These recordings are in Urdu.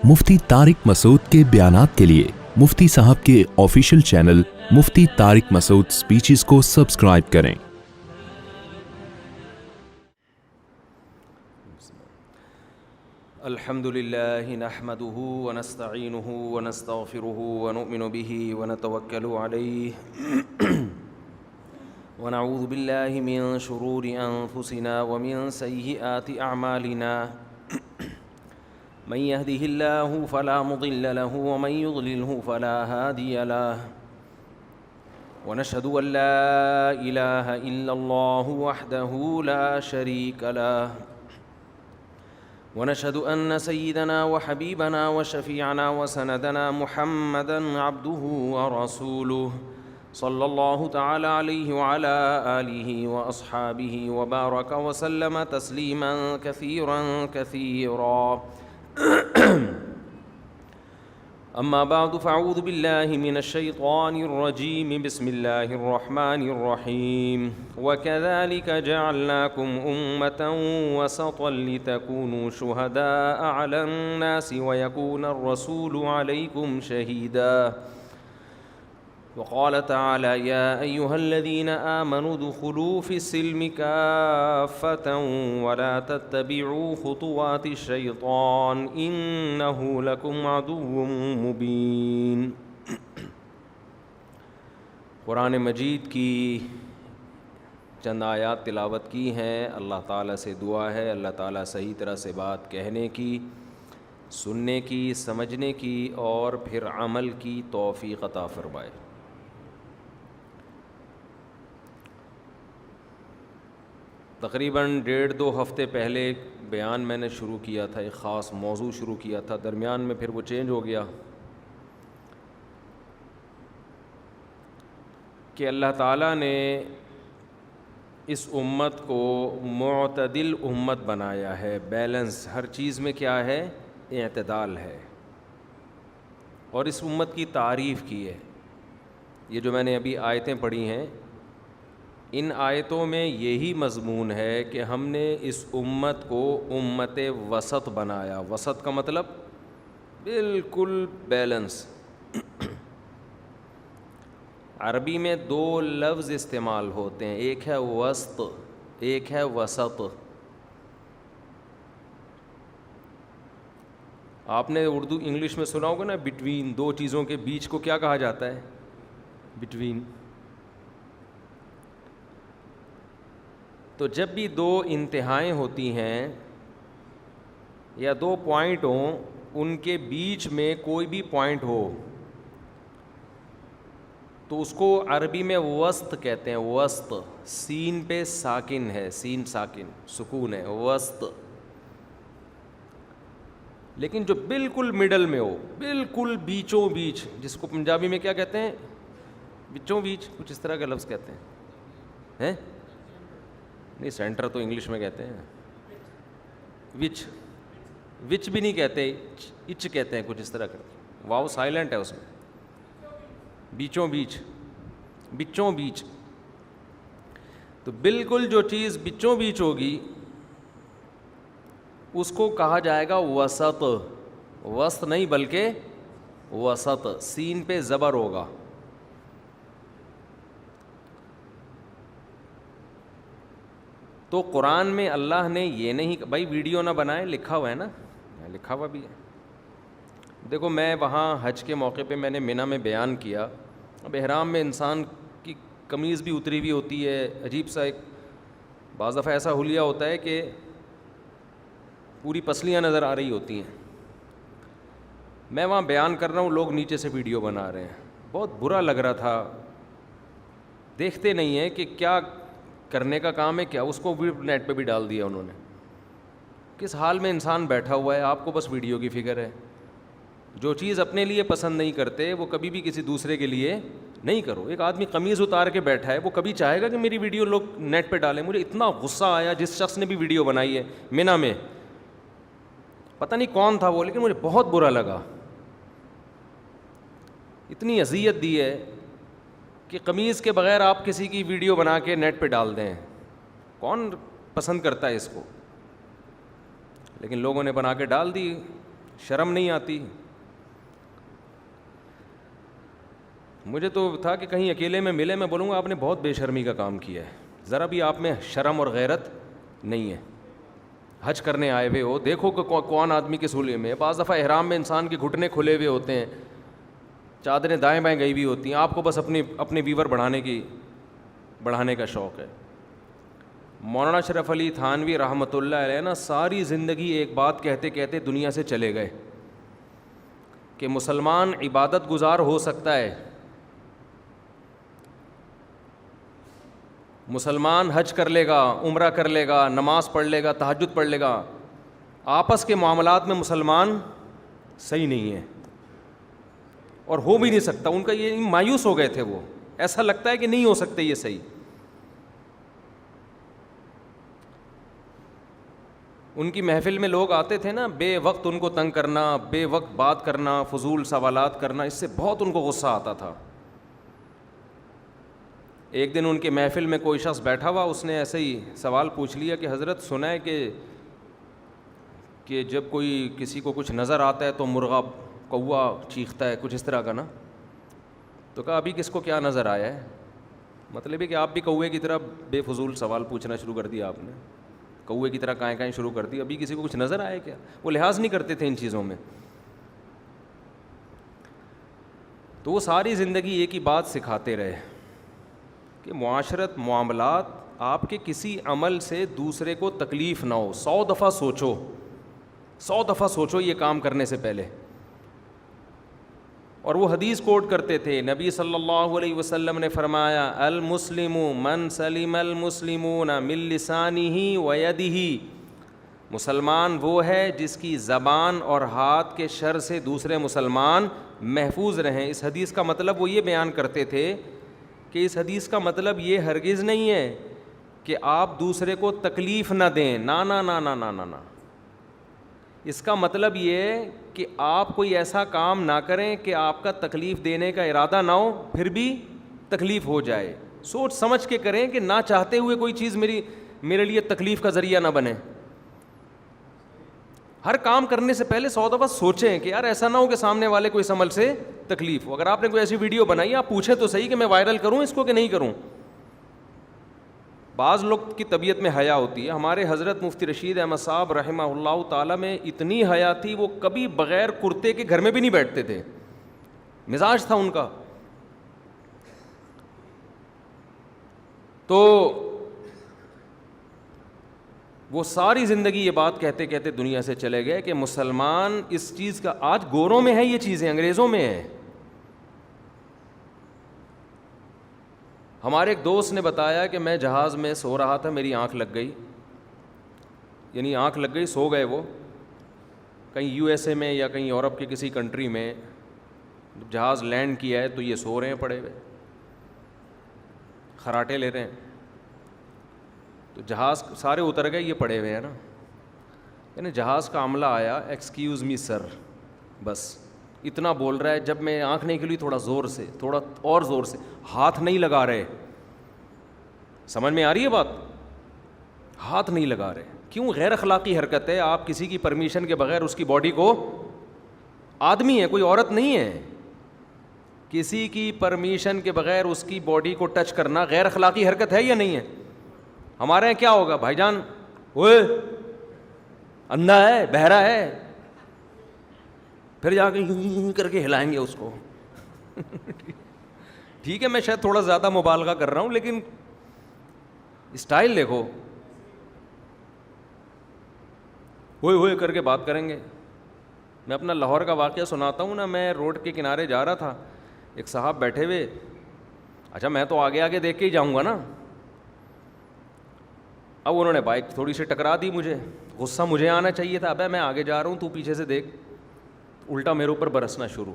مفتی طارق مسعود کے بیانات کے لیے مفتی صاحب کے آفیشیل چینل مفتی طارق مسعود سپیچز کو سبسکرائب کریں۔ الحمد لله نحمده ونستعينه ونستغفره ونؤمن به ونتوكل عليه ونعوذ بالله من شرور أنفسنا ومن سيئات أعمالنا من يهده الله فلا مضل له ومن يضلله فلا هادي له ونشهد أن لا إله إلا الله وحده لا شريك له ونشهد أن سيدنا وحبيبنا وشفيعنا وسندنا محمدًا عبده ورسوله صلى الله تعالى عليه وعلى آله وأصحابه وبارك وسلم تسليمًا كثيرًا كثيرًا أما بعد فأعوذ بالله من الشيطان الرجيم بسم الله الرحمن الرحيم وكذلك جعلناكم أمة وسطا لتكونوا شهداء على الناس ويكون الرسول عليكم شهيدا وقال تعالى يا أيها الذين آمنوا ادخلوا في السلم كافة ولا تتبعوا خطوات الشيطان إنه لكم عدو مبين۔ قرآن مجید کی چند آیات تلاوت کی ہیں۔ اللہ تعالیٰ سے دعا ہے اللہ تعالیٰ صحیح طرح سے بات کہنے کی، سننے کی، سمجھنے کی اور پھر عمل کی توفیق عطا فرمائے۔ تقریباً 1.5-2 ہفتے پہلے ایک بیان میں نے شروع کیا تھا، ایک خاص موضوع شروع کیا تھا، درمیان میں پھر وہ چینج ہو گیا کہ اللہ تعالیٰ نے اس امت کو معتدل امت بنایا ہے، بیلنس، ہر چیز میں کیا ہے؟ اعتدال ہے، اور اس امت کی تعریف کی ہے۔ یہ جو میں نے ابھی آیتیں پڑھی ہیں، ان آیتوں میں یہی مضمون ہے کہ ہم نے اس امت کو امت وسط بنایا۔ وسط کا مطلب بالکل بیلنس۔ عربی میں 2 لفظ استعمال ہوتے ہیں، ایک ہے وسط، ایک ہے وسط۔ آپ نے اردو انگلش میں سنا ہوگا نا، بٹوین، 2 چیزوں کے بیچ کو کیا کہا جاتا ہے؟ بٹوین۔ تو جب بھی 2 انتہائیں ہوتی ہیں یا 2 پوائنٹ ہوں، ان کے بیچ میں کوئی بھی پوائنٹ ہو تو اس کو عربی میں وسط کہتے ہیں۔ وسط، سین پہ ساکن ہے، سین ساکن، سکون ہے، وسط۔ لیکن جو بالکل مڈل میں ہو، بالکل بیچوں بیچ، جس کو پنجابی میں کیا کہتے ہیں؟ بیچوں بیچ، کچھ اس طرح کا لفظ کہتے ہیں نہیں، سینٹر تو انگلش میں کہتے ہیں، وچ، وچ بھی نہیں کہتے، اچ کہتے ہیں، کچھ اس طرح کا، واو سائلنٹ ہے اس میں، بیچوں بیچ، بیچوں بیچ۔ تو بالکل جو چیز بیچوں بیچ ہوگی اس کو کہا جائے گا وسط۔ وسط نہیں بلکہ وسط، سین پہ زبر ہوگا۔ تو قرآن میں اللہ نے یہ نہیں، بھائی ویڈیو نہ بنائیں، لکھا ہوا ہے نا، لکھا ہوا بھی ہے۔ دیکھو میں وہاں حج کے موقع پہ میں نے منی میں بیان کیا، اب احرام میں انسان کی قمیض بھی اتری ہوئی ہوتی ہے، عجیب سا ایک بعض دفعہ ایسا حلیہ ہوتا ہے کہ پوری پسلیاں نظر آ رہی ہوتی ہیں۔ میں وہاں بیان کر رہا ہوں، لوگ نیچے سے ویڈیو بنا رہے ہیں، بہت برا لگ رہا تھا۔ دیکھتے نہیں ہیں کہ کیا کرنے کا کام ہے، کیا اس کو بھی نیٹ پہ بھی ڈال دیا انہوں نے۔ کس حال میں انسان بیٹھا ہوا ہے، آپ کو بس ویڈیو کی فکر ہے۔ جو چیز اپنے لیے پسند نہیں کرتے وہ کبھی بھی کسی دوسرے کے لیے نہیں کرو۔ ایک آدمی قمیض اتار کے بیٹھا ہے، وہ کبھی چاہے گا کہ میری ویڈیو لوگ نیٹ پہ ڈالیں؟ مجھے اتنا غصہ آیا جس شخص نے بھی ویڈیو بنائی ہے منی میں، پتہ نہیں کون تھا وہ، لیکن مجھے بہت برا لگا۔ اتنی اذیت دی ہے کہ قمیض کے بغیر آپ کسی کی ویڈیو بنا کے نیٹ پہ ڈال دیں، کون پسند کرتا ہے اس کو؟ لیکن لوگوں نے بنا کے ڈال دی۔ شرم نہیں آتی؟ مجھے تو تھا کہ کہیں اکیلے میں ملے میں بولوں گا آپ نے بہت بے شرمی کا کام کیا ہے، ذرا بھی آپ میں شرم اور غیرت نہیں ہے. حج کرنے آئے ہوئے ہو، دیکھو کہ کون آدمی کے سولے میں. بعض دفعہ احرام میں انسان کے گھٹنے کھلے ہوئے ہوتے ہیں، چادریں دائیں بائیں گئی ہوئی ہوتی ہیں، آپ کو بس اپنے ویور بڑھانے کا شوق ہے. مولانا اشرف علی تھانوی رحمۃ اللہ علیہ نا ساری زندگی ایک بات کہتے کہتے دنیا سے چلے گئے کہ مسلمان عبادت گزار ہو سکتا ہے، مسلمان حج کر لے گا، عمرہ کر لے گا، نماز پڑھ لے گا، تہجد پڑھ لے گا، آپس کے معاملات میں مسلمان صحیح نہیں ہے اور ہو بھی نہیں سکتا. ان کا یہ مایوس ہو گئے تھے، وہ ایسا لگتا ہے کہ نہیں ہو سکتے یہ صحیح. ان کی محفل میں لوگ آتے تھے نا، بے وقت ان کو تنگ کرنا، بے وقت بات کرنا، فضول سوالات کرنا، اس سے بہت ان کو غصہ آتا تھا. ایک دن ان کے محفل میں کوئی شخص بیٹھا ہوا، اس نے ایسے ہی سوال پوچھ لیا کہ حضرت سنا ہے کہ جب کوئی کسی کو کچھ نظر آتا ہے تو مرغا کوا چیختا ہے، کچھ اس طرح کا نا. تو کہا ابھی کس کو کیا نظر آیا ہے؟ مطلب ہے کہ آپ بھی کوے کی طرح بے فضول سوال پوچھنا شروع کر دیا، آپ نے کوے کی طرح کائیں شروع کر دی. ابھی کسی کو کچھ نظر آیا کیا؟ وہ لحاظ نہیں کرتے تھے ان چیزوں میں. تو وہ ساری زندگی ایک ہی بات سکھاتے رہے کہ معاشرت، معاملات، آپ کے کسی عمل سے دوسرے کو تکلیف نہ ہو. 100 دفعہ سوچو یہ کام کرنے سے پہلے. اور وہ حدیث کوٹ کرتے تھے، نبی صلی اللہ علیہ وسلم نے فرمایا المسلم من سلم المسلمون من لسانہ و یدہ. مسلمان وہ ہے جس کی زبان اور ہاتھ کے شر سے دوسرے مسلمان محفوظ رہیں. اس حدیث کا مطلب وہ یہ بیان کرتے تھے کہ اس حدیث کا مطلب یہ ہرگز نہیں ہے کہ آپ دوسرے کو تکلیف نہ دیں، نا نا نا نا نا نا نا. اس کا مطلب یہ کہ آپ کوئی ایسا کام نہ کریں کہ آپ کا تکلیف دینے کا ارادہ نہ ہو، پھر بھی تکلیف ہو جائے. سوچ سمجھ کے کریں کہ نہ چاہتے ہوئے کوئی چیز میرے لیے تکلیف کا ذریعہ نہ بنے. ہر کام کرنے سے پہلے 100 دفعہ سوچیں کہ یار ایسا نہ ہو کہ سامنے والے کو اس عمل سے تکلیف ہو. اگر آپ نے کوئی ایسی ویڈیو بنائی، آپ پوچھیں تو صحیح کہ میں وائرل کروں اس کو کہ نہیں کروں. بعض لوگ کی طبیعت میں حیا ہوتی ہے. ہمارے حضرت مفتی رشید احمد صاحب رحمہ اللہ تعالیٰ میں اتنی حیا تھی، وہ کبھی بغیر کرتے کے گھر میں بھی نہیں بیٹھتے تھے، مزاج تھا ان کا. تو وہ ساری زندگی یہ بات کہتے کہتے دنیا سے چلے گئے کہ مسلمان اس چیز کا، آج گوروں میں ہے یہ چیزیں، انگریزوں میں ہے. ہمارے ایک دوست نے بتایا کہ میں جہاز میں سو رہا تھا، میری آنکھ لگ گئی، یعنی آنکھ لگ گئی، سو گئے وہ کہیں یو ایس اے میں یا کہیں یورپ کے کسی کنٹری میں. جہاز لینڈ کیا ہے تو یہ سو رہے ہیں پڑے ہوئے، خراٹے لے رہے ہیں. تو جہاز سارے اتر گئے، یہ پڑے ہوئے ہیں نا. یعنی جہاز کا عملہ آیا، ایکسکیوز می سر، بس اتنا بول رہا ہے. جب میں آنکھ نہیں کھلی، تھوڑا زور سے، تھوڑا اور زور سے، ہاتھ نہیں لگا رہے. سمجھ میں آ رہی ہے بات؟ ہاتھ نہیں لگا رہے. کیوں؟ غیر اخلاقی حرکت ہے. آپ کسی کی پرمیشن کے بغیر اس کی باڈی کو، آدمی ہے کوئی عورت نہیں ہے، کسی کی پرمیشن کے بغیر اس کی باڈی کو ٹچ کرنا غیر اخلاقی حرکت ہے یا نہیں ہے؟ ہمارے یہاں کیا ہوگا بھائی جان، اوئے اندھا ہے، بہرا ہے، پھر جا کے کر کے ہلائیں گے اس کو. ٹھیک ہے میں شاید تھوڑا زیادہ مبالغہ کر رہا ہوں، لیکن اسٹائل دیکھو، ہوئے ہوئے کر کے بات کریں گے. میں اپنا لاہور کا واقعہ سناتا ہوں نا. میں روڈ کے کنارے جا رہا تھا، ایک صاحب بیٹھے ہوئے. اچھا میں تو آگے آگے دیکھ کے ہی جاؤں گا نا. اب انہوں نے بائک تھوڑی سی ٹکرا دی مجھے. غصہ مجھے آنا چاہیے تھا، ابے میں آگے جا رہا ہوں، تو پیچھے سے دیکھ. الٹا میرے اوپر برسنا شروع.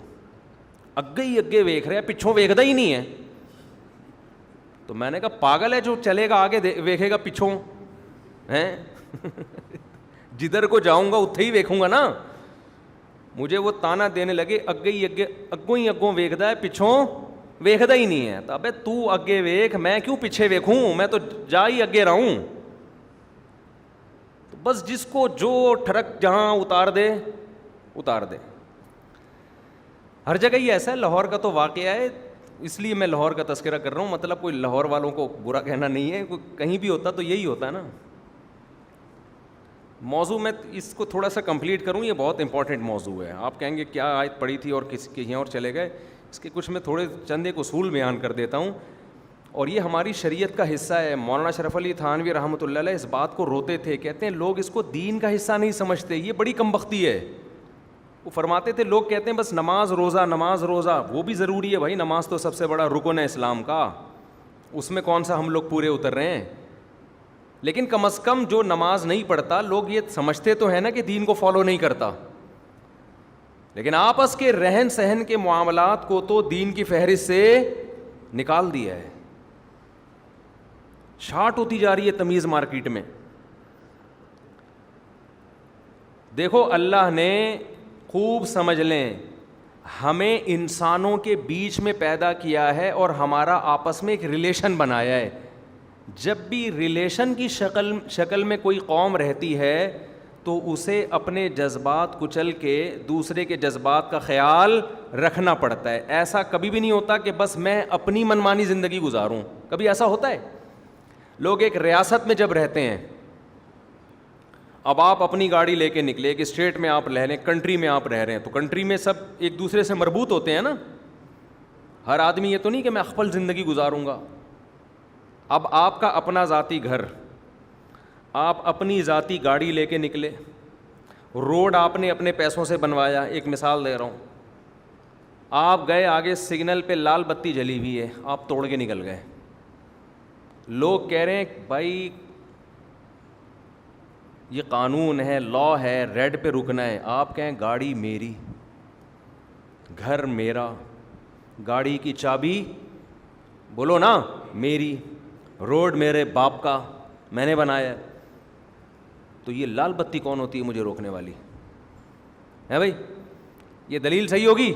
اگے ہی اگے ویکھ رہے، پچھوں ویکھدا ہی نہیں ہے. تو میں نے کہا پاگل ہے جو چلے گا آگے ویکھے گا پچھوں ہیں. جدھر کو جاؤں گا اتھے ہی ویکھوں گا نا. مجھے وہ تانا دینے لگے، اگے ہی اگے، اگوں ہی اگوں ویکھدا ہے، پچھوں ویکھدا ہی نہیں ہے. تو ابے تو اگے ویکھ، میں کیوں پیچھے ویکھوں، میں تو جا ہی اگے رہا ہوں. بس جس کو جو ٹرک جہاں اتار دے اتار دیں. ہر جگہ یہ ایسا ہے. لاہور کا تو واقعہ ہے, اس لیے میں لاہور کا تذکرہ کر رہا ہوں, مطلب کوئی لاہور والوں کو برا کہنا نہیں ہے, کہیں بھی ہوتا تو یہی ہوتا ہے نا. موضوع میں اس کو تھوڑا سا کمپلیٹ کروں, یہ بہت امپورٹنٹ موضوع ہے. آپ کہیں گے کیا آیت پڑھی تھی اور کہیں اور چلے گئے. اس کے کچھ میں تھوڑے چند ایک اصول بیان کر دیتا ہوں, اور یہ ہماری شریعت کا حصہ ہے. مولانا شرف علی تھانوی رحمۃ اللہ علیہ اس بات کو روتے تھے, کہتے ہیں لوگ اس کو دین کا حصہ نہیں سمجھتے, یہ بڑی کم بختی ہے. وہ فرماتے تھے لوگ کہتے ہیں بس نماز روزہ نماز روزہ, وہ بھی ضروری ہے بھائی, نماز تو سب سے بڑا رکن ہے اسلام کا, اس میں کون سا ہم لوگ پورے اتر رہے ہیں. لیکن کم از کم جو نماز نہیں پڑھتا, لوگ یہ سمجھتے تو ہے نا کہ دین کو فالو نہیں کرتا, لیکن آپس کے رہن سہن کے معاملات کو تو دین کی فہرست سے نکال دیا ہے. شارٹ ہوتی جا رہی ہے تمیز مارکیٹ میں. دیکھو اللہ نے خوب سمجھ لیں, ہمیں انسانوں کے بیچ میں پیدا کیا ہے اور ہمارا آپس میں ایک ریلیشن بنایا ہے. جب بھی ریلیشن کی شکل میں کوئی قوم رہتی ہے تو اسے اپنے جذبات کچل کے دوسرے کے جذبات کا خیال رکھنا پڑتا ہے. ایسا کبھی بھی نہیں ہوتا کہ بس میں اپنی منمانی زندگی گزاروں. کبھی ایسا ہوتا ہے؟ لوگ ایک ریاست میں جب رہتے ہیں, اب آپ اپنی گاڑی لے کے نکلے, ایک اسٹیٹ میں آپ رہ رہے ہیں, کنٹری میں آپ رہ رہے ہیں, تو کنٹری میں سب ایک دوسرے سے مربوط ہوتے ہیں نا. ہر آدمی یہ تو نہیں کہ میں اخپل زندگی گزاروں گا. اب آپ کا اپنا ذاتی گھر, آپ اپنی ذاتی گاڑی لے کے نکلے, روڈ آپ نے اپنے پیسوں سے بنوایا. ایک مثال دے رہا ہوں, آپ گئے آگے سگنل پہ لال بتی جلی ہوئی ہے, آپ توڑ کے نکل گئے. لوگ کہہ رہے ہیں بھائی یہ قانون ہے, لا ہے, ریڈ پہ رکنا ہے. آپ کہیں گاڑی میری, گھر میرا, گاڑی کی چابی بولو نا میری, روڈ میرے باپ کا, میں نے بنایا. تو یہ لال بتی کون ہوتی ہے مجھے روکنے والی ہے بھائی؟ یہ دلیل صحیح ہوگی؟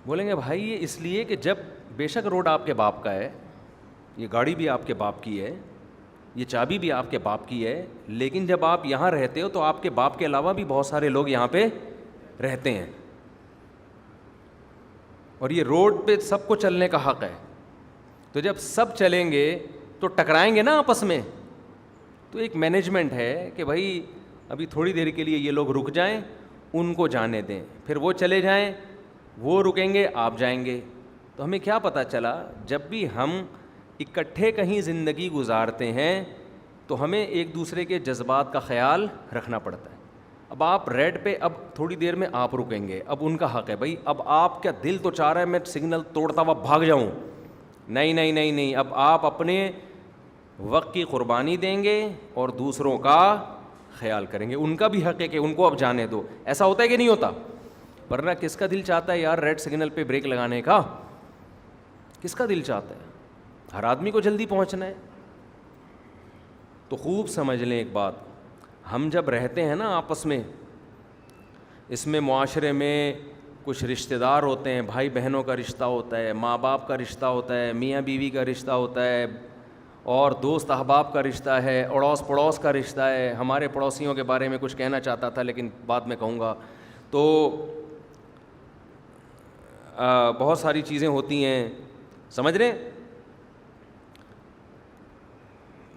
بولیں گے بھائی یہ اس لیے کہ جب بے شک روڈ آپ کے باپ کا ہے, یہ گاڑی بھی آپ کے باپ کی ہے, یہ چابی بھی آپ کے باپ کی ہے, لیکن جب آپ یہاں رہتے ہو تو آپ کے باپ کے علاوہ بھی بہت سارے لوگ یہاں پہ رہتے ہیں, اور یہ روڈ پہ سب کو چلنے کا حق ہے. تو جب سب چلیں گے تو ٹکرائیں گے نا آپس میں. تو ایک مینجمنٹ ہے کہ بھائی ابھی تھوڑی دیر کے لیے یہ لوگ رک جائیں, ان کو جانے دیں, پھر وہ چلے جائیں, وہ رکیں گے, آپ جائیں گے. تو ہمیں کیا پتہ چلا, جب بھی ہم اکٹھے کہیں زندگی گزارتے ہیں تو ہمیں ایک دوسرے کے جذبات کا خیال رکھنا پڑتا ہے. اب آپ ریڈ پہ, اب تھوڑی دیر میں آپ رکیں گے, اب ان کا حق ہے بھائی. اب آپ کیا دل تو چاہ رہا ہے میں سگنل توڑتا ہوا بھاگ جاؤں؟ نہیں نہیں نہیں نہیں, اب آپ اپنے وقت کی قربانی دیں گے اور دوسروں کا خیال کریں گے. ان کا بھی حق ہے کہ ان کو اب جانے دو. ایسا ہوتا ہے کہ نہیں ہوتا؟ ورنہ کس کا دل چاہتا ہے یار ریڈ سگنل پہ بریک لگانے کا؟ کس کا دل چاہتا ہے؟ ہر آدمی کو جلدی پہنچنا ہے. تو خوب سمجھ لیں ایک بات, ہم جب رہتے ہیں نا آپس میں, اس میں معاشرے میں کچھ رشتہ دار ہوتے ہیں, بھائی بہنوں کا رشتہ ہوتا ہے, ماں باپ کا رشتہ ہوتا ہے, میاں بیوی کا رشتہ ہوتا ہے, اور دوست احباب کا رشتہ ہے, اڑوس پڑوس کا رشتہ ہے. ہمارے پڑوسیوں کے بارے میں کچھ کہنا چاہتا تھا لیکن بعد میں کہوں گا. تو بہت ساری چیزیں ہوتی ہیں, سمجھ رہے ہیں؟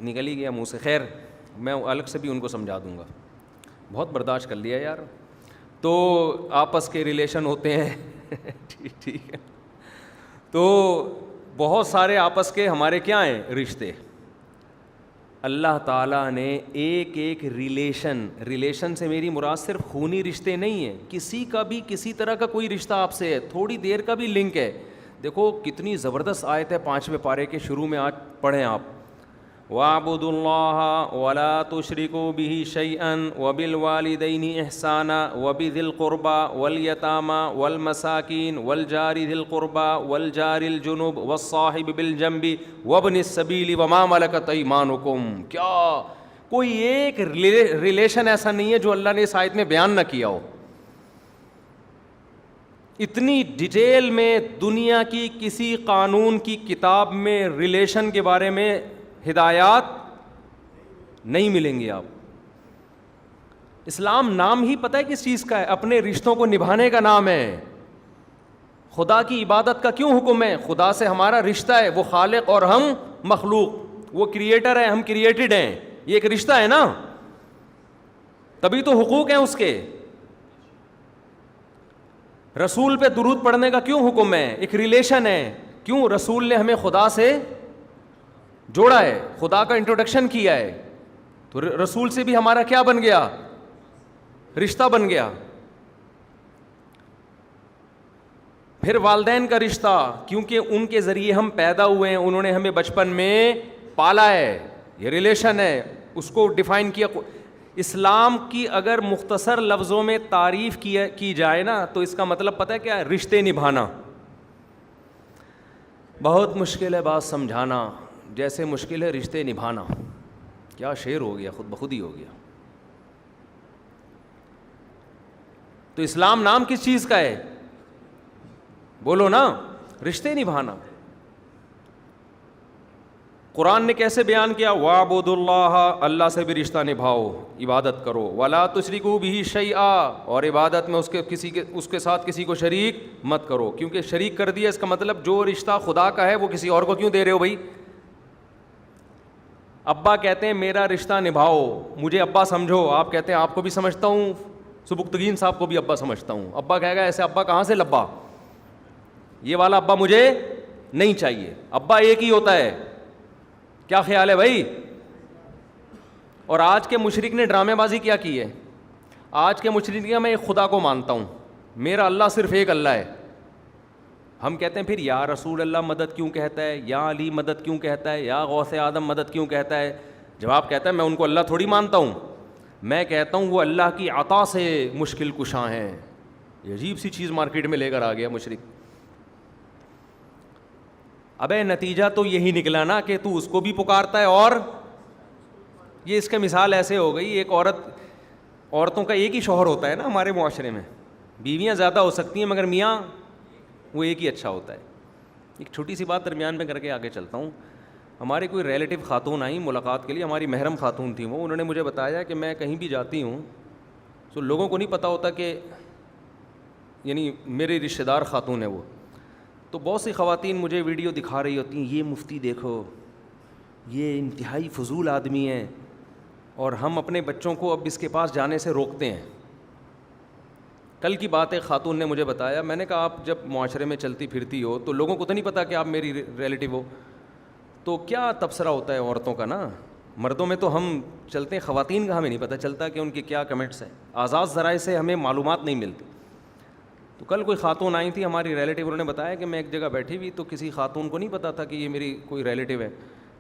نکل ہی گیا منہ سے, خیر میں الگ سے بھی ان کو سمجھا دوں گا, بہت برداشت کر لیا یار. تو آپس کے ریلیشن ہوتے ہیں ٹھیک ہے, تو بہت سارے آپس کے ہمارے کیا ہیں رشتے. اللہ تعالیٰ نے ایک ایک ریلیشن سے میری مراد صرف خونی رشتے نہیں ہیں, کسی کا بھی کسی طرح کا کوئی رشتہ آپ سے ہے, تھوڑی دیر کا بھی لنک ہے. دیکھو کتنی زبردست آیت ہے 5ویں پارے کے شروع میں, آج پڑھیں آپ, وَاعْبُدُوا اللَّهَ وَلَا تُشْرِكُوا بِهِ شَيْئًا وَبِالْوَالِدَيْنِ إِحْسَانًا وَبِذِي الْقُرْبَى وَالْيَتَامَى وَالْمَسَاكِينِ وَالْجَارِ ذِي الْقُرْبَى وَالْجَارِ الْجُنُبِ وَالصَّاحِبِ بِالْجَنبِ وَابْنِ السَّبِيلِ وَمَا مَلَكَتْ أَيْمَانُكُمْ. کیا کوئی ایک ریلیشن ایسا نہیں ہے جو اللہ نے اس آیت میں بیان نہ کیا ہو. اتنی ڈیٹیل میں دنیا کی کسی قانون کی کتاب میں ریلیشن کے بارے میں ہدایات نہیں ملیں گی. آپ اسلام نام ہی پتہ ہے کس چیز کا ہے؟ اپنے رشتوں کو نبھانے کا نام ہے. خدا کی عبادت کا کیوں حکم ہے؟ خدا سے ہمارا رشتہ ہے, وہ خالق اور ہم مخلوق, وہ کریٹر ہے ہم کریٹڈ ہیں, یہ ایک رشتہ ہے نا, تبھی تو حقوق ہیں اس کے. رسول پہ درود پڑھنے کا کیوں حکم ہے؟ ایک ریلیشن ہے. کیوں؟ رسول نے ہمیں خدا سے جوڑا ہے, خدا کا انٹروڈکشن کیا ہے, تو رسول سے بھی ہمارا کیا بن گیا؟ رشتہ بن گیا. پھر والدین کا رشتہ, کیونکہ ان کے ذریعے ہم پیدا ہوئے ہیں, انہوں نے ہمیں بچپن میں پالا ہے, یہ ریلیشن ہے, اس کو ڈیفائن کیا. اسلام کی اگر مختصر لفظوں میں تعریف کی جائے نا تو اس کا مطلب پتہ ہے کیا ہے؟ رشتے نبھانا. بہت مشکل ہے بات سمجھانا, جیسے مشکل ہے رشتے نبھانا. کیا شعر ہو گیا, خود بخود ہی ہو گیا. تو اسلام نام کس چیز کا ہے؟ بولو نا, رشتے نبھانا. قرآن نے کیسے بیان کیا؟ وَاعْبُدُوا اللَّهَ, اللہ سے بھی رشتہ نبھاؤ, عبادت کرو. وَلَا تُشْرِكُوا بِهِ شَيْئًا, اور عبادت میں اس کے ساتھ کسی کو شریک مت کرو, کیونکہ شریک کر دیا اس کا مطلب جو رشتہ خدا کا ہے وہ کسی اور کو کیوں دے رہے ہو بھائی؟ ابا کہتے ہیں میرا رشتہ نبھاؤ, مجھے ابا سمجھو, آپ کہتے ہیں آپ کو بھی سمجھتا ہوں, سبکتگین صاحب کو بھی ابا سمجھتا ہوں. ابا کہے گا ایسے ابا کہاں سے لبا, یہ والا ابا مجھے نہیں چاہیے. ابا ایک ہی ہوتا ہے. کیا خیال ہے بھائی؟ اور آج کے مشرک نے ڈرامے بازی کیا کی ہے؟ آج کے مشرک نے میں ایک خدا کو مانتا ہوں, میرا اللہ صرف ایک اللہ ہے. ہم کہتے ہیں پھر یا رسول اللہ مدد کیوں کہتا ہے, یا علی مدد کیوں کہتا ہے, یا غوث اعظم مدد کیوں کہتا ہے؟ جواب کہتا ہے میں ان کو اللہ تھوڑی مانتا ہوں, میں کہتا ہوں وہ اللہ کی عطا سے مشکل کشاں ہیں. یہ عجیب سی چیز مارکیٹ میں لے کر آ گیا مشرک. ابے نتیجہ تو یہی نکلا نا کہ تو اس کو بھی پکارتا ہے, اور یہ اس کا مثال ایسے ہو گئی, ایک عورتوں کا ایک ہی شوہر ہوتا ہے نا ہمارے معاشرے میں, بیویاں زیادہ ہو سکتی ہیں مگر میاں وہ ایک ہی اچھا ہوتا ہے. ایک چھوٹی سی بات درمیان میں کر کے آگے چلتا ہوں. ہمارے کوئی ریلیٹیو خاتون آئیں ملاقات کے لیے, ہماری محرم خاتون تھیں وہ. انہوں نے مجھے بتایا کہ میں کہیں بھی جاتی ہوں تو لوگوں کو نہیں پتہ ہوتا کہ یعنی میری رشتہ دار خاتون ہے وہ. تو بہت سی خواتین مجھے ویڈیو دکھا رہی ہوتی ہیں, یہ مفتی دیکھو یہ انتہائی فضول آدمی ہے, اور ہم اپنے بچوں کو اب اس کے پاس جانے سے روکتے ہیں. کل کی بات ہے, خاتون نے مجھے بتایا, میں نے کہا آپ جب معاشرے میں چلتی پھرتی ہو تو لوگوں کو تو نہیں پتہ کہ آپ میری ریلیٹیو ہو, تو کیا تبصرہ ہوتا ہے عورتوں کا نا, مردوں میں تو ہم چلتے ہیں, خواتین کا ہمیں نہیں پتہ چلتا کہ ان کے کیا کمنٹس ہیں, آزاد ذرائع سے ہمیں معلومات نہیں ملتی. تو کل کوئی خاتون آئی تھی ہماری ریلیٹیو, انہوں نے بتایا کہ میں ایک جگہ بیٹھی ہوئی تو کسی خاتون کو نہیں پتہ تھا کہ یہ میری کوئی ریلیٹیو ہے,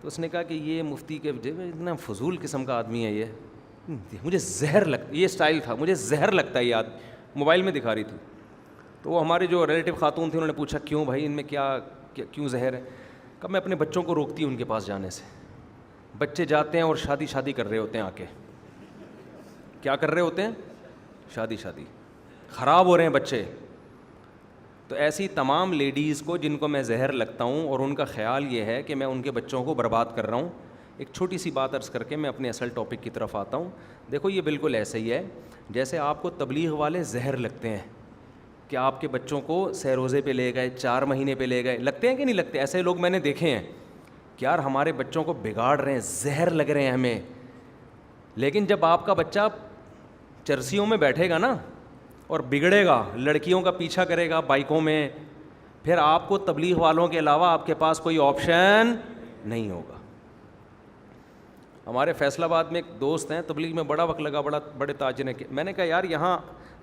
تو اس نے کہا کہ یہ مفتی کے اتنا فضول قسم کا آدمی ہے, یہ مجھے زہر لگتا, یہ اسٹائل تھا, مجھے زہر لگتا ہے یہ آدمی, موبائل میں دکھا رہی تھی. تو وہ ہماری جو ریلیٹیو خاتون تھی انہوں نے پوچھا کیوں بھائی ان میں کیوں زہر ہے؟ کب میں اپنے بچوں کو روکتی ہوں ان کے پاس جانے سے. بچے جاتے ہیں اور شادی کر رہے ہوتے ہیں, آ کے کیا کر رہے ہوتے ہیں؟ شادی خراب ہو رہے ہیں بچے. تو ایسی تمام لیڈیز کو جن کو میں زہر لگتا ہوں اور ان کا خیال یہ ہے کہ میں ان کے بچوں کو برباد کر رہا ہوں, ایک چھوٹی سی بات عرض کر کے میں اپنے اصل ٹاپک کی طرف آتا ہوں. دیکھو یہ بالکل ایسے ہی ہے جیسے آپ کو تبلیغ والے زہر لگتے ہیں کہ آپ کے بچوں کو سہ روزے پہ لے گئے, 4 مہینے پہ لے گئے, لگتے ہیں کہ نہیں لگتے؟ ایسے لوگ میں نے دیکھے ہیں کہ یار ہمارے بچوں کو بگاڑ رہے ہیں, زہر لگ رہے ہیں ہمیں. لیکن جب آپ کا بچہ چرسیوں میں بیٹھے گا نا اور بگڑے گا, لڑکیوں کا پیچھا کرے گا بائکوں میں, پھر آپ کو تبلیغ والوں کے علاوہ آپ کے پاس کوئی آپشن نہیں ہوگا. ہمارے فیصل آباد میں ایک دوست ہیں, تبلیغ میں بڑا وقت لگا, بڑے تاجر ہیں. میں نے کہا یار یہاں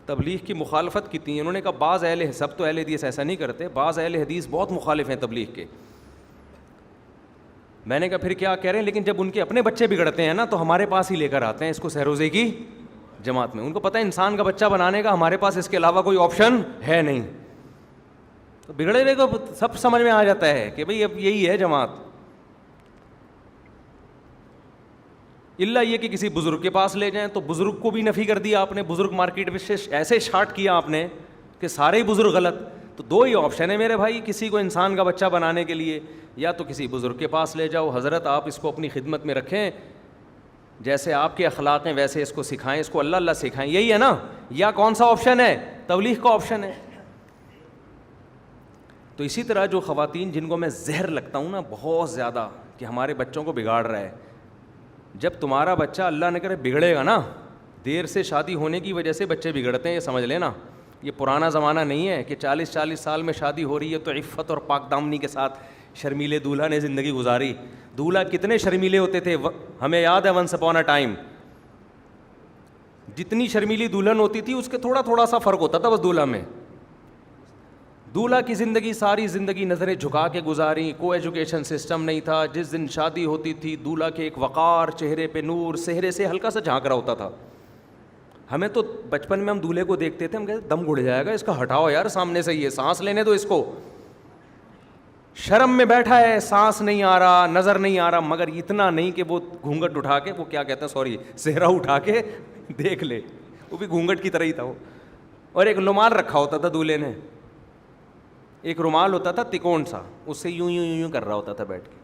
تبلیغ کی مخالفت کتنی ہے؟ انہوں نے کہا بعض سب تو اہل حدیث ایسا نہیں کرتے, بعض اہل حدیث بہت مخالف ہیں تبلیغ کے. میں نے کہا پھر کیا کہہ رہے ہیں؟ لیکن جب ان کے اپنے بچے بگڑتے ہیں نا تو ہمارے پاس ہی لے کر آتے ہیں اس کو سہروزے کی جماعت میں. ان کو پتہ ہے انسان کا بچہ بنانے کا ہمارے پاس اس کے علاوہ کوئی آپشن ہے نہیں. تو بگڑے ہوئے کو سب سمجھ میں آ جاتا ہے کہ بھئی اب یہی ہے جماعت. اللہ یہ کہ کسی بزرگ کے پاس لے جائیں تو بزرگ کو بھی نفی کر دیا آپ نے, بزرگ مارکیٹ میں سے ایسے شارٹ کیا آپ نے کہ سارے ہی بزرگ غلط. تو 2 ہی آپشن ہے میرے بھائی, کسی کو انسان کا بچہ بنانے کے لیے یا تو کسی بزرگ کے پاس لے جاؤ, حضرت آپ اس کو اپنی خدمت میں رکھیں, جیسے آپ کے اخلاق ہیں ویسے اس کو سکھائیں, اس کو اللہ اللہ سکھائیں. یہی ہے نا, یا کون سا آپشن ہے؟ تبلیغ کا آپشن ہے. تو اسی طرح جو خواتین جن کو میں زہر لگتا ہوں نا بہت زیادہ کہ ہمارے بچوں کو بگاڑ رہا ہے, جب تمہارا بچہ اللہ نہ کرے بگڑے گا نا, دیر سے شادی ہونے کی وجہ سے بچے بگڑتے ہیں, یہ سمجھ لینا. یہ پرانا زمانہ نہیں ہے کہ 40 سال میں شادی ہو رہی ہے تو عفت اور پاک دامنی کے ساتھ شرمیلے دولہا نے زندگی گزاری. دولہا کتنے شرمیلے ہوتے تھے, ہمیں یاد ہے ونس اپون اے ٹائم. جتنی شرمیلی دلہن ہوتی تھی اس کے تھوڑا سا فرق ہوتا تھا بس دولہا میں. دولہا کی زندگی ساری زندگی نظریں جھکا کے گزاری, کو ایجوکیشن سسٹم نہیں تھا. جس دن شادی ہوتی تھی دولہا کے ایک وقار, چہرے پہ نور, چہرے سے ہلکا سا جھانک رہا ہوتا تھا. ہمیں تو بچپن میں ہم دولہے کو دیکھتے تھے, ہم کہتے دم گڑ جائے گا اس کا, ہٹاؤ یار سامنے سے, یہ سانس لینے دو اس کو. شرم میں بیٹھا ہے, سانس نہیں آ رہا, نظر نہیں آ رہا, مگر اتنا نہیں کہ وہ گھونگھٹ اٹھا کے, وہ کیا کہتے ہیں سوری, صحرا اٹھا کے دیکھ لے. وہ بھی گھونگھٹ کی طرح ہی تھا وہ. اور ایک رومال رکھا ہوتا تھا دولہے نے, ایک رومال ہوتا تھا تکون سا, اس سے یوں یوں یوں کر رہا ہوتا تھا بیٹھ کے.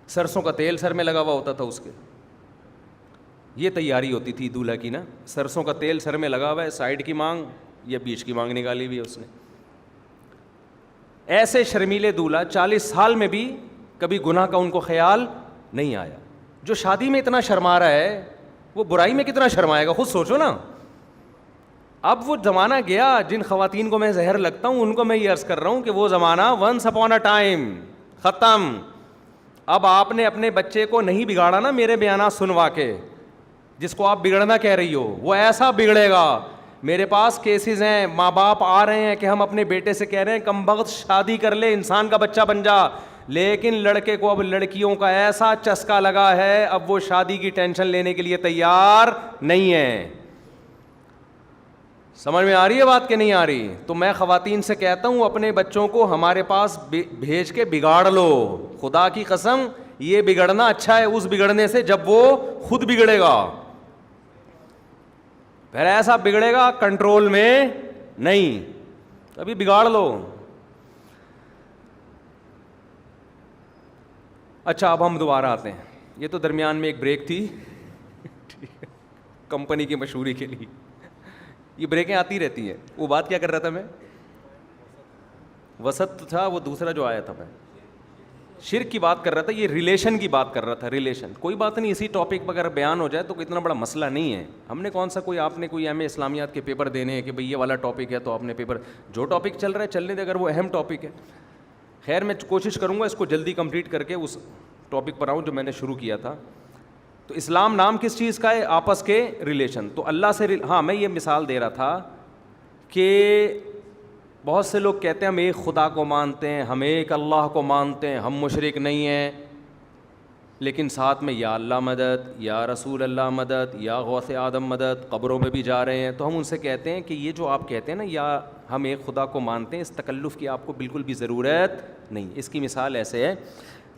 سرسوں کا تیل سر میں لگا ہوا ہوتا تھا اس کے. یہ تیاری ہوتی تھی دولہا کی نا, سرسوں کا تیل سر میں لگا ہوا ہے, سائڈ کی مانگ یا بیچ کی مانگ نکالی ہوئی ہے اس نے. ایسے شرمیلے دولہا 40 سال میں بھی کبھی گناہ کا ان کو خیال نہیں آیا. جو شادی میں اتنا شرما رہا ہے وہ برائی میں کتنا شرمائے گا, خود سوچو نا. اب وہ زمانہ گیا. جن خواتین کو میں زہر لگتا ہوں ان کو میں یہ عرض کر رہا ہوں کہ وہ زمانہ ونس اپون اے ٹائم ختم. اب آپ نے اپنے بچے کو نہیں بگاڑا نا میرے بیانات سنوا کے, جس کو آپ بگڑنا کہہ رہی ہو وہ ایسا بگڑے گا. میرے پاس کیسز ہیں, ماں باپ آ رہے ہیں کہ ہم اپنے بیٹے سے کہہ رہے ہیں کم بخت شادی کر لے, انسان کا بچہ بن جا, لیکن لڑکے کو اب لڑکیوں کا ایسا چسکا لگا ہے اب وہ شادی کی ٹینشن لینے کے لیے تیار نہیں ہے. سمجھ میں آ رہی ہے بات کہ نہیں آ رہی؟ تو میں خواتین سے کہتا ہوں اپنے بچوں کو ہمارے پاس بھیج کے بگاڑ لو. خدا کی قسم یہ بگڑنا اچھا ہے اس بگڑنے سے جب وہ خود بگڑے گا. پھر ایسا بگڑے گا کنٹرول میں نہیں, ابھی بگاڑ لو. اچھا اب ہم دوبارہ آتے ہیں. یہ تو درمیان میں ایک بریک تھی کمپنی کی مشہوری کے لیے. یہ بریکیں آتی رہتی ہیں. وہ بات کیا کر رہا تھا میں, وسط تھا وہ دوسرا جو آیا تھا, میں شرک کی بات کر رہا تھا, یہ ریلیشن کی بات کر رہا تھا. ریلیشن کوئی بات نہیں, اسی ٹاپک پر اگر بیان ہو جائے تو اتنا بڑا مسئلہ نہیں ہے. ہم نے کون سا کوئی, آپ نے کوئی ایم اے اسلامیات کے پیپر دینے ہیں کہ بھئی یہ والا ٹاپک ہے تو آپ نے پیپر, جو ٹاپک چل رہا ہے چلنے دے, اگر وہ اہم ٹاپک ہے. خیر میں کوشش کروں گا اس کو جلدی کمپلیٹ کر کے اس ٹاپک پر آؤں جو میں نے شروع کیا تھا. تو اسلام نام کس چیز کا ہے؟ آپس کے ریلیشن. تو اللہ سے ہاں میں یہ مثال دے رہا تھا کہ بہت سے لوگ کہتے ہیں ہم ایک خدا کو مانتے ہیں, ہم ایک اللہ کو مانتے ہیں, ہم مشرک نہیں ہیں, لیکن ساتھ میں یا اللہ مدد, یا رسول اللہ مدد, یا غوث آدم مدد, قبروں میں بھی جا رہے ہیں. تو ہم ان سے کہتے ہیں کہ یہ جو آپ کہتے ہیں نا یا ہم ایک خدا کو مانتے ہیں, اس تکلف کی آپ کو بالکل بھی ضرورت نہیں. اس کی مثال ایسے ہے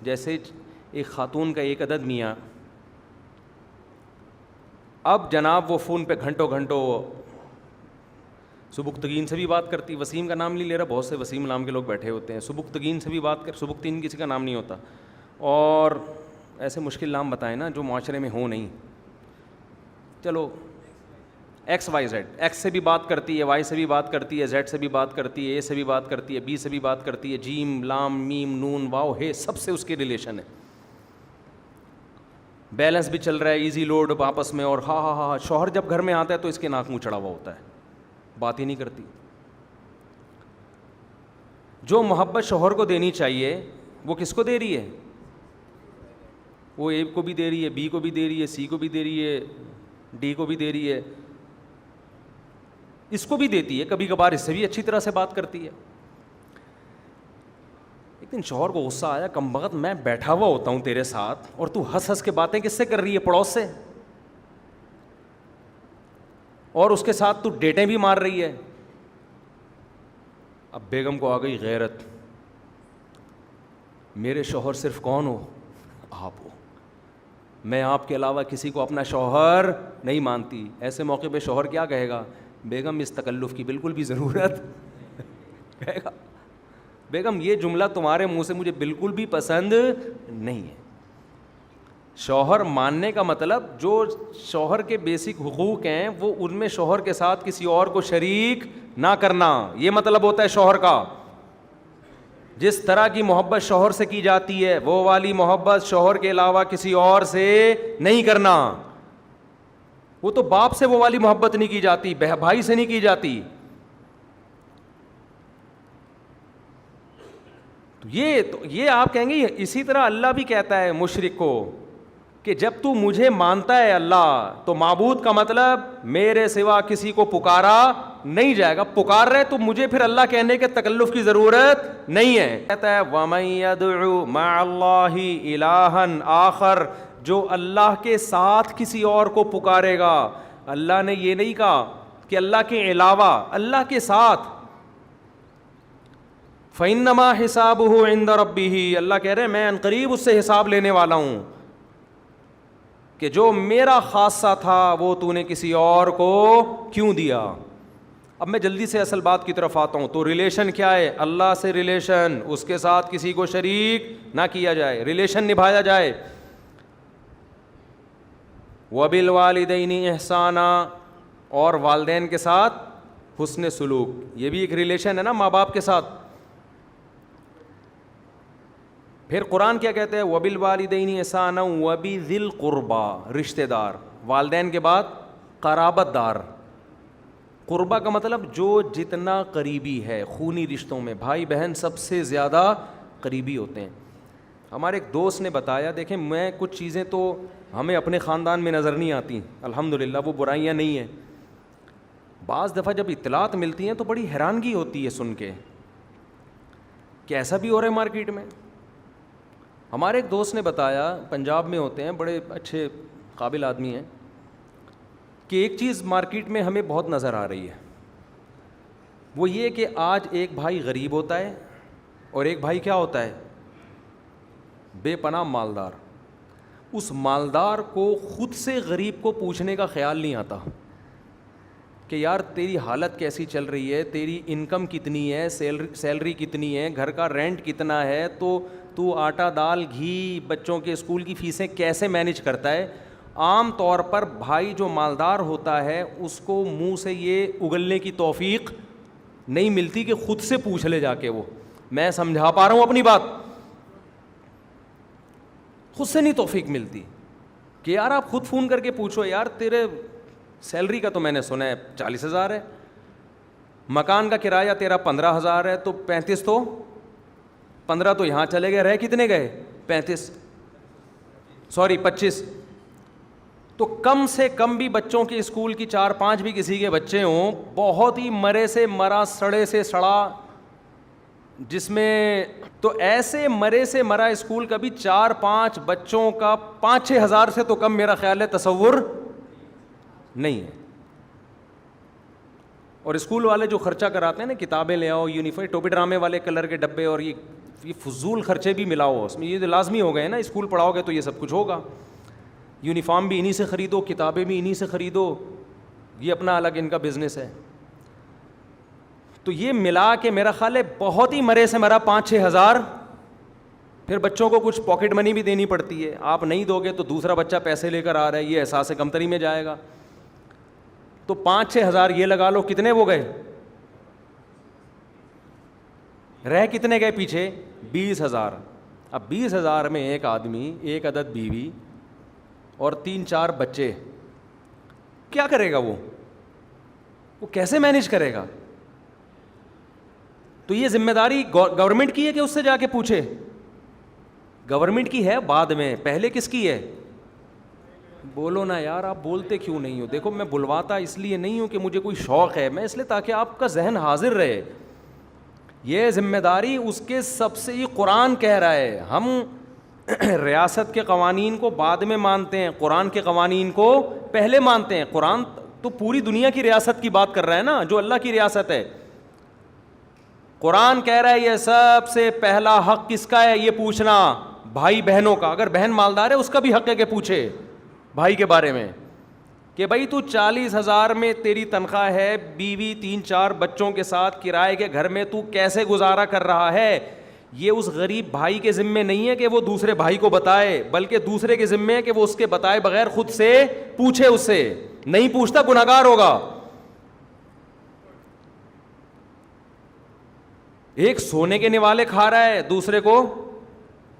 جیسے ایک خاتون کا ایک عدد میاں, اب جناب وہ فون پہ گھنٹوں سبکتگین سے بھی بات کرتی, وسیم کا نام نہیں لے رہا, بہت سے وسیم نام کے لوگ بیٹھے ہوتے ہیں, سبکتگین سے بھی بات کر, سبکتگین کسی کا نام نہیں ہوتا, اور ایسے مشکل نام بتائیں نا جو معاشرے میں ہو نہیں. چلو ایکس وائی زیڈ, ایکس سے بھی بات کرتی ہے, وائی سے بھی بات کرتی ہے, زیڈ سے بھی بات کرتی ہے, اے سے بھی بات کرتی ہے, بی سے بھی بات کرتی ہے, جیم لام میم نون واو ہے, سب سے اس کے ریلیشن ہے. بیلنس بھی چل رہا ہے, ایزی لوڈ آپس میں, اور ہاں. شوہر جب گھر میں آتا ہے تو اس کے ناک منہ چڑھا ہوا ہوتا ہے, بات ہی نہیں کرتی. جو محبت شوہر کو دینی چاہیے وہ کس کو دے رہی ہے؟ وہ اے کو بھی دے رہی ہے, بی کو بھی دے رہی ہے, سی کو بھی دے رہی ہے, ڈی کو بھی دے رہی ہے, اس کو بھی دیتی ہے, کبھی کبھار اس سے بھی اچھی طرح سے بات کرتی ہے. ایک دن شوہر کو غصہ آیا, کم بخت میں بیٹھا ہوا ہوتا ہوں تیرے ساتھ اور تو ہنس کے باتیں کس سے کر رہی ہے؟ پڑوس سے, اور اس کے ساتھ تو ڈیٹیں بھی مار رہی ہے. اب بیگم کو آ گئی غیرت, میرے شوہر صرف کون ہو؟ آپ ہو, میں آپ کے علاوہ کسی کو اپنا شوہر نہیں مانتی. ایسے موقع پہ شوہر کیا کہے گا؟ بیگم اس تکلف کی بالکل بھی ضرورت کہے گا, بیگم یہ جملہ تمہارے منہ سے مجھے بالکل بھی پسند نہیں ہے. شوہر ماننے کا مطلب جو شوہر کے بیسک حقوق ہیں وہ ان میں شوہر کے ساتھ کسی اور کو شریک نہ کرنا، یہ مطلب ہوتا ہے شوہر کا. جس طرح کی محبت شوہر سے کی جاتی ہے وہ والی محبت شوہر کے علاوہ کسی اور سے نہیں کرنا. وہ تو باپ سے وہ والی محبت نہیں کی جاتی، بھائی سے نہیں کی جاتی. تو یہ آپ کہیں گے اسی طرح اللہ بھی کہتا ہے مشرک کو کہ جب تو مجھے مانتا ہے اللہ تو معبود کا مطلب میرے سوا کسی کو پکارا نہیں جائے گا. پکار رہے تو مجھے پھر اللہ کہنے کے تکلف کی ضرورت نہیں ہے. کہتا ہے وَمَن يَدْعُ مَعَ اللَّهِ إِلَٰهًا آخر، جو اللہ کے ساتھ کسی اور کو پکارے گا. اللہ نے یہ نہیں کہا کہ اللہ کے علاوہ، اللہ کے ساتھ. فَإِنَّمَا حِسَابُهُ عِندَ رَبِّهِ، اللہ کہہ رہے ہیں میں عنقریب اس سے حساب لینے والا ہوں کہ جو میرا خاصہ تھا وہ تو نے کسی اور کو کیوں دیا. اب میں جلدی سے اصل بات کی طرف آتا ہوں. تو ریلیشن کیا ہے؟ اللہ سے ریلیشن، اس کے ساتھ کسی کو شریک نہ کیا جائے، ریلیشن نبھایا جائے. وَبِالْوَالِدَيْنِ إِحْسَانًا، اور والدین کے ساتھ حسن سلوک، یہ بھی ایک ریلیشن ہے نا ماں باپ کے ساتھ. پھر قرآن کیا کہتے ہیں؟ وَبِالْوَالِدَيْنِ إِحْسَانًا وَبِذِي الْقُرْبَى، رشتہ دار. والدین کے بعد قرابت دار. قربہ کا مطلب جو جتنا قریبی ہے، خونی رشتوں میں بھائی بہن سب سے زیادہ قریبی ہوتے ہیں. ہمارے ایک دوست نے بتایا، دیکھیں میں کچھ چیزیں تو ہمیں اپنے خاندان میں نظر نہیں آتی الحمدللہ، وہ برائیاں نہیں ہیں. بعض دفعہ جب اطلاعات ملتی ہیں تو بڑی حیرانگی ہوتی ہے سن کے کہ ایسا بھی ہو رہا ہے مارکیٹ میں. ہمارے ایک دوست نے بتایا، پنجاب میں ہوتے ہیں، بڑے اچھے قابل آدمی ہیں، کہ ایک چیز مارکیٹ میں ہمیں بہت نظر آ رہی ہے. وہ یہ کہ آج ایک بھائی غریب ہوتا ہے اور ایک بھائی کیا ہوتا ہے؟ بے پناہ مالدار. اس مالدار کو خود سے غریب کو پوچھنے کا خیال نہیں آتا کہ یار تیری حالت کیسی چل رہی ہے، تیری انکم کتنی ہے، سیلری کتنی ہے، گھر کا رینٹ کتنا ہے، تو آٹا دال گھی بچوں کے اسکول کی فیسیں کیسے مینیج کرتا ہے. عام طور پر بھائی جو مالدار ہوتا ہے اس کو منہ سے یہ اگلنے کی توفیق نہیں ملتی کہ خود سے پوچھ لے جا کے. وہ میں سمجھا پا رہا ہوں اپنی بات؟ خود سے نہیں توفیق ملتی کہ یار آپ خود فون کر کے پوچھو یار تیرے سیلری کا تو میں نے سنا ہے 40,000 ہے، مکان کا کرایہ تیرا 15,000 ہے، تو 35 تو 15 تو یہاں چلے گئے، رہ کتنے گئے؟ 25. تو کم سے کم بھی بچوں کے اسکول کی 4-5 بھی کسی کے بچے ہوں، بہت ہی مرے سے مرا سڑے سے سڑا، جس میں تو ایسے مرے سے مرا اسکول کا بھی 4-5 بچوں کا 5-6 ہزار سے تو کم میرا خیال ہے تصور نہیں ہے. اور اسکول والے جو خرچہ کراتے ہیں نا، کتابیں لے آؤ، یونیفارم، ٹوپی ڈرامے والے کلر کے ڈبے، اور یہ فضول خرچے بھی ملاؤ اس میں، یہ تو لازمی ہو گئے نا. اسکول پڑھاؤ گے تو یہ سب کچھ ہوگا. یونیفارم بھی انہی سے خریدو، کتابیں بھی انہی سے خریدو، یہ اپنا الگ ان کا بزنس ہے. تو یہ ملا کے میرا خیال ہے بہت ہی مرے سے مرا 5-6 ہزار. پھر بچوں کو کچھ پاکٹ منی بھی دینی پڑتی ہے، آپ نہیں دو گے تو دوسرا بچہ پیسے لے کر آ رہا ہے، یہ احساس کمتری میں جائے گا. تو 5-6 ہزار یہ لگا لو، کتنے وہ گئے؟ رہ کتنے گئے پیچھے؟ 20,000. اب 20,000 میں ایک آدمی، ایک عدد بیوی اور 3-4 بچے، کیا کرے گا وہ کیسے مینیج کرے گا؟ تو یہ ذمہ داری گورنمنٹ کی ہے کہ اس سے جا کے پوچھے؟ گورنمنٹ کی ہے بعد میں، پہلے کس کی ہے؟ بولو نا یار، آپ بولتے کیوں نہیں ہو؟ دیکھو میں بلواتا اس لیے نہیں ہوں کہ مجھے کوئی شوق ہے، میں اس لیے تاکہ آپ کا ذہن حاضر رہے. یہ ذمہ داری اس کے سب سے ہی قرآن کہہ رہا ہے. ہم ریاست کے قوانین کو بعد میں مانتے ہیں، قرآن کے قوانین کو پہلے مانتے ہیں. قرآن تو پوری دنیا کی ریاست کی بات کر رہا ہے نا، جو اللہ کی ریاست ہے. قرآن کہہ رہا ہے یہ سب سے پہلا حق کس کا ہے؟ یہ پوچھنا بھائی بہنوں کا. اگر بہن مالدار ہے اس کا بھی حق ہے کہ پوچھے بھائی کے بارے میں کہ بھائی تو 40,000 میں تیری تنخواہ ہے، بیوی 3-4 بچوں کے ساتھ کرائے کے گھر میں تو کیسے گزارا کر رہا ہے؟ یہ اس غریب بھائی کے ذمے نہیں ہے کہ وہ دوسرے بھائی کو بتائے، بلکہ دوسرے کے ذمے ہے کہ وہ اس کے بتائے بغیر خود سے پوچھے، اس سے نہیں پوچھتا گناہگار ہوگا. ایک سونے کے نوالے کھا رہا ہے، دوسرے کو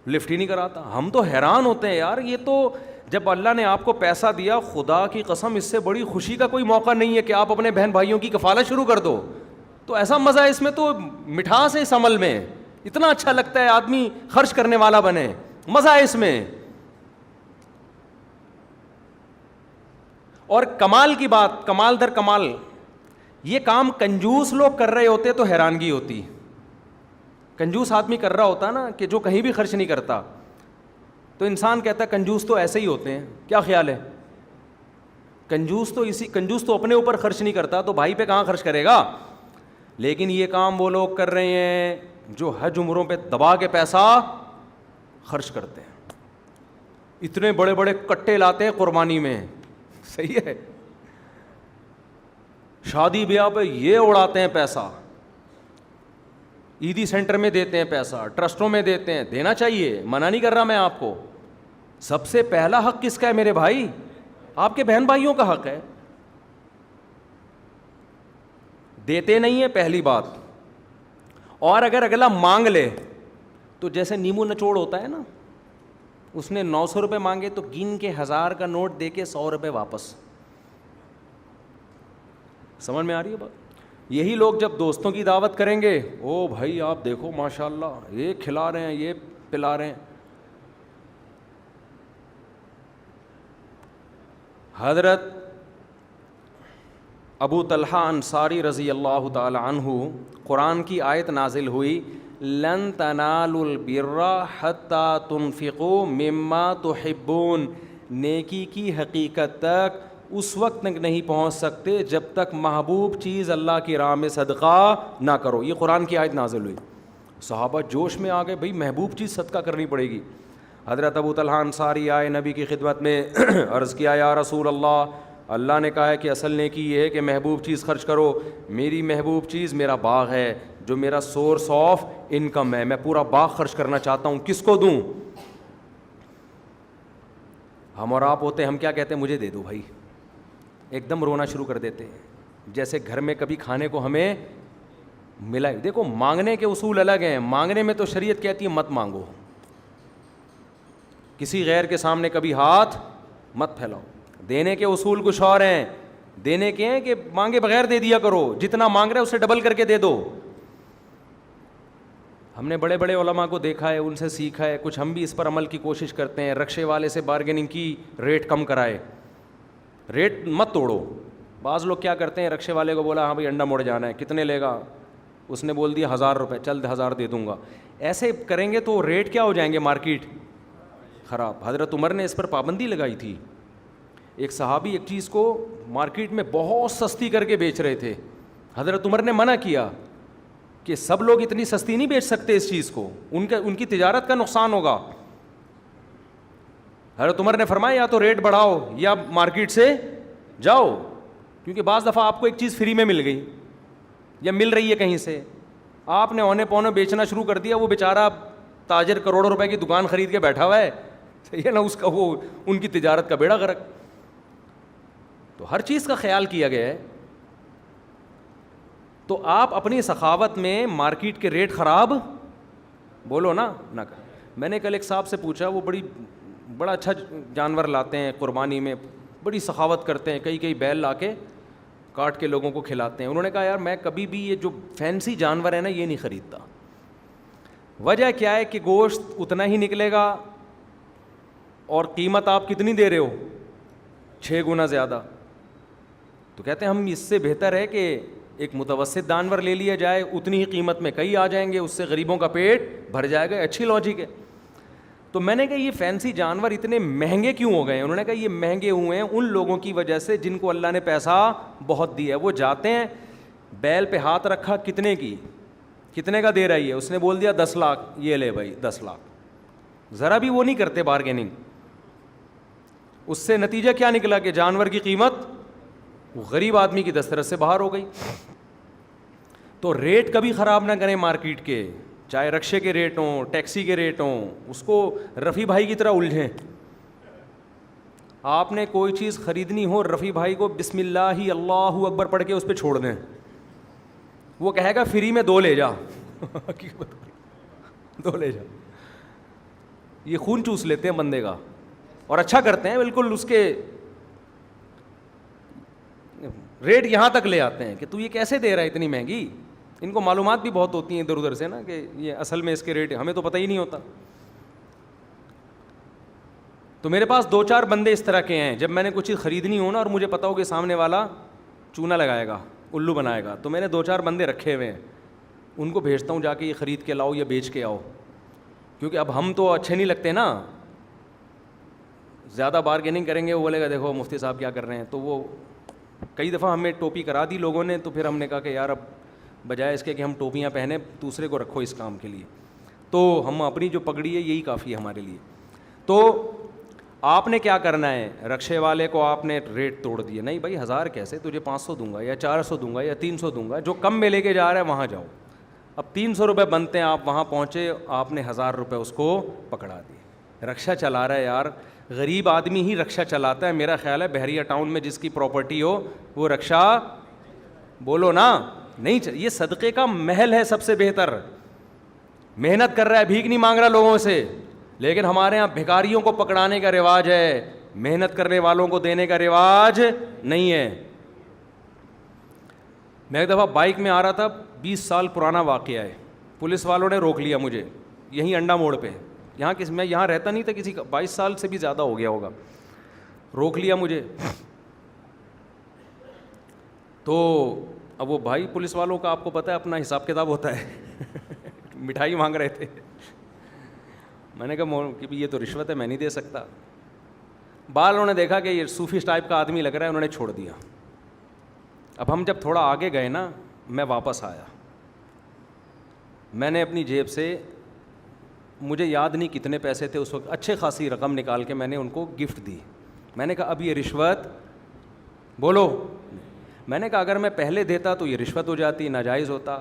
لفٹ ہی نہیں کراتا. ہم تو حیران ہوتے ہیں یار، یہ تو جب اللہ نے آپ کو پیسہ دیا، خدا کی قسم اس سے بڑی خوشی کا کوئی موقع نہیں ہے کہ آپ اپنے بہن بھائیوں کی کفالت شروع کر دو. تو ایسا مزہ ہے اس میں، تو مٹھاس ہے اس عمل میں، اتنا اچھا لگتا ہے آدمی خرچ کرنے والا بنے، مزہ ہے اس میں. اور کمال کی بات، کمال در کمال، یہ کام کنجوس لوگ کر رہے ہوتے تو حیرانگی ہوتی. کنجوس آدمی کر رہا ہوتا نا، کہ جو کہیں بھی خرچ نہیں کرتا، تو انسان کہتا ہے کنجوس تو ایسے ہی ہوتے ہیں. کیا خیال ہے؟ کنجوس تو اپنے اوپر خرچ نہیں کرتا، تو بھائی پہ کہاں خرچ کرے گا؟ لیکن یہ کام وہ لوگ کر رہے ہیں جو حج عمروں پہ دبا کے پیسہ خرچ کرتے ہیں، اتنے بڑے بڑے کٹے لاتے ہیں قربانی میں. صحیح ہے، شادی بیاہ پہ یہ اڑاتے ہیں پیسہ، عیدی سینٹر میں دیتے ہیں پیسہ، ٹرسٹوں میں دیتے ہیں. دینا چاہیے، منع نہیں کر رہا میں آپ کو. سب سے پہلا حق کس کا ہے میرے بھائی؟ آپ کے بہن بھائیوں کا حق ہے. دیتے نہیں ہیں پہلی بات. اور اگر اگلا مانگ لے تو جیسے نیمو نچوڑ ہوتا ہے نا، اس نے 900 روپے مانگے تو گن کے 1000 کا نوٹ دے کے 100 روپے واپس. سمجھ میں آ رہی ہے بات؟ یہی لوگ جب دوستوں کی دعوت کریں گے، او بھائی آپ دیکھو ماشاءاللہ یہ کھلا رہے ہیں، یہ پلا رہے ہیں. حضرت ابو طلحہ انصاری رضی اللہ تعالی عنہ، قرآن کی آیت نازل ہوئی، لن تنالوا البر حتی تنفقوا مما تحبون، نیکی کی حقیقت تک اس وقت تک نہیں پہنچ سکتے جب تک محبوب چیز اللہ کی راہ میں صدقہ نہ کرو. یہ قرآن کی آیت نازل ہوئی. صحابہ جوش میں آ گئے، بھئی محبوب چیز صدقہ کرنی پڑے گی. حضرت ابو طلحہ انصاری آئے نبی کی خدمت میں، عرض کیا یا رسول اللہ نے کہا ہے کہ اصل نیکی یہ ہے کہ محبوب چیز خرچ کرو. میری محبوب چیز میرا باغ ہے، جو میرا سورس آف انکم ہے، میں پورا باغ خرچ کرنا چاہتا ہوں، کس کو دوں؟ ہم اور آپ ہوتے ہیں، ہم کیا کہتے ہیں؟ مجھے دے دو بھائی. ایک دم رونا شروع کر دیتے ہیں، جیسے گھر میں کبھی کھانے کو ہمیں ملا. دیکھو مانگنے کے اصول الگ ہیں. مانگنے میں تو شریعت کہتی ہے مت مانگو، کسی غیر کے سامنے کبھی ہاتھ مت پھیلاؤ. دینے کے اصول کچھ اور ہیں. دینے کے ہیں کہ مانگے بغیر دے دیا کرو، جتنا مانگ رہے اسے ڈبل کر کے دے دو. ہم نے بڑے بڑے علماء کو دیکھا ہے، ان سے سیکھا ہے، کچھ ہم بھی اس پر عمل کی کوشش کرتے ہیں. رکشے والے سے بارگیننگ کی، ریٹ کم کرائے، ریٹ مت توڑو. بعض لوگ کیا کرتے ہیں، رکشے والے کو بولا ہاں بھائی انڈا موڑ جانا ہے، کتنے لے گا؟ اس نے بول دیا 1000 روپے، چل 1000 دے دوں گا. ایسے کریں گے تو ریٹ کیا ہو جائیں گے؟ مارکیٹ خراب. حضرت عمر نے اس پر پابندی لگائی تھی. ایک صحابی ایک چیز کو مارکیٹ میں بہت سستی کر کے بیچ رہے تھے. حضرت عمر نے منع کیا کہ سب لوگ اتنی سستی نہیں بیچ سکتے اس چیز کو، ان کی تجارت کا نقصان ہوگا. حضرت عمر نے فرمایا یا تو ریٹ بڑھاؤ یا مارکیٹ سے جاؤ، کیونکہ بعض دفعہ آپ کو ایک چیز فری میں مل گئی یا مل رہی ہے کہیں سے، آپ نے اونے پونے بیچنا شروع کر دیا، وہ بیچارہ تاجر کروڑوں روپے کی دکان خرید کے بیٹھا ہوا ہے، صحیح ہے نا، اس کا وہ ان کی تجارت کا بیڑا غرق. تو ہر چیز کا خیال کیا گیا ہے. تو آپ اپنی سخاوت میں مارکیٹ کے ریٹ خراب بولو نا نہ کر. میں نے کل ایک صاحب سے پوچھا، وہ بڑا اچھا جانور لاتے ہیں قربانی میں، بڑی سخاوت کرتے ہیں، کئی بیل لا کے کاٹ کے لوگوں کو کھلاتے ہیں. انہوں نے کہا یار میں کبھی بھی یہ جو فینسی جانور ہے نا یہ نہیں خریدتا. وجہ کیا ہے کہ گوشت اتنا ہی نکلے گا اور قیمت آپ کتنی دے رہے ہو؟ 6 گنا زیادہ. تو کہتے ہیں ہم اس سے بہتر ہے کہ ایک متوسط جانور لے لیا جائے، اتنی ہی قیمت میں کئی آ جائیں گے، اس سے غریبوں کا پیٹ بھر جائے گا. اچھی لاجک ہے. تو میں نے کہا یہ فینسی جانور اتنے مہنگے کیوں ہو گئے ہیں؟ انہوں نے کہا یہ مہنگے ہوئے ہیں ان لوگوں کی وجہ سے جن کو اللہ نے پیسہ بہت دیا ہے. وہ جاتے ہیں، بیل پہ ہاتھ رکھا، کتنے کا دے رہا ہے؟ اس نے بول دیا 10 لاکھ، یہ لے بھائی 10 لاکھ. ذرا بھی وہ نہیں کرتے بارگیننگ. اس سے نتیجہ کیا نکلا کہ جانور کی قیمت غریب آدمی کی دسترس سے باہر ہو گئی. تو ریٹ کبھی خراب نہ کریں مارکیٹ کے. چاہے رکشے کے ریٹ ہوں, ٹیکسی کے ریٹ ہوں, اس کو رفیع بھائی کی طرح الجھیں. آپ نے کوئی چیز خریدنی ہو, رفیع بھائی کو بسم اللہ اللہ اکبر پڑھ کے اس پہ چھوڑ دیں, وہ کہے گا فری میں 2 لے جا. 2 لے جا. یہ خون چوس لیتے ہیں بندے کا, اور اچھا کرتے ہیں بالکل, اس کے ریٹ یہاں تک لے آتے ہیں کہ تو یہ کیسے دے رہا ہے اتنی مہنگی. ان کو معلومات بھی بہت ہوتی ہیں ادھر ادھر سے نا, کہ یہ اصل میں اس کے ریٹ ہمیں تو پتہ ہی نہیں ہوتا. تو میرے پاس 2-4 بندے اس طرح کے ہیں, جب میں نے کچھ چیز خریدنی ہو نا اور مجھے پتا ہو کہ سامنے والا چونا لگائے گا, الو بنائے گا, تو میں نے 2-4 بندے رکھے ہوئے ہیں, ان کو بھیجتا ہوں جا کے یہ خرید کے لاؤ یا بیچ کے آؤ. کیونکہ اب ہم تو اچھے نہیں لگتے نا, زیادہ بارگیننگ کریں گے, وہ بولے گا دیکھو مفتی صاحب کیا کر رہے ہیں. تو وہ کئی دفعہ ہمیں ٹوپی کرا دی لوگوں نے, تو پھر ہم نے کہا کہ یار اب بجائے اس کے کہ ہم ٹوپیاں پہنے, دوسرے کو رکھو اس کام کے لیے, تو ہم اپنی جو پگڑی ہے یہی کافی ہے ہمارے لیے. تو آپ نے کیا کرنا ہے, رکشے والے کو آپ نے ریٹ توڑ دیا, نہیں بھائی 1000 کیسے, تجھے 500 دوں گا یا 400 دوں گا یا 300 دوں گا, جو کم میں لے کے جا رہا ہے وہاں جاؤ. اب 300 روپے بنتے ہیں, آپ وہاں پہنچے, آپ نے 1000 روپے اس کو پکڑا دیے. رکشہ چلا رہا ہے یار, غریب آدمی ہی رکشہ چلاتا ہے میرا خیال ہے. بحریہ ٹاؤن میں جس کی پراپرٹی ہو وہ رکشہ, بولو نا, نہیں, یہ صدقے کا محل ہے سب سے بہتر. محنت کر رہا ہے, بھیک نہیں مانگ رہا لوگوں سے. لیکن ہمارے یہاں بھکاریوں کو پکڑانے کا رواج ہے, محنت کرنے والوں کو دینے کا رواج نہیں ہے. میں ایک دفعہ بائک میں آ رہا تھا, 20 سال پرانا واقعہ ہے, پولیس والوں نے روک لیا مجھے یہیں انڈا موڑ پہ. یہاں میں یہاں رہتا نہیں تھا, کسی کا 22 سال سے بھی زیادہ ہو گیا ہوگا. روک لیا مجھے. تو اب وہ بھائی پولیس والوں کا آپ کو پتہ ہے اپنا حساب کتاب ہوتا ہے. مٹھائی مانگ رہے تھے. میں نے کہا کہ یہ تو رشوت ہے, میں نہیں دے سکتا. بعد انہوں نے دیکھا کہ یہ صوفی ٹائپ کا آدمی لگ رہا ہے, انہوں نے چھوڑ دیا. اب ہم جب تھوڑا آگے گئے نا, میں واپس آیا, میں نے اپنی جیب سے, مجھے یاد نہیں کتنے پیسے تھے اس وقت, اچھے خاصی رقم نکال کے میں نے ان کو گفٹ دی. میں نے کہا اب یہ رشوت, بولو, میں نے کہا اگر میں پہلے دیتا تو یہ رشوت ہو جاتی, ناجائز ہوتا.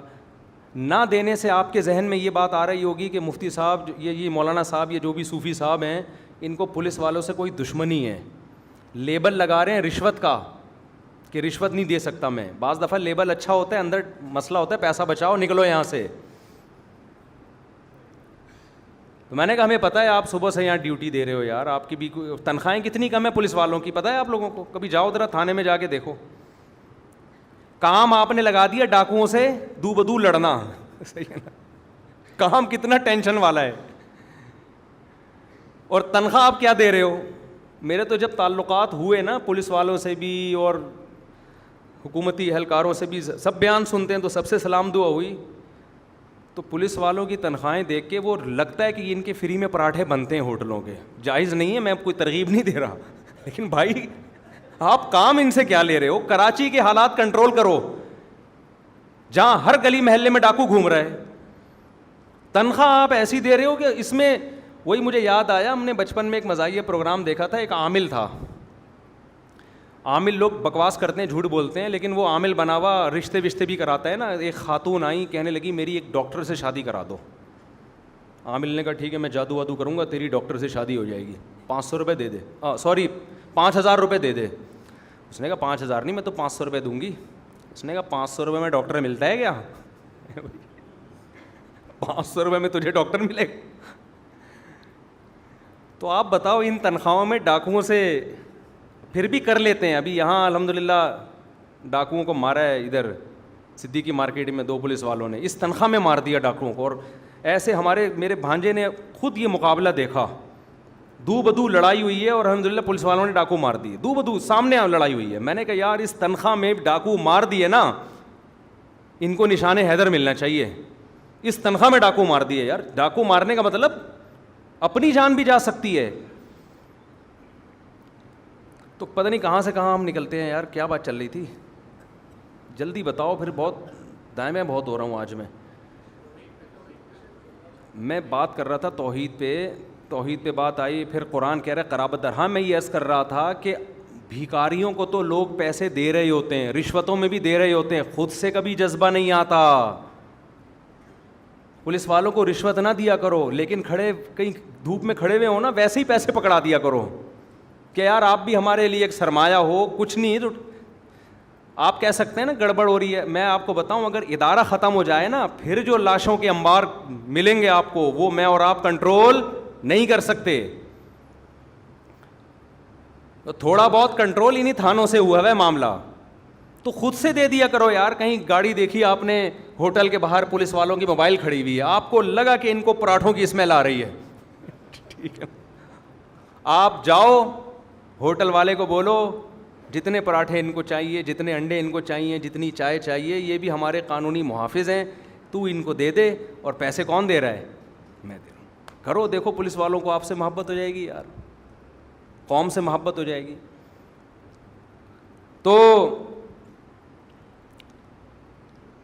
نہ دینے سے آپ کے ذہن میں یہ بات آ رہی ہوگی کہ مفتی صاحب, یہ مولانا صاحب, یہ جو بھی صوفی صاحب ہیں, ان کو پولیس والوں سے کوئی دشمنی ہے. لیبل لگا رہے ہیں رشوت کا کہ رشوت نہیں دے سکتا میں. بعض دفعہ لیبل اچھا ہوتا ہے, اندر مسئلہ ہوتا ہے پیسہ بچاؤ, نکلو یہاں سے. تو میں نے کہا ہمیں پتہ ہے آپ صبح سے یہاں ڈیوٹی دے رہے ہو یار, آپ کی بھی تنخواہیں کتنی کم ہے پولیس والوں کی, پتہ ہے آپ لوگوں کو, کبھی جاؤ ذرا تھانے میں جا کے دیکھو. کام آپ نے لگا دیا ڈاکوؤں سے دو بدو لڑنا. صحیح ہے نا, کام کتنا ٹینشن والا ہے, اور تنخواہ آپ کیا دے رہے ہو. میرے تو جب تعلقات ہوئے نا پولیس والوں سے بھی اور حکومتی اہلکاروں سے بھی, سب بیان سنتے ہیں تو سب سے سلام دعا ہوئی. تو پولیس والوں کی تنخواہیں دیکھ کے وہ لگتا ہے کہ ان کے فری میں پراٹھے بنتے ہیں ہوٹلوں کے. جائز نہیں ہے, میں کوئی ترغیب نہیں دے رہا, لیکن بھائی آپ کام ان سے کیا لے رہے ہو. کراچی کے حالات کنٹرول کرو جہاں ہر گلی محلے میں ڈاکو گھوم رہا ہے, تنخواہ آپ ایسی دے رہے ہو کہ اس میں. وہی مجھے یاد آیا, ہم نے بچپن میں ایک مزاحیہ پروگرام دیکھا تھا, ایک عامل تھا. عامل لوگ بکواس کرتے ہیں, جھوٹ بولتے ہیں, لیکن وہ عامل بنا ہوا رشتے وشتے بھی کراتا ہے نا. ایک خاتون آئی, کہنے لگی میری ایک ڈاکٹر سے شادی کرا دو. عامل نے کہا ٹھیک ہے میں جادو وادو کروں گا, تیری ڈاکٹر سے شادی ہو جائے گی, 500 روپے دے دے, سوری 5000 روپے دے دے. اس نے کہا 5000 نہیں, میں تو 500 روپے دوں گی. اس نے کہا 500 روپے میں ڈاکٹر ملتا ہے کیا؟ 500 روپے میں تجھے ڈاکٹر ملے گا؟ تو آپ بتاؤ, ان تنخواہوں میں ڈاکوؤں سے پھر بھی کر لیتے ہیں. ابھی یہاں الحمدللہ ڈاکوؤں کو مارا ہے, ادھر صدیقی مارکیٹ میں 2 پولیس والوں نے اس تنخواہ میں مار دیا ڈاکوؤں کو. اور ایسے میرے بھانجے نے خود یہ مقابلہ دیکھا, دو بدو لڑائی ہوئی ہے اور الحمدللہ پولیس والوں نے ڈاکو مار دیے. دو بدو سامنے لڑائی ہوئی ہے. میں نے کہا یار اس تنخواہ میں ڈاکو مار دیے نا, ان کو نشان حیدر ملنا چاہیے. اس تنخواہ میں ڈاکو مار دیے. یار ڈاکو مارنے کا مطلب اپنی جان بھی جا سکتی ہے. تو پتہ نہیں کہاں سے کہاں ہم نکلتے ہیں یار. کیا بات چل رہی تھی, جلدی بتاؤ, پھر بہت دائیں بہت ہو رہا ہوں آج. میں بات کر رہا تھا توحید پہ بات آئی, پھر قرآن کہہ رہا ہے قرابت دار. ہاں میں یہ عرض کر رہا تھا کہ بھیکاریوں کو تو لوگ پیسے دے رہے ہوتے ہیں, رشوتوں میں بھی دے رہے ہوتے ہیں, خود سے کبھی جذبہ نہیں آتا. پولیس والوں کو رشوت نہ دیا کرو, لیکن کھڑے کہیں دھوپ میں کھڑے ہوئے ہو نا, ویسے ہی پیسے پکڑا دیا کرو کہ یار آپ بھی ہمارے لیے ایک سرمایہ ہو. کچھ نہیں تو آپ کہہ سکتے ہیں نا گڑبڑ ہو رہی ہے. میں آپ کو بتاؤں, اگر ادارہ ختم ہو جائے نا, پھر جو لاشوں کے انبار ملیں گے آپ کو, وہ میں اور آپ کنٹرول نہیں کر سکتے. تو تھوڑا بہت کنٹرول انہیں تھانوں سے ہوا ہے معاملہ, تو خود سے دے دیا کرو یار. کہیں گاڑی دیکھی آپ نے ہوٹل کے باہر پولیس والوں کی موبائل کھڑی ہوئی ہے, آپ کو لگا کہ ان کو پراٹھوں کی اسمیل آ رہی ہے, ٹھیک ہے, آپ جاؤ ہوٹل والے کو بولو جتنے پراٹھے ان کو چاہیے, جتنے انڈے ان کو چاہیے, جتنی چائے چاہیے, یہ بھی ہمارے قانونی محافظ ہیں, تو ان کو دے دے. اور پیسے کون دے رہا ہے؟ میں دے رہا ہوں. کرو, دیکھو پولیس والوں کو آپ سے محبت ہو جائے گی یار, قوم سے محبت ہو جائے گی. تو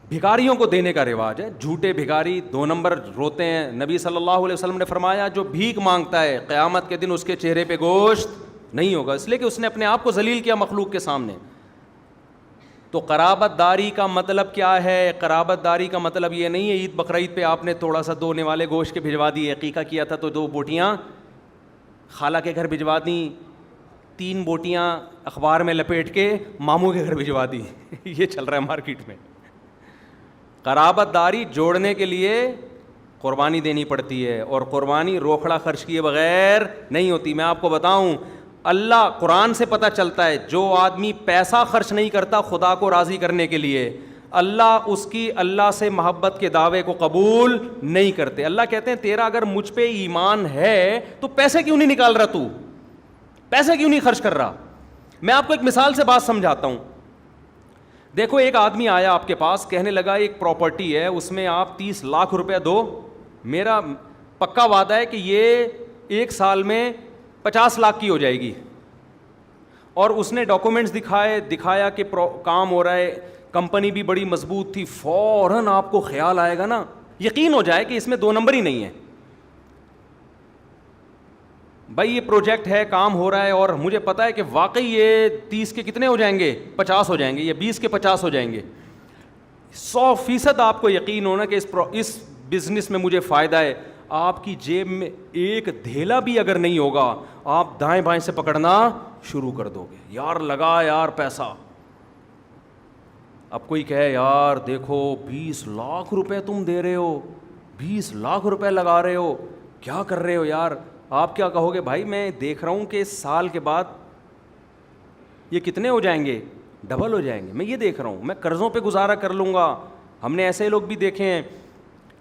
بھکاریوں کو دینے کا رواج ہے. جھوٹے بھکاری 2 نمبر روتے ہیں. نبی صلی اللہ علیہ وسلم نے فرمایا جو بھیک مانگتا ہے قیامت کے دن اس کے چہرے پہ گوشت نہیں ہوگا, اس لیے کہ اس نے اپنے آپ کو ذلیل کیا مخلوق کے سامنے. تو قرابت داری کا مطلب کیا ہے؟ قرابت داری کا مطلب یہ نہیں ہے عید بقرعید پہ آپ نے تھوڑا سا 2 نوالے گوشت کے بھجوا دیے, عقیقہ کیا تھا تو 2 بوٹیاں خالہ کے گھر بھجوا دیں, 3 بوٹیاں اخبار میں لپیٹ کے ماموں کے گھر بھجوا دی. یہ چل رہا ہے مارکیٹ میں. قرابت داری جوڑنے کے لیے قربانی دینی پڑتی ہے, اور قربانی روکھڑا خرچ کیے بغیر نہیں ہوتی. میں آپ کو بتاؤں, اللہ قرآن سے پتہ چلتا ہے جو آدمی پیسہ خرچ نہیں کرتا خدا کو راضی کرنے کے لیے, اللہ اس کی اللہ سے محبت کے دعوے کو قبول نہیں کرتے. اللہ کہتے ہیں تیرا اگر مجھ پہ ایمان ہے تو پیسے کیوں نہیں نکال رہا, تو پیسے کیوں نہیں خرچ کر رہا. میں آپ کو ایک مثال سے بات سمجھاتا ہوں. دیکھو ایک آدمی آیا آپ کے پاس, کہنے لگا ایک پراپرٹی ہے اس میں آپ 30 لاکھ روپے دو, میرا پکا وعدہ ہے کہ یہ 1 سال میں 50 لاکھ کی ہو جائے گی. اور اس نے ڈاکومنٹس دکھایا کہ کام ہو رہا ہے, کمپنی بھی بڑی مضبوط تھی. فوراً آپ کو خیال آئے گا نا, یقین ہو جائے کہ اس میں 2 نمبر ہی نہیں ہے. بھائی یہ پروجیکٹ ہے, کام ہو رہا ہے, اور مجھے پتا ہے کہ واقعی یہ 30 کے کتنے ہو جائیں گے, 50 ہو جائیں گے, یا 20 کے 50 ہو جائیں گے. 100% آپ کو یقین ہونا کہ اس بزنس میں مجھے فائدہ ہے. آپ کی جیب میں ایک دھیلا بھی اگر نہیں ہوگا, آپ دائیں بائیں سے پکڑنا شروع کر دو گے, یار لگا یار پیسہ. اب کوئی کہے یار دیکھو 20 لاکھ روپے تم دے رہے ہو, 20 لاکھ روپے لگا رہے ہو, کیا کر رہے ہو یار. آپ کیا کہو گے؟ بھائی میں دیکھ رہا ہوں کہ سال کے بعد یہ کتنے ہو جائیں گے, ڈبل ہو جائیں گے. میں یہ دیکھ رہا ہوں, میں قرضوں پہ گزارا کر لوں گا. ہم نے ایسے لوگ بھی دیکھے ہیں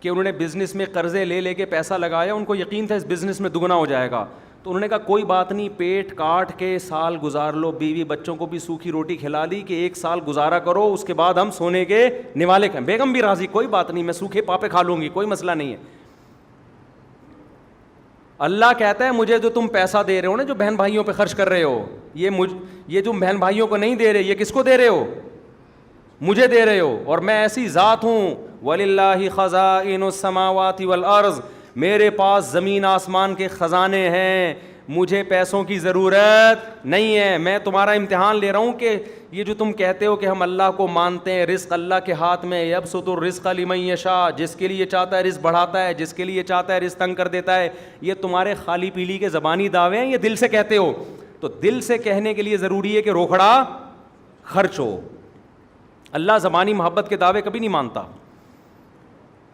کہ انہوں نے بزنس میں قرضے لے کے پیسہ لگایا, ان کو یقین تھا اس بزنس میں دگنا ہو جائے گا, تو انہوں نے کہا کوئی بات نہیں, پیٹ کاٹ کے سال گزار لو, بیوی بچوں کو بھی سوکھی روٹی کھلا لی کہ 1 سال گزارا کرو, اس کے بعد ہم سونے کے نوالے کھائیں. بیگم بھی راضی, کوئی بات نہیں, میں سوکھے پاپے کھا لوں گی, کوئی مسئلہ نہیں ہے. اللہ کہتا ہے مجھے جو تم پیسہ دے رہے ہو نا, جو بہن بھائیوں پہ خرچ کر رہے ہو, یہ جو بہن بھائیوں کو نہیں دے رہے, یہ کس کو دے رہے ہو؟ مجھے دے رہے ہو. اور میں ایسی ذات ہوں, وَلِلَّهِ خَزَائِنُ السَّمَاوَاتِ وَالْأَرْضِ, میرے پاس زمین آسمان کے خزانے ہیں, مجھے پیسوں کی ضرورت نہیں ہے. میں تمہارا امتحان لے رہا ہوں کہ یہ جو تم کہتے ہو کہ ہم اللہ کو مانتے ہیں, رزق اللہ کے ہاتھ میں, یبسط الرزق لمن یشاء, جس کے لیے چاہتا ہے رزق بڑھاتا ہے, جس کے لیے چاہتا ہے رزق تنگ کر دیتا ہے. یہ تمہارے خالی پیلی کے زبانی دعوے ہیں, یہ دل سے کہتے ہو. تو دل سے کہنے کے لیے ضروری ہے کہ روکھڑا خرچ ہو. اللہ زبانی محبت کے دعوے کبھی نہیں مانتا,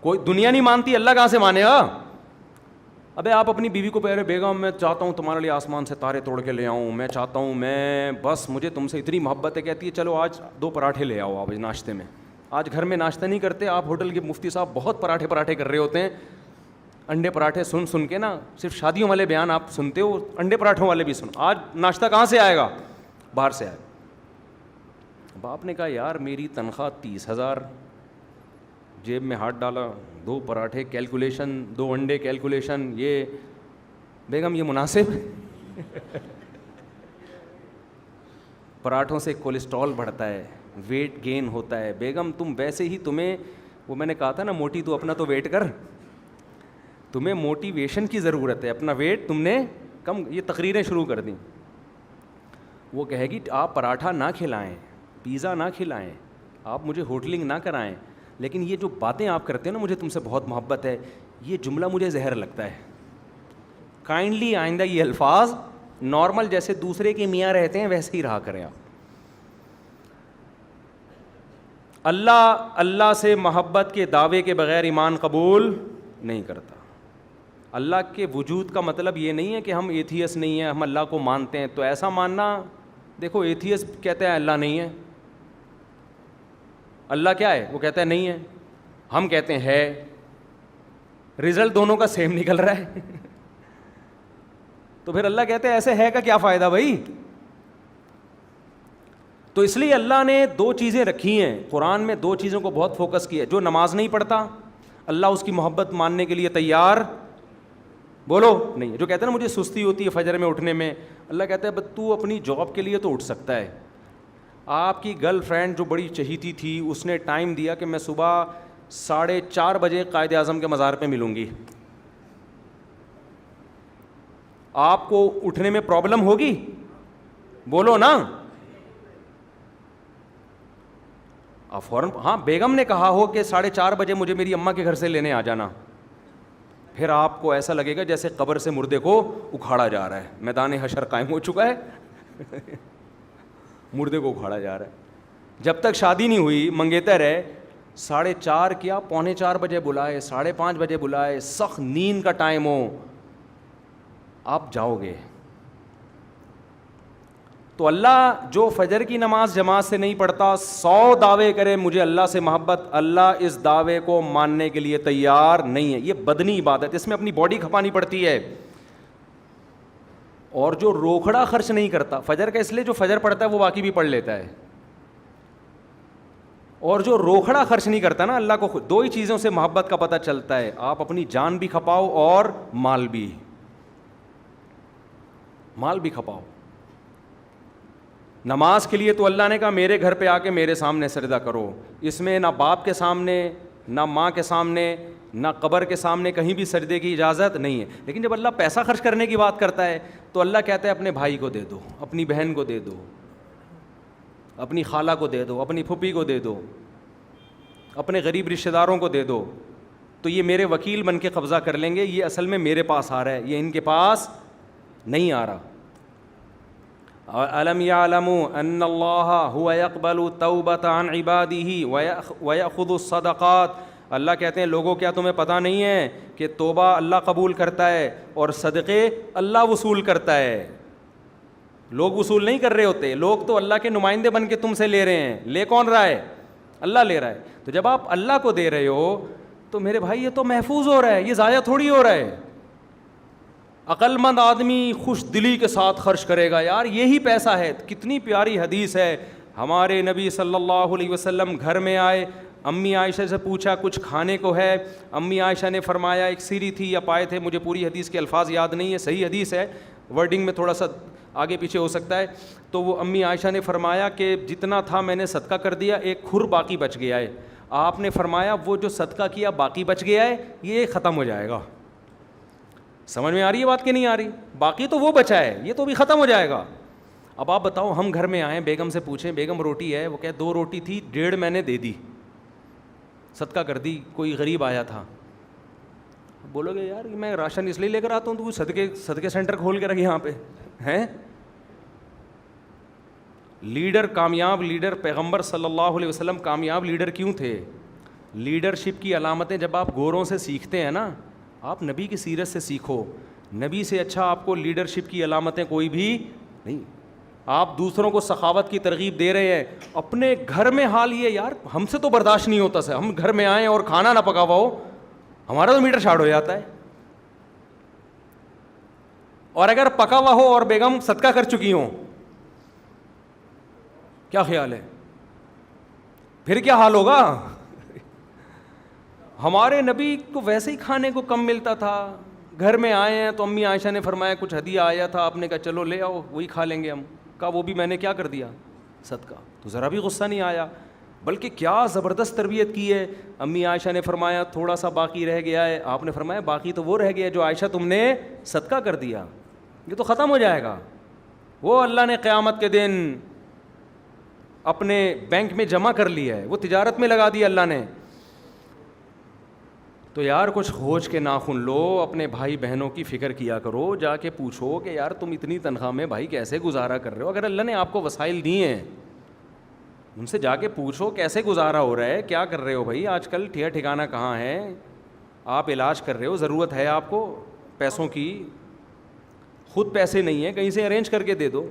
کوئی دنیا نہیں مانتی, اللہ کہاں سے مانے گا؟ ابے آپ اپنی بیوی کو کہہ رہے بیگم میں چاہتا ہوں تمہارے لیے آسمان سے تارے توڑ کے لے آؤں, میں چاہتا ہوں, میں بس مجھے تم سے اتنی محبت ہے. کہتی ہے چلو آج 2 پراٹھے لے آؤ آپ ناشتے میں. آج گھر میں ناشتہ نہیں کرتے آپ, ہوٹل کے مفتی صاحب بہت پراٹھے کر رہے ہوتے ہیں, انڈے پراٹھے سن کے نا, صرف شادیوں والے بیان آپ سنتے ہو, انڈے پراٹھوں والے بھی سنو. آج ناشتہ کہاں سے آئے گا؟ باہر سے آئے. باپ نے کہا یار میری تنخواہ 30,000, جیب میں ہاتھ ڈالا, 2 پراٹھے کیلکولیشن, 2 انڈے کیلکولیشن, یہ بیگم یہ مناسب؟ پراٹھوں سے کولیسٹرول بڑھتا ہے, ویٹ گین ہوتا ہے. بیگم تم ویسے ہی, تمہیں وہ میں نے کہا تھا نا موٹی تو اپنا تو ویٹ کر, تمہیں موٹیویشن کی ضرورت ہے, اپنا ویٹ تم نے کم. یہ تقریریں شروع کر دیں. وہ کہے گی آپ پراٹھا نہ کھلائیں, پیزا نہ کھلائیں, آپ مجھے ہوٹلنگ نہ کرائیں, لیکن یہ جو باتیں آپ کرتے ہیں نا مجھے تم سے بہت محبت ہے, یہ جملہ مجھے زہر لگتا ہے. کائنڈلی آئندہ یہ الفاظ نارمل جیسے دوسرے کے میاں رہتے ہیں ویسے ہی رہا کریں آپ. اللہ سے محبت کے دعوے کے بغیر ایمان قبول نہیں کرتا. اللہ کے وجود کا مطلب یہ نہیں ہے کہ ہم ایتھیس نہیں ہیں, ہم اللہ کو مانتے ہیں. تو ایسا ماننا, دیکھو ایتھیس کہتے ہیں اللہ نہیں ہے, اللہ کیا ہے وہ کہتا ہے نہیں ہے, ہم کہتے ہیں ہے, رزلٹ دونوں کا سیم نکل رہا ہے. تو پھر اللہ کہتے ہیں ایسے ہے کا کیا فائدہ بھائی. تو اس لیے اللہ نے دو چیزیں رکھی ہیں قرآن میں, دو چیزوں کو بہت فوکس کیا. جو نماز نہیں پڑھتا اللہ اس کی محبت ماننے کے لیے تیار بولو نہیں. جو کہتے ہیں نا مجھے سستی ہوتی ہے فجر میں اٹھنے میں, اللہ کہتا ہے بس تو اپنی جاب کے لیے تو اٹھ سکتا ہے. آپ کی گرل فرینڈ جو بڑی چہیتی تھی اس نے ٹائم دیا کہ میں صبح 4:30 بجے قائد اعظم کے مزار پہ ملوں گی, آپ کو اٹھنے میں پرابلم ہوگی بولو نا. آپ فوراً, ہاں بیگم نے کہا ہو کہ 4:30 بجے مجھے میری اماں کے گھر سے لینے آ جانا, پھر آپ کو ایسا لگے گا جیسے قبر سے مردے کو اکھاڑا جا رہا ہے, میدان حشر قائم ہو چکا ہے, مردے کو اکھاڑا جا رہا ہے. جب تک شادی نہیں ہوئی منگیتر ہے, 4:30 کیا 3:45 بجے بلائے, 5:30 بجے بلائے, سخت نیند کا ٹائم ہو, آپ جاؤ گے. تو اللہ جو فجر کی نماز جماعت سے نہیں پڑھتا 100 دعوے کرے مجھے اللہ سے محبت, اللہ اس دعوے کو ماننے کے لیے تیار نہیں ہے. یہ بدنی عبادت, اس میں اپنی باڈی کھپانی پڑتی ہے. اور جو روکھڑا خرچ نہیں کرتا فجر کا, اس لیے جو فجر پڑھتا ہے وہ باقی بھی پڑھ لیتا ہے, اور جو روکھڑا خرچ نہیں کرتا نا اللہ کو, دو ہی چیزوں سے محبت کا پتہ چلتا ہے, آپ اپنی جان بھی کھپاؤ اور مال بھی کھپاؤ. نماز کے لیے تو اللہ نے کہا میرے گھر پہ آ کے میرے سامنے سجدہ کرو, اس میں نہ باپ کے سامنے نہ ماں کے سامنے نہ قبر کے سامنے کہیں بھی سجدے کی اجازت نہیں ہے. لیکن جب اللہ پیسہ خرچ کرنے کی بات کرتا ہے تو اللہ کہتا ہے اپنے بھائی کو دے دو, اپنی بہن کو دے دو, اپنی خالہ کو دے دو, اپنی پھوپھی کو دے دو, اپنے غریب رشتہ داروں کو دے دو, تو یہ میرے وکیل بن کے قبضہ کر لیں گے, یہ اصل میں میرے پاس آ رہا ہے, یہ ان کے پاس نہیں آ رہا. أَلَمْ يَعْلَمُوا أَنَّ اللَّهَ هُوَ يَقْبَلُ التَّوْبَةَ عَنْ عِبَادِهِ وَيَأْخُذُ الصَّدَقَاتِ. اللہ کہتے ہیں لوگوں کیا تمہیں پتہ نہیں ہے کہ توبہ اللہ قبول کرتا ہے اور صدقے اللہ وصول کرتا ہے. لوگ وصول نہیں کر رہے ہوتے, لوگ تو اللہ کے نمائندے بن کے تم سے لے رہے ہیں. لے کون رہا ہے؟ اللہ لے رہا ہے. تو جب آپ اللہ کو دے رہے ہو تو میرے بھائی یہ تو محفوظ ہو رہا ہے, یہ ضائع تھوڑی ہو رہا ہے. عقل مند آدمی خوش دلی کے ساتھ خرچ کرے گا, یار یہی پیسہ ہے. کتنی پیاری حدیث ہے, ہمارے نبی صلی اللہ علیہ وسلم گھر میں آئے, امی عائشہ سے پوچھا کچھ کھانے کو ہے, امی عائشہ نے فرمایا ایک سیری تھی یا پائے تھے, مجھے پوری حدیث کے الفاظ یاد نہیں ہے, صحیح حدیث ہے, ورڈنگ میں تھوڑا سا آگے پیچھے ہو سکتا ہے. تو وہ امی عائشہ نے فرمایا کہ جتنا تھا میں نے صدقہ کر دیا, ایک کھر باقی بچ گیا ہے. آپ نے فرمایا وہ جو صدقہ کیا باقی بچ گیا ہے یہ ختم ہو جائے گا. سمجھ میں آ رہی ہے بات کہ نہیں آ رہی؟ باقی تو وہ بچا ہے, یہ تو بھی ختم ہو جائے گا. اب آپ بتاؤ, ہم گھر میں آئیں, بیگم سے پوچھیں بیگم روٹی ہے, وہ کہ 2 روٹی تھی 1.5 میں نے دے دی, صدقہ کر دی. کوئی غریب آیا تھا, بولو گے یار میں راشن اس لیے لے کر آتا ہوں تو صدقے سینٹر کھول کے رکھ یہاں پہ ہیں. لیڈر, کامیاب لیڈر, پیغمبر صلی اللہ علیہ وسلم کامیاب لیڈر کیوں تھے؟ لیڈرشپ کی علامتیں جب آپ گوروں سے سیکھتے ہیں نا, آپ نبی کی سیرت سے سیکھو. نبی سے اچھا آپ کو لیڈرشپ کی علامتیں کوئی بھی نہیں. آپ دوسروں کو سخاوت کی ترغیب دے رہے ہیں, اپنے گھر میں حال یہ یار ہم سے تو برداشت نہیں ہوتا سر, ہم گھر میں آئیں اور کھانا نہ پکا ہوا ہو, ہمارا تو میٹر شارٹ ہو جاتا ہے. اور اگر پکا ہوا ہو اور بیگم صدقہ کر چکی ہوں, کیا خیال ہے پھر کیا حال ہوگا؟ ہمارے نبی کو ویسے ہی کھانے کو کم ملتا تھا, گھر میں آئے ہیں تو امی عائشہ نے فرمایا کچھ ہدیہ آیا تھا, آپ نے کہا چلو لے آؤ وہی کھا لیں گے ہم. کہا وہ بھی میں نے کیا کر دیا صدقہ. تو ذرا بھی غصہ نہیں آیا, بلکہ کیا زبردست تربیت کی ہے. امی عائشہ نے فرمایا تھوڑا سا باقی رہ گیا ہے, آپ نے فرمایا باقی تو وہ رہ گیا جو عائشہ تم نے صدقہ کر دیا, یہ تو ختم ہو جائے گا. وہ اللہ نے قیامت کے دن اپنے بینک میں جمع کر لیا ہے, وہ تجارت میں لگا دیا اللہ نے. تو یار کچھ کھوج کے ناخن لو, اپنے بھائی بہنوں کی فکر کیا کرو, جا کے پوچھو کہ یار تم اتنی تنخواہ میں بھائی کیسے گزارا کر رہے ہو. اگر اللہ نے آپ کو وسائل دیے ہیں ان سے جا کے پوچھو کیسے گزارا ہو رہا ہے, کیا کر رہے ہو بھائی, آج کل ٹھکانہ کہاں ہے, آپ علاج کر رہے ہو, ضرورت ہے آپ کو پیسوں کی, خود پیسے نہیں ہیں کہیں سے ارینج کر کے دے دو.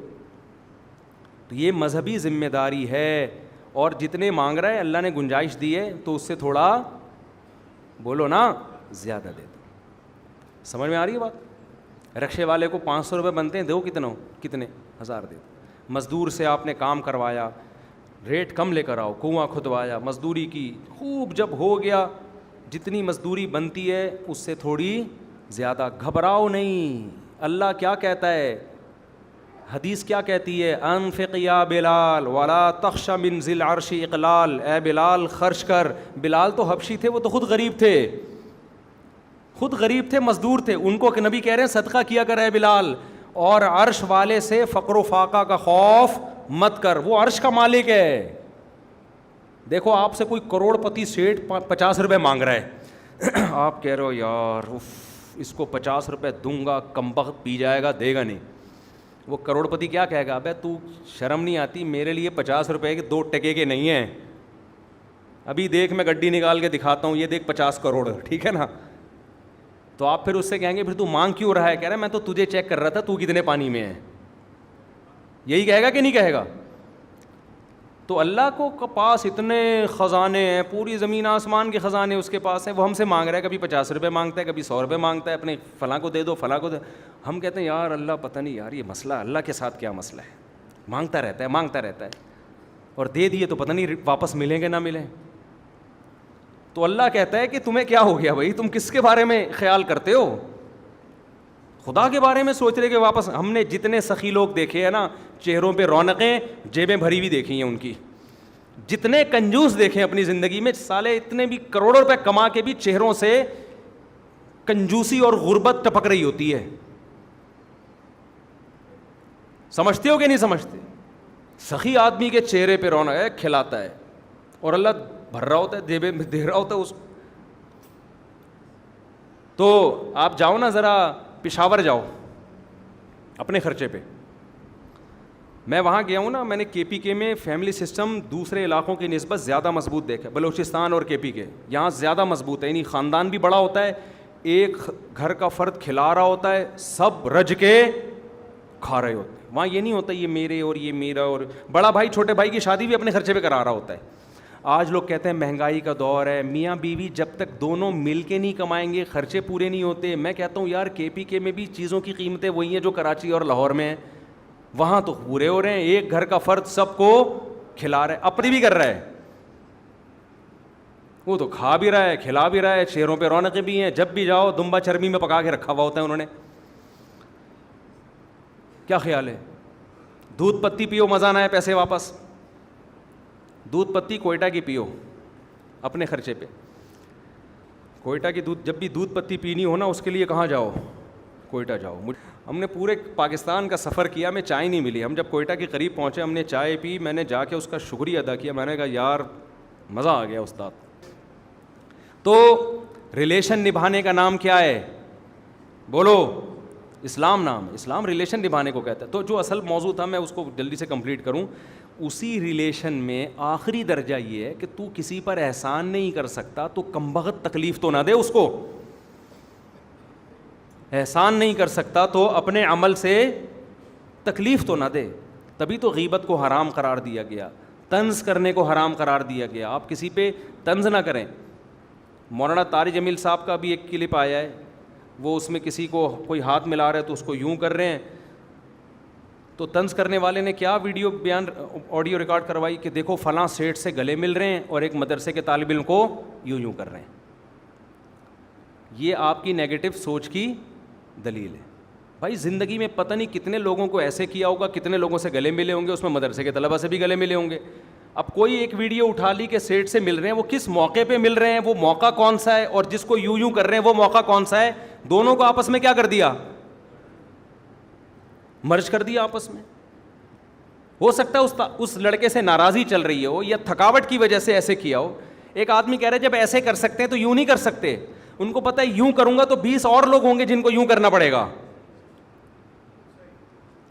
تو یہ مذہبی ذمہ داری ہے. اور جتنے مانگ رہا ہے اللہ نے گنجائش دی ہے تو اس سے تھوڑا بولو نا زیادہ دے دو. سمجھ میں آ رہی ہے بات؟ رکشے والے کو 500 روپے بنتے ہیں, دو کتنے 1000 دے دو. مزدور سے آپ نے کام کروایا, ریٹ کم لے کر آؤ, کنواں کھدوایا, مزدوری کی خوب, جب ہو گیا جتنی مزدوری بنتی ہے اس سے تھوڑی زیادہ. گھبراؤ نہیں. اللہ کیا کہتا ہے, حدیث کیا کہتی ہے, انفق یا بلال ولا تخش من ذی العرش اقلال, اے بلال خرچ کر. بلال تو حبشی تھے, وہ تو خود غریب تھے, مزدور تھے, ان کو کہ نبی کہہ رہے ہیں صدقہ کیا کر اے بلال, اور عرش والے سے فقر و فاقہ کا خوف مت کر, وہ عرش کا مالک ہے. دیکھو آپ سے کوئی کروڑ پتی سیٹ 50 روپے مانگ رہا ہے, آپ کہہ رہے ہو یار اس کو 50 روپے دوں گا, کمبخت پی جائے گا, دے گا نہیں. وہ کروڑ پتی کیا کہے گا, ابے تو شرم نہیں آتی, میرے لیے 50 روپے کے 2 ٹکے کے نہیں ہیں, ابھی دیکھ میں گڈی نکال کے دکھاتا ہوں, یہ دیکھ 50 کروڑ, ٹھیک ہے نا. تو آپ پھر اس سے کہیں گے پھر تو مانگ کیوں رہا ہے, کہہ رہا ہے میں تو تجھے چیک کر رہا تھا تو کتنے پانی میں ہے. یہی کہے گا کہ نہیں کہے گا؟ تو اللہ کو پاس اتنے خزانے ہیں, پوری زمین آسمان کے خزانے اس کے پاس ہیں, وہ ہم سے مانگ رہا ہے, کبھی 50 روپے مانگتا ہے, کبھی 100 روپے مانگتا ہے, اپنے فلاں کو دے دو, فلاں کو دے. ہم کہتے ہیں یار اللہ پتہ نہیں یار یہ مسئلہ, اللہ کے ساتھ کیا مسئلہ ہے, مانگتا رہتا ہے, اور دے دیے تو پتہ نہیں واپس ملیں گے نہ ملیں. تو اللہ کہتا ہے کہ تمہیں کیا ہو گیا بھائی, تم کس کے بارے میں خیال کرتے ہو, خدا کے بارے میں سوچ رہے کہ واپس. ہم نے جتنے سخی لوگ دیکھے ہیں نا, چہروں پہ رونقیں, جیبیں بھری ہوئی دیکھی ہیں ان کی. جتنے کنجوس دیکھیں اپنی زندگی میں, سالے اتنے بھی کروڑوں روپے کما کے بھی چہروں سے کنجوسی اور غربت ٹپک رہی ہوتی ہے. سمجھتے ہو کہ نہیں سمجھتے؟ سخی آدمی کے چہرے پہ رونق ہے, کھلاتا ہے, اور اللہ بھر رہا ہوتا ہے, جیبیں میں دے رہا ہوتا ہے اس. تو آپ جاؤ نا ذرا پشاور جاؤ اپنے خرچے پہ. میں وہاں گیا ہوں نا, میں نے کے پی کے میں فیملی سسٹم دوسرے علاقوں کی نسبت زیادہ مضبوط دیکھا. بلوچستان اور کے پی کے یہاں زیادہ مضبوط ہے, یعنی خاندان بھی بڑا ہوتا ہے, ایک گھر کا فرد کھلا رہا ہوتا ہے, سب رج کے کھا رہے ہوتے ہیں. وہاں یہ نہیں ہوتا یہ میرے اور یہ میرا, اور بڑا بھائی چھوٹے بھائی کی شادی بھی اپنے خرچے پہ کرا رہا ہوتا ہے. آج لوگ کہتے ہیں مہنگائی کا دور ہے, میاں بیوی جب تک دونوں مل کے نہیں کمائیں گے خرچے پورے نہیں ہوتے. میں کہتا ہوں یار کے پی کے میں بھی چیزوں کی قیمتیں وہی ہیں جو کراچی اور لاہور میں ہیں, وہاں تو پورے ہو رہے ہیں. ایک گھر کا فرد سب کو کھلا رہا ہے, اپنی بھی کر رہا ہے, وہ تو کھا بھی رہا ہے کھلا بھی رہا ہے, چہروں پہ رونقیں بھی ہیں. جب بھی جاؤ دمبا چربی میں پکا کے رکھا ہوا ہوتا ہے انہوں نے. کیا خیال ہے؟ دودھ پتی پیو, مزہ نہ ہے پیسے واپس. دودھ پتی کوئٹہ کی پیو اپنے خرچے پہ. کوئٹہ کی دودھ, جب بھی دودھ پتی پینی ہو نا اس کے لیے کہاں جاؤ, کوئٹہ جاؤ. ہم نے پورے پاکستان کا سفر کیا, ہمیں چائے نہیں ملی. ہم جب کوئٹہ کے قریب پہنچے ہم نے چائے پی, میں نے جا کے اس کا شکریہ ادا کیا. میں نے کہا یار مزہ آ گیا استاد. تو ریلیشن نبھانے کا نام کیا ہے بولو؟ اسلام نام ہے. اسلام ریلیشن نبھانے کو کہتا ہے. تو جو اصل موضوع تھا میں اس کو جلدی سے کمپلیٹ کروں. اسی ریلیشن میں آخری درجہ یہ ہے کہ تو کسی پر احسان نہیں کر سکتا تو کمبخت تکلیف تو نہ دے اس کو. احسان نہیں کر سکتا تو اپنے عمل سے تکلیف تو نہ دے. تبھی تو غیبت کو حرام قرار دیا گیا, طنز کرنے کو حرام قرار دیا گیا. آپ کسی پہ طنز نہ کریں. مولانا طارق جمیل صاحب کا بھی ایک کلپ آیا ہے, وہ اس میں کسی کو کوئی ہاتھ ملا رہا ہے تو اس کو یوں کر رہے ہیں. تو طنز کرنے والے نے کیا ویڈیو بیان آڈیو ریکارڈ کروائی کہ دیکھو فلاں سیٹ سے گلے مل رہے ہیں اور ایک مدرسے کے طالب علم کو یوں کر رہے ہیں. یہ آپ کی نیگیٹو سوچ کی دلیل ہے. بھائی زندگی میں پتہ نہیں کتنے لوگوں کو ایسے کیا ہوگا, کتنے لوگوں سے گلے ملے ہوں گے, اس میں مدرسے کے طلبہ سے بھی گلے ملے ہوں گے. اب کوئی ایک ویڈیو اٹھا لی کہ سیٹ سے مل رہے ہیں, وہ کس موقع پہ مل رہے ہیں, وہ موقع کون سا ہے, اور جس کو یوں کر رہے ہیں وہ موقع کون سا ہے, دونوں کو آپس میں کیا کر دیا, مرج کر دیا آپس میں. ہو سکتا ہے اس لڑکے سے ناراضی چل رہی ہو یا تھکاوٹ کی وجہ سے ایسے کیا ہو. ایک آدمی کہہ رہا ہے جب ایسے کر سکتے ہیں تو یوں نہیں کر سکتے. ان کو پتہ ہے یوں کروں گا تو 20 اور لوگ ہوں گے جن کو یوں کرنا پڑے گا.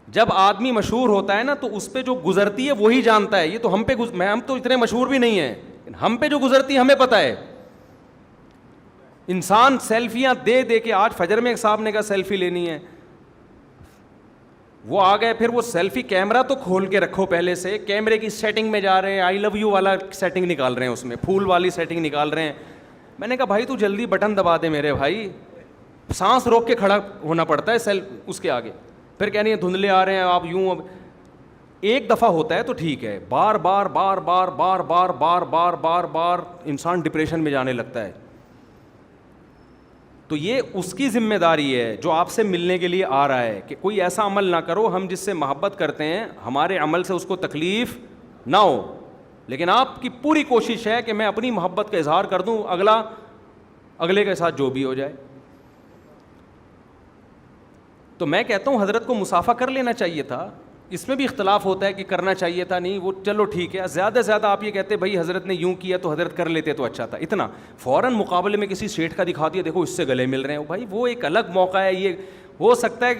جب آدمی مشہور ہوتا ہے نا تو اس پہ جو گزرتی ہے وہی جانتا ہے. یہ تو ہم پہ ہم تو اتنے مشہور بھی نہیں ہیں, ہم پہ جو گزرتی ہے ہمیں پتہ ہے. انسان سیلفیاں دے دے کے, آج فجر میں ایک صاحب نے کہا سیلفی لینی ہے, وہ آ گئے, پھر وہ سیلفی کیمرہ تو کھول کے رکھو پہلے سے, کیمرے کی سیٹنگ میں جا رہے ہیں, آئی لو یو والا سیٹنگ نکال رہے ہیں, اس میں پھول والی سیٹنگ نکال رہے ہیں. میں نے کہا بھائی تو جلدی بٹن دبا دے میرے بھائی, سانس روک کے کھڑا ہونا پڑتا ہے اس کے آگے. پھر کہہ رہی ہیں دھندلے آ رہے ہیں آپ یوں. ایک دفعہ ہوتا ہے تو ٹھیک ہے, بار بار بار بار بار بار بار بار بار بار انسان ڈپریشن میں جانے لگتا ہے. تو یہ اس کی ذمہ داری ہے جو آپ سے ملنے کے لیے آ رہا ہے کہ کوئی ایسا عمل نہ کرو, ہم جس سے محبت کرتے ہیں ہمارے عمل سے اس کو تکلیف نہ ہو, لیکن آپ کی پوری کوشش ہے کہ میں اپنی محبت کا اظہار کر دوں, اگلے کے ساتھ جو بھی ہو جائے. تو میں کہتا ہوں حضرت کو مسافہ کر لینا چاہیے تھا. اس میں بھی اختلاف ہوتا ہے کہ کرنا چاہیے تھا نہیں, وہ چلو ٹھیک ہے. زیادہ سے زیادہ آپ یہ کہتے بھائی حضرت نے یوں کیا تو حضرت کر لیتے تو اچھا تھا. اتنا فوراً مقابلے میں کسی سیٹھ کا دکھا دیا, دیکھو اس سے گلے مل رہے ہیں, بھائی وہ ایک الگ موقع ہے. یہ ہو سکتا ہے,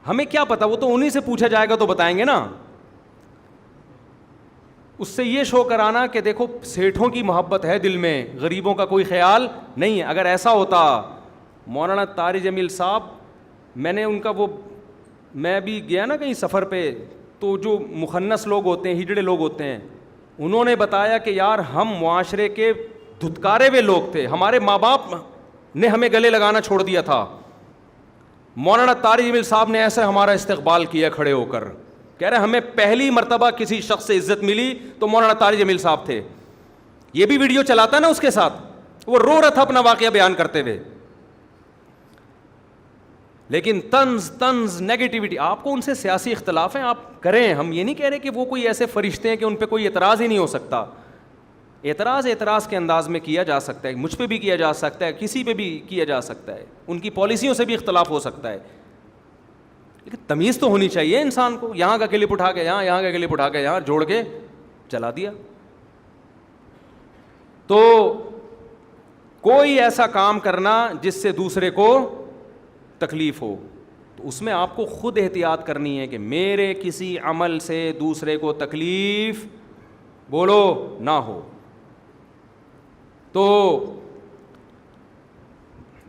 ہمیں کیا پتا, وہ تو انہیں سے پوچھا جائے گا تو بتائیں گے نا. اس سے یہ شو کرانا کہ دیکھو سیٹھوں کی محبت ہے دل میں, غریبوں کا کوئی خیال نہیں ہے. اگر ایسا ہوتا, مولانا طارق جمیل صاحب, میں نے ان کا میں بھی گیا نا کہیں سفر پہ, تو جو مخنث لوگ ہوتے ہیں, ہجڑے لوگ ہوتے ہیں, انہوں نے بتایا کہ یار ہم معاشرے کے دھتکارے ہوئے لوگ تھے, ہمارے ماں باپ نے ہمیں گلے لگانا چھوڑ دیا تھا. مولانا طارق جمیل صاحب نے ایسے ہمارا استقبال کیا کھڑے ہو کر, کہہ رہے ہمیں پہلی مرتبہ کسی شخص سے عزت ملی تو مولانا طارق جمیل صاحب تھے. یہ بھی ویڈیو چلاتا نا اس کے ساتھ, وہ رو رہا تھا اپنا واقعہ بیان کرتے ہوئے. لیکن طنز نیگیٹیوٹی, آپ کو ان سے سیاسی اختلاف ہیں آپ کریں, ہم یہ نہیں کہہ رہے کہ وہ کوئی ایسے فرشتے ہیں کہ ان پہ کوئی اعتراض ہی نہیں ہو سکتا. اعتراض کے انداز میں کیا جا سکتا ہے, مجھ پہ بھی کیا جا سکتا ہے, کسی پہ بھی کیا جا سکتا ہے, ان کی پالیسیوں سے بھی اختلاف ہو سکتا ہے, لیکن تمیز تو ہونی چاہیے انسان کو. یہاں کا کلپ اٹھا کے یہاں کا کلپ اٹھا کے یہاں جوڑ کے چلا دیا. تو کوئی ایسا کام کرنا جس سے دوسرے کو تکلیف ہو, تو اس میں آپ کو خود احتیاط کرنی ہے کہ میرے کسی عمل سے دوسرے کو تکلیف بولو نہ ہو. تو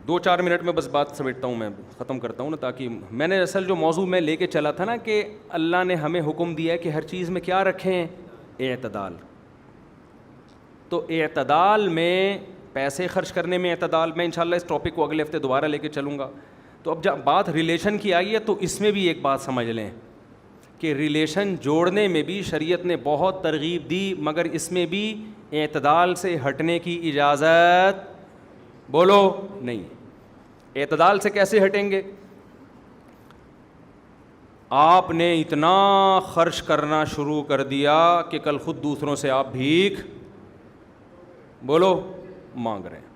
2-4 منٹ میں بس بات سمیٹتا ہوں, میں ختم کرتا ہوں نا, تاکہ میں نے اصل جو موضوع میں لے کے چلا تھا نا کہ اللہ نے ہمیں حکم دیا ہے کہ ہر چیز میں کیا رکھیں, اعتدال. تو اعتدال میں پیسے خرچ کرنے میں اعتدال, میں انشاءاللہ اس ٹاپک کو اگلے ہفتے دوبارہ لے کے چلوں گا. تو اب جب بات ریلیشن کی آئی ہے تو اس میں بھی ایک بات سمجھ لیں کہ ریلیشن جوڑنے میں بھی شریعت نے بہت ترغیب دی, مگر اس میں بھی اعتدال سے ہٹنے کی اجازت بولو نہیں. اعتدال سے کیسے ہٹیں گے؟ آپ نے اتنا خرچ کرنا شروع کر دیا کہ کل خود دوسروں سے آپ بھیک بولو مانگ رہے ہیں.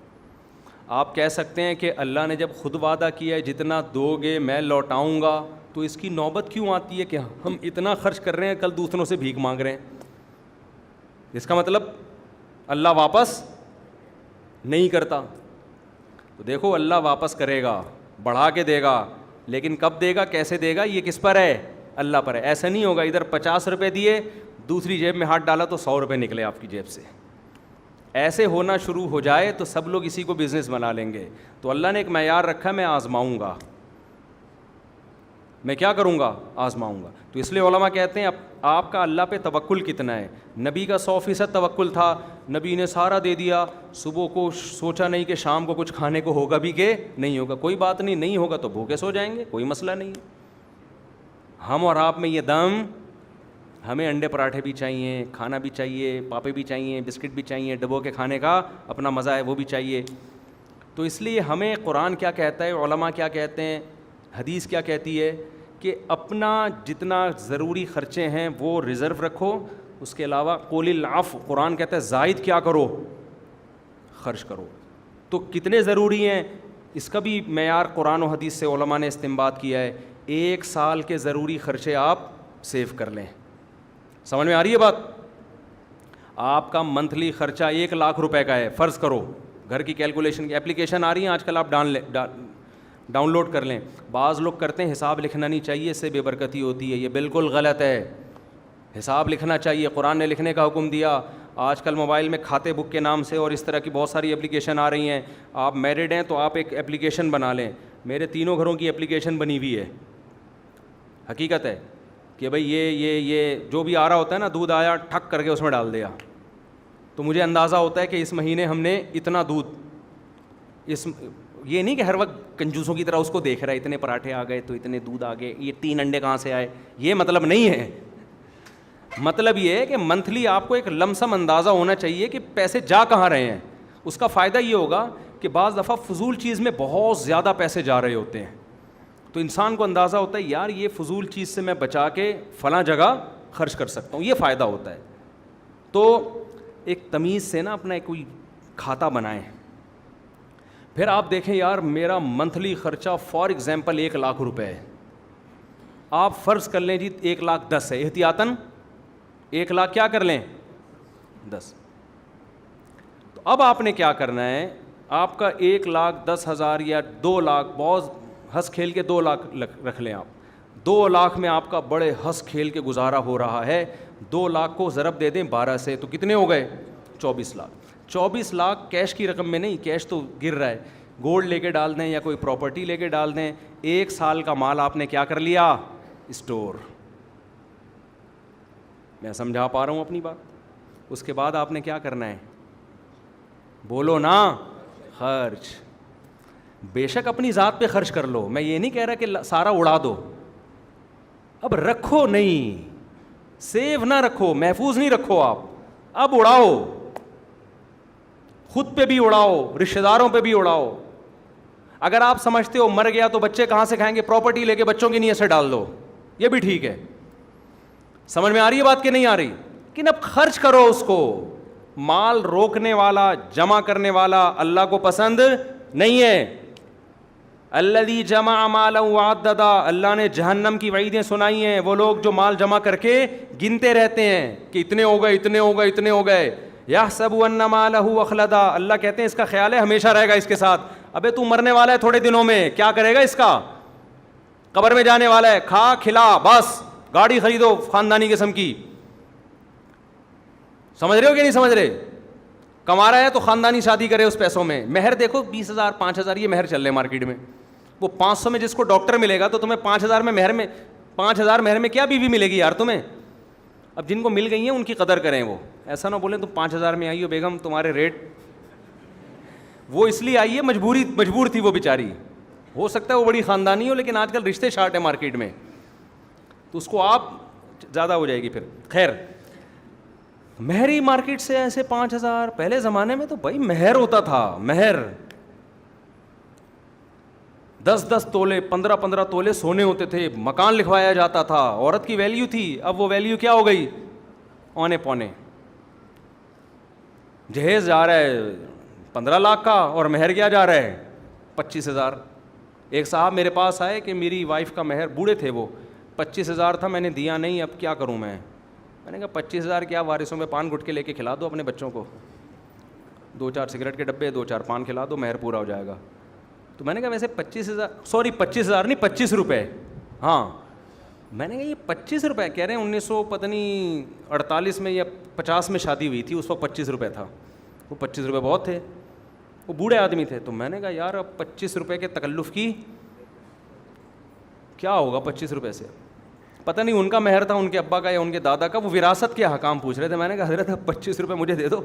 آپ کہہ سکتے ہیں کہ اللہ نے جب خود وعدہ کیا ہے جتنا دو گے میں لوٹاؤں گا, تو اس کی نوبت کیوں آتی ہے کہ ہم اتنا خرچ کر رہے ہیں کل دوسروں سے بھیک مانگ رہے ہیں؟ اس کا مطلب اللہ واپس نہیں کرتا. تو دیکھو اللہ واپس کرے گا, بڑھا کے دے گا, لیکن کب دے گا, کیسے دے گا, یہ کس پر ہے, اللہ پر ہے. ایسا نہیں ہوگا ادھر 50 روپے دیے, دوسری جیب میں ہاتھ ڈالا تو 100 روپے نکلے آپ کی جیب سے. ایسے ہونا شروع ہو جائے تو سب لوگ اسی کو بزنس بنا لیں گے. تو اللہ نے ایک معیار رکھا, میں آزماؤں گا, میں کیا کروں گا, آزماؤں گا. تو اس لیے علماء کہتے ہیں آپ کا اللہ پہ توکل کتنا ہے. نبی کا 100% توکل تھا, نبی نے سارا دے دیا, صبح کو سوچا نہیں کہ شام کو کچھ کھانے کو ہوگا بھی کہ نہیں ہوگا, کوئی بات نہیں, نہیں ہوگا تو بھوکے سو جائیں گے, کوئی مسئلہ نہیں. ہم اور آپ میں یہ دم, ہمیں انڈے پراٹھے بھی چاہیے, کھانا بھی چاہیے, پاپے بھی چاہیے, بسکٹ بھی چاہیے, ڈبو کے کھانے کا اپنا مزہ ہے وہ بھی چاہیے. تو اس لیے ہمیں قرآن کیا کہتا ہے, علماء کیا کہتے ہیں, حدیث کیا کہتی ہے کہ اپنا جتنا ضروری خرچے ہیں وہ ریزرو رکھو, اس کے علاوہ قول العفو, قرآن کہتا ہے زائد کیا کرو, خرچ کرو. تو کتنے ضروری ہیں اس کا بھی معیار قرآن و حدیث سے علماء نے استنباط کیا ہے. 1 سال کے ضروری خرچے آپ سیو کر لیں. سمجھ میں آ رہی ہے بات؟ آپ کا منتھلی خرچہ 1 لاکھ روپے کا ہے فرض کرو, گھر کی کیلکولیشن کی اپلیکیشن آ رہی ہیں آج کل, آپ ڈاؤن لوڈ کر لیں. بعض لوگ کرتے ہیں حساب لکھنا نہیں چاہیے, اس سے بے برکتی ہوتی ہے, یہ بالکل غلط ہے. حساب لکھنا چاہیے, قرآن نے لکھنے کا حکم دیا. آج کل موبائل میں کھاتے بک کے نام سے اور اس طرح کی بہت ساری اپلیکیشن آ رہی ہیں. آپ میرڈ ہیں تو آپ ایک اپلیکیشن بنا لیں. میرے تینوں گھروں کی اپلیکیشن بنی ہوئی ہے. حقیقت ہے کہ بھائی یہ جو بھی آ رہا ہوتا ہے نا, دودھ آیا ٹھک کر کے اس میں ڈال دیا, تو مجھے اندازہ ہوتا ہے کہ اس مہینے ہم نے اتنا دودھ, یہ نہیں کہ ہر وقت کنجوسوں کی طرح اس کو دیکھ رہا ہے, اتنے پراٹھے آ گئے تو اتنے دودھ آ گئے, یہ 3 انڈے کہاں سے آئے, یہ مطلب نہیں ہے. مطلب یہ ہے کہ منتھلی آپ کو ایک لمسم اندازہ ہونا چاہیے کہ پیسے جا کہاں رہے ہیں. اس کا فائدہ یہ ہوگا کہ بعض دفعہ فضول چیز میں بہت زیادہ پیسے جا رہے ہوتے ہیں, تو انسان کو اندازہ ہوتا ہے یار یہ فضول چیز سے میں بچا کے فلاں جگہ خرچ کر سکتا ہوں, یہ فائدہ ہوتا ہے. تو ایک تمیز سے نا اپنا کوئی کھاتا بنائیں. پھر آپ دیکھیں یار میرا منتھلی خرچہ فار ایگزامپل 1 لاکھ روپے ہے. آپ فرض کر لیں جی 1,10,000 ہے, احتیاطاً 1 لاکھ کیا کر لیں 10. تو اب آپ نے کیا کرنا ہے, آپ کا 1,10,000 یا 2 لاکھ, بہت ہنس کھیل کے 2 لاکھ رکھ لیں آپ. 2 لاکھ میں آپ کا بڑے ہنس کھیل کے گزارا ہو رہا ہے. 2 لاکھ کو ضرب دے دیں 12 سے تو کتنے ہو گئے 24 لاکھ. 24 لاکھ کیش کی رقم میں نہیں, کیش تو گر رہا ہے, گولڈ لے کے ڈال دیں یا کوئی پراپرٹی لے کے ڈال دیں. 1 سال کا مال آپ نے کیا کر لیا, اسٹور. میں سمجھا پا رہا ہوں اپنی بات. اس کے بعد آپ نے کیا کرنا ہے, بولو نا, خرچ. بے شک اپنی ذات پہ خرچ کر لو, میں یہ نہیں کہہ رہا کہ سارا اڑا دو, اب رکھو نہیں, سیو نہ رکھو, محفوظ نہیں رکھو آپ, اب اڑاؤ, خود پہ بھی اڑاؤ, رشتہ داروں پہ بھی اڑاؤ. اگر آپ سمجھتے ہو مر گیا تو بچے کہاں سے کھائیں گے, پراپرٹی لے کے بچوں کی نیت سے ڈال دو, یہ بھی ٹھیک ہے. سمجھ میں آ رہی ہے بات کہ نہیں آ رہی؟ لیکن اب خرچ کرو اس کو. مال روکنے والا, جمع کرنے والا اللہ کو پسند نہیں ہے. الذی جمع مالا وعددا, اللہ نے جہنم کی وعیدیں سنائی ہیں. وہ لوگ جو مال جمع کر کے گنتے رہتے ہیں کہ اتنے ہو گئے, اتنے ہو گئے, اتنے ہو گئے. یحسب ان مالہ اخلدا, اللہ کہتے ہیں اس کا خیال ہے ہمیشہ رہے گا اس کے ساتھ. ابے تو مرنے والا ہے تھوڑے دنوں میں, کیا کرے گا اس کا, قبر میں جانے والا ہے, کھا کھلا بس, گاڑی خریدو خاندانی قسم کی. سمجھ رہے ہو کہ نہیں سمجھ رہے؟ کما رہا ہے تو خاندانی شادی کرے اس پیسوں میں. مہر دیکھو 20,000 5,000 یہ مہر چل رہے مارکیٹ میں. وہ 500 میں جس کو ڈاکٹر ملے گا تو تمہیں 5,000 میں مہر میں 5,000 مہر میں کیا بیوی ملے گی یار تمہیں. اب جن کو مل گئی ہیں ان کی قدر کریں. وہ ایسا نہ بولیں تم 5,000 میں آئی ہو بیگم, تمہارے ریٹ, وہ اس لیے آئی ہے مجبور تھی وہ بیچاری. ہو سکتا ہے وہ بڑی خاندانی ہو لیکن آج کل رشتے شارٹ ہے مارکیٹ میں, تو اس کو آپ زیادہ ہو جائے گی پھر. خیر, مہر ہی مارکیٹ سے ایسے 5,000. پہلے زمانے میں تو بھائی مہر ہوتا تھا, مہر 10-10 تولے 15-15 تولے سونے ہوتے تھے, مکان لکھوایا جاتا تھا, عورت کی ویلیو تھی. اب وہ ویلیو کیا ہو گئی, اونے پونے. جہیز جا رہا ہے 15 لاکھ کا اور مہر کیا جا رہا ہے 25,000. ایک صاحب میرے پاس آئے کہ میری وائف کا مہر, بوڑھے تھے وہ, 25,000 تھا, میں نے دیا نہیں, اب کیا کروں میں نے کہا 25,000 کیا, وارثوں میں پان گٹکے لے کے کھلا دو اپنے بچوں کو, 2-4 سگریٹ کے ڈبے, 2-4 پان کھلا دو, مہر پورا ہو جائے گا. تو میں نے کہا ویسے 25,000 نہیں 25 روپے. ہاں, میں نے کہا یہ 25 روپے کہہ رہے ہیں, 1948 میں یا 50 میں شادی ہوئی تھی, اس وقت 25 روپے تھا. وہ 25 روپے بہت تھے, وہ بوڑھے آدمی تھے. تو میں نے کہا یار اب 25 روپے کے تکلف کی کیا ہوگا 25 روپے سے. پتہ نہیں ان کا مہر تھا, ان کے ابا کا یا ان کے دادا کا, وہ وراثت کے حکام پوچھ رہے تھے. میں نے کہا حضرت 25 روپے مجھے دے دو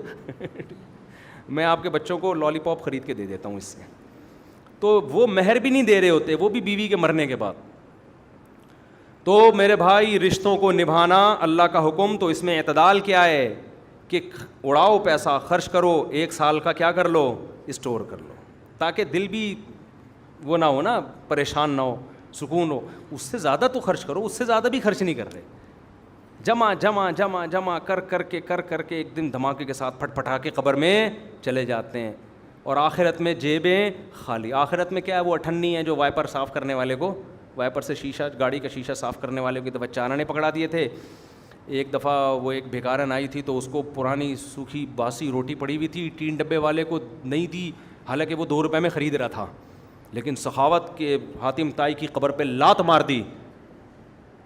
میں آپ کے بچوں کو لالی پاپ خرید کے دے دیتا ہوں اس سے. تو وہ مہر بھی نہیں دے رہے ہوتے, وہ بھی بیوی کے مرنے کے بعد. تو میرے بھائی رشتوں کو نبھانا اللہ کا حکم. تو اس میں اعتدال کیا ہے کہ اڑاؤ پیسہ, خرچ کرو, 1 سال کا کیا کر لو, اسٹور کر لو, تاکہ دل بھی وہ نہ ہو نا, پریشان نہ ہو, سکون ہو. اس سے زیادہ تو خرچ کرو, اس سے زیادہ بھی خرچ نہیں کر رہے. جمع جمع جمع جمع کر کے ایک دن دھماکے کے ساتھ پھٹ پھٹا کے قبر میں چلے جاتے ہیں, اور آخرت میں جیبیں خالی. آخرت میں کیا ہے, وہ اٹھنی ہے جو وائپر صاف کرنے والے کو, وائپر سے شیشہ, گاڑی کا شیشہ صاف کرنے والے کو دفعہ چارہ نے پکڑا دیے تھے. ایک دفعہ وہ ایک بھکارن آئی تھی تو اس کو پرانی سوکھی باسی روٹی پڑی ہوئی تھی، ٹین ڈبے والے کو نہیں دی، حالانکہ وہ 2 روپے میں خرید رہا تھا، لیکن سخاوت کے حاتم طائی کی قبر پہ لات مار دی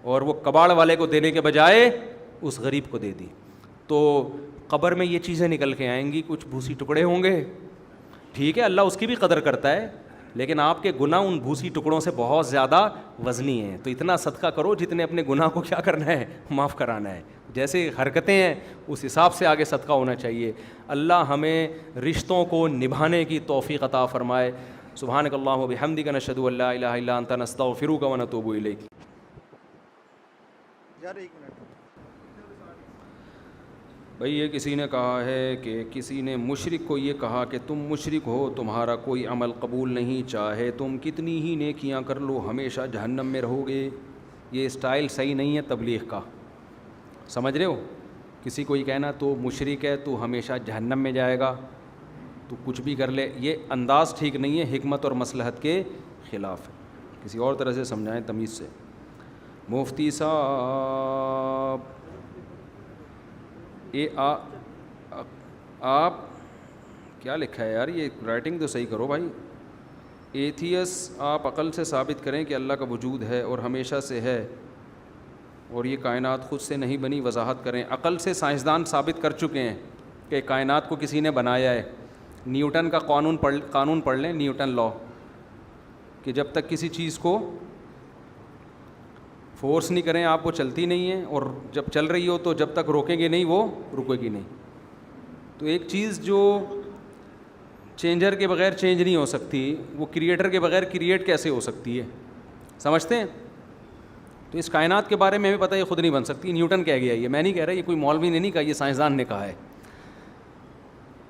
اور وہ کباڑ والے کو دینے کے بجائے اس غریب کو دے دی. تو قبر میں یہ چیزیں نکل کے آئیں گی، کچھ بھوسی ٹکڑے ہوں گے، ٹھیک ہے اللہ اس کی بھی قدر کرتا ہے، لیکن آپ کے گناہ ان بھوسی ٹکڑوں سے بہت زیادہ وزنی ہیں. تو اتنا صدقہ کرو جتنے اپنے گناہ کو کیا کرنا ہے، معاف کرانا ہے. جیسے حرکتیں ہیں اس حساب سے آگے صدقہ ہونا چاہیے. اللہ ہمیں رشتوں کو نبھانے کی توفیق عطا فرمائے. سبحانک اللہم و بحمدک نشہد ان لا الہ الا انت نستغفرک و نتوب الیک. بھئی یہ کسی نے کہا ہے کہ کسی نے مشرک کو یہ کہا کہ تم مشرک ہو، تمہارا کوئی عمل قبول نہیں، چاہے تم کتنی ہی نیکیاں کر لو ہمیشہ جہنم میں رہو گے. یہ اسٹائل صحیح نہیں ہے تبلیغ کا، سمجھ رہے ہو؟ کسی کو یہ کہنا تو مشرک ہے، تو ہمیشہ جہنم میں جائے گا، تو کچھ بھی کر لے، یہ انداز ٹھیک نہیں ہے، حکمت اور مصلحت کے خلاف ہے. کسی اور طرح سے سمجھائیں تمیز سے. مفتی صاحب آپ کیا لکھا ہے یار، یہ رائٹنگ تو صحیح کرو بھائی. ایتھیس آپ عقل سے ثابت کریں کہ اللہ کا وجود ہے اور ہمیشہ سے ہے اور یہ کائنات خود سے نہیں بنی، وضاحت کریں. عقل سے سائنسدان ثابت کر چکے ہیں کہ کائنات کو کسی نے بنایا ہے. نیوٹن کا قانون پڑھ لیں، نیوٹن لا، کہ جب تک کسی چیز کو فورس نہیں کریں آپ وہ چلتی نہیں ہے، اور جب چل رہی ہو تو جب تک روکیں گے نہیں وہ رکے گی نہیں. تو ایک چیز جو چینجر کے بغیر چینج نہیں ہو سکتی، وہ کریٹر کے بغیر کریٹ کیسے ہو سکتی ہے، سمجھتے ہیں؟ تو اس کائنات کے بارے میں ہمیں پتہ ہے یہ خود نہیں بن سکتی، نیوٹن کہہ گیا. یہ میں نہیں کہہ رہا، یہ کوئی مولوی نے نہیں کہا، یہ سائنسدان نے کہا ہے،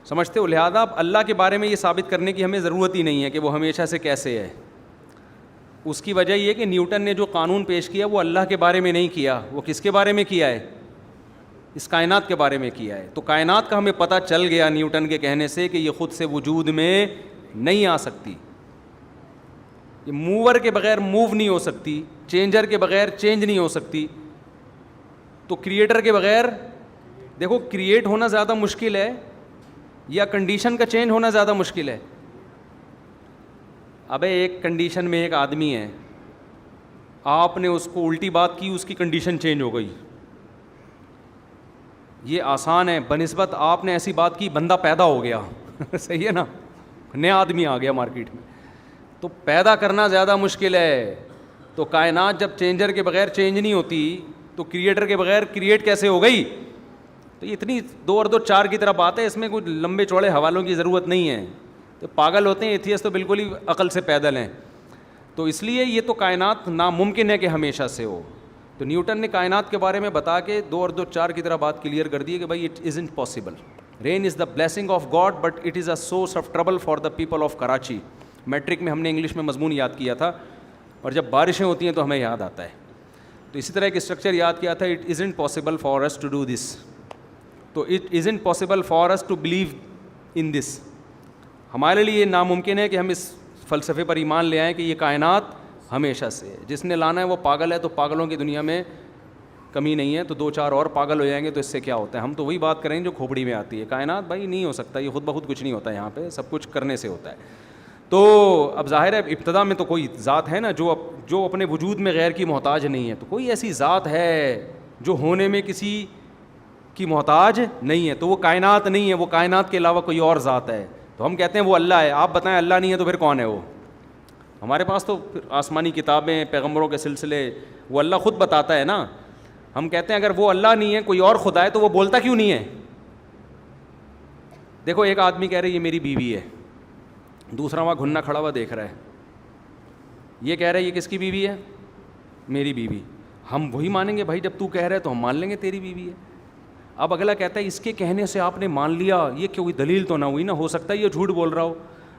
سمجھتے ہو؟ لہٰذا اب اللہ کے بارے میں یہ ثابت کرنے کی ہمیں ضرورت ہی نہیں ہے کہ وہ ہمیشہ سے کیسے ہے. اس کی وجہ یہ کہ نیوٹن نے جو قانون پیش کیا وہ اللہ کے بارے میں نہیں کیا، وہ کس کے بارے میں کیا ہے؟ اس کائنات کے بارے میں کیا ہے. تو کائنات کا ہمیں پتہ چل گیا نیوٹن کے کہنے سے کہ یہ خود سے وجود میں نہیں آ سکتی، یہ موور کے بغیر موو نہیں ہو سکتی، چینجر کے بغیر چینج نہیں ہو سکتی. تو کریٹر کے بغیر، دیکھو کریٹ ہونا زیادہ مشکل ہے یا کنڈیشن کا چینج ہونا زیادہ مشکل ہے؟ ابے ایک کنڈیشن میں ایک آدمی ہے، آپ نے اس کو الٹی بات کی، اس کی کنڈیشن چینج ہو گئی، یہ آسان ہے. بنسبت آپ نے ایسی بات کی بندہ پیدا ہو گیا صحیح ہے نا، نیا آدمی آ گیا مارکیٹ میں. تو پیدا کرنا زیادہ مشکل ہے. تو کائنات جب چینجر کے بغیر چینج نہیں ہوتی تو کریٹر کے بغیر کریٹ کیسے ہو گئی؟ تو اتنی 2 اور 2 4 کی طرح بات ہے، اس میں کوئی لمبے چوڑے حوالوں کی ضرورت نہیں ہے. تو پاگل ہوتے ہیں ایتھیس تو بالکل ہی عقل سے پیدل ہیں. تو اس لیے یہ تو کائنات ناممکن ہے کہ ہمیشہ سے ہو. تو نیوٹن نے کائنات کے بارے میں بتا کے 2 اور 2 4 کی طرح بات کلیئر کر دی کہ بھائی it isn't possible. Rain is the blessing of God but it is a source of trouble for the people of Karachi. Matric میں ہم نے انگلش میں مضمون یاد کیا تھا، اور جب بارشیں ہوتی ہیں تو ہمیں یاد آتا ہے. تو اسی طرح ایک اسٹرکچر یاد کیا تھا، it isn't possible for us to do this. تو it isn't possible for us to believe in this. ہمارے لیے یہ ناممکن ہے کہ ہم اس فلسفے پر ایمان لے آئیں کہ یہ کائنات ہمیشہ سے ہے. جس نے لانا ہے وہ پاگل ہے. تو پاگلوں کی دنیا میں کمی نہیں ہے. تو 2 4 اور پاگل ہو جائیں گے تو اس سے کیا ہوتا ہے؟ ہم تو وہی بات کریں جو کھوپڑی میں آتی ہے. کائنات بھائی نہیں ہو سکتا، یہ خود بخود کچھ نہیں ہوتا ہے، یہاں پہ سب کچھ کرنے سے ہوتا ہے. تو اب ظاہر ہے ابتدا میں تو کوئی ذات ہے نا جو اپنے وجود میں غیر کی محتاج نہیں ہے. تو کوئی ایسی ذات ہے جو ہونے میں کسی کی محتاج نہیں ہے، تو وہ کائنات نہیں ہے، وہ کائنات کے علاوہ کوئی اور ذات ہے. تو ہم کہتے ہیں وہ اللہ ہے. آپ بتائیں اللہ نہیں ہے تو پھر کون ہے وہ؟ ہمارے پاس تو آسمانی کتابیں، پیغمبروں کے سلسلے، وہ اللہ خود بتاتا ہے نا. ہم کہتے ہیں اگر وہ اللہ نہیں ہے کوئی اور خدا ہے تو وہ بولتا کیوں نہیں ہے؟ دیکھو ایک آدمی کہہ رہے یہ میری بیوی ہے، دوسرا وہاں گھننا کھڑا ہوا دیکھ رہا ہے، یہ کہہ رہا ہے یہ کس کی بیوی ہے؟ میری بیوی. ہم وہی مانیں گے بھائی، جب تو کہہ رہا ہے تو ہم مان لیں گے تیری بیوی ہے. اب اگلا کہتا ہے اس کے کہنے سے آپ نے مان لیا، یہ کوئی دلیل تو نہ ہوئی نا، ہو سکتا ہے یہ جھوٹ بول رہا ہو.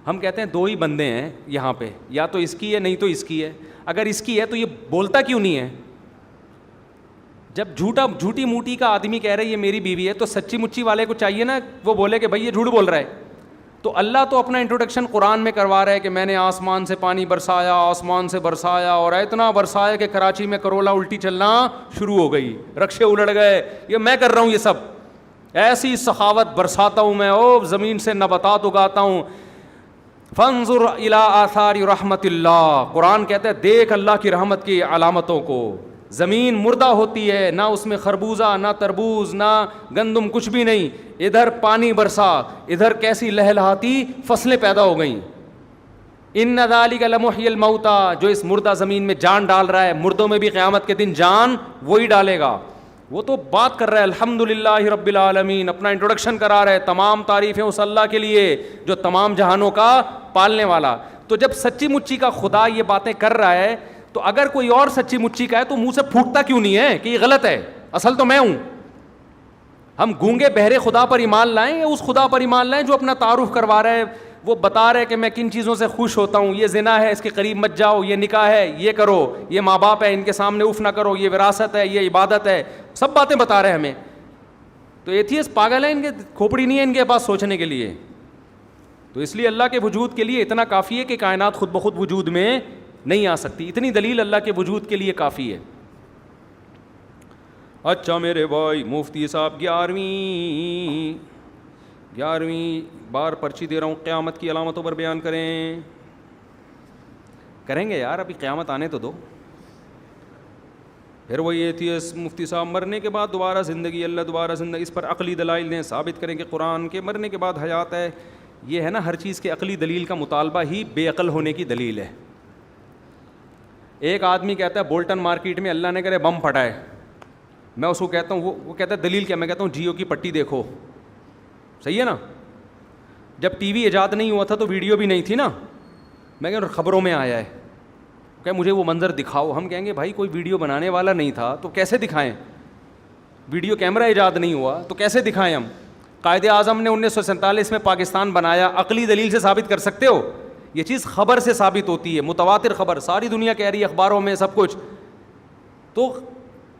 ہم کہتے ہیں 2 ہی بندے ہیں یہاں پہ، یا تو اس کی ہے نہیں تو اس کی ہے. اگر اس کی ہے تو یہ بولتا کیوں نہیں ہے؟ جب جھوٹی موٹی کا آدمی کہہ رہا ہے یہ میری بیوی ہے تو سچی مچی والے کو چاہیے نا وہ بولے کہ بھائی یہ جھوٹ بول رہا ہے. تو اللہ تو اپنا انٹروڈکشن قرآن میں کروا رہا ہے کہ میں نے آسمان سے پانی برسایا، آسمان سے برسایا، اور اتنا برسایا کہ کراچی میں کرولا الٹی چلنا شروع ہو گئی، رکشے الٹ گئے، یہ میں کر رہا ہوں، یہ سب ایسی سخاوت برساتا ہوں میں، زمین سے نباتات اگاتا ہوں. فانظر الی آثار رحمت اللہ، قرآن کہتا ہے دیکھ اللہ کی رحمت کی علامتوں کو. زمین مردہ ہوتی ہے، نہ اس میں خربوزہ، نہ تربوز، نہ گندم، کچھ بھی نہیں. ادھر پانی برسا، ادھر کیسی لہلہاتی فصلیں پیدا ہو گئیں. ان ذالک لمحیی الموتى، جو اس مردہ زمین میں جان ڈال رہا ہے، مردوں میں بھی قیامت کے دن جان وہی ڈالے گا. وہ تو بات کر رہا ہے الحمدللہ رب العالمین، اپنا انٹروڈکشن کرا رہا ہے، تمام تعریفیں اس اللہ کے لیے جو تمام جہانوں کا پالنے والا. تو جب سچی مچی کا خدا یہ باتیں کر رہا ہے تو اگر کوئی اور سچی مچی کا ہے تو منہ سے پھوٹتا کیوں نہیں ہے کہ یہ غلط ہے، اصل تو میں ہوں. ہم گونگے بہرے خدا پر ایمان لائیں یا اس خدا پر ایمان لائیں جو اپنا تعارف کروا رہا ہے، وہ بتا رہے کہ میں کن چیزوں سے خوش ہوتا ہوں، یہ زنا ہے اس کے قریب مت جاؤ، یہ نکاح ہے یہ کرو، یہ ماں باپ ہے ان کے سامنے اف نہ کرو، یہ وراثت ہے، یہ عبادت ہے، سب باتیں بتا رہے ہیں ہمیں. تو ایتھیسٹ پاگل ہیں، ان کے کھوپڑی نہیں ہے ان کے پاس سوچنے کے لیے. تو اس لیے اللہ کے وجود کے لیے اتنا کافی ہے کہ کائنات خود بخود وجود میں نہیں آ سکتی، اتنی دلیل اللہ کے وجود کے لیے کافی ہے. اچھا میرے بھائی، مفتی صاحب 11ویں بار پرچی دے رہا ہوں، قیامت کی علامتوں پر بیان کریں. کریں گے یار، ابھی قیامت آنے تو دو. پھر وہی ایتھیسٹ مفتی صاحب مرنے کے بعد دوبارہ زندگی، اللہ دوبارہ زندگی، اس پر عقلی دلائل دیں، ثابت کریں کہ قرآن کے مرنے کے بعد حیات ہے. یہ ہے نا، ہر چیز کے عقلی دلیل کا مطالبہ ہی بے عقل ہونے کی دلیل ہے. ایک آدمی کہتا ہے بولٹن مارکیٹ میں اللہ نے کرے بم پھٹا ہے، میں اس کو کہتا ہوں، وہ کہتا ہے دلیل کیا؟ میں کہتا ہوں جیو کی پٹی دیکھو. صحیح ہے نا؟ جب ٹی وی ایجاد نہیں ہوا تھا تو ویڈیو بھی نہیں تھی نا. میں کہوں خبروں میں آیا ہے، کہ مجھے وہ منظر دکھاؤ. ہم کہیں گے بھائی کوئی ویڈیو بنانے والا نہیں تھا تو کیسے دکھائیں؟ ویڈیو کیمرہ ایجاد نہیں ہوا تو کیسے دکھائیں ہم؟ قائد اعظم نے 1947 میں پاکستان بنایا، عقلی دلیل سے ثابت کر سکتے ہو؟ یہ چیز خبر سے ثابت ہوتی ہے، متواتر خبر، ساری دنیا کہہ رہی ہے اخباروں میں سب کچھ. تو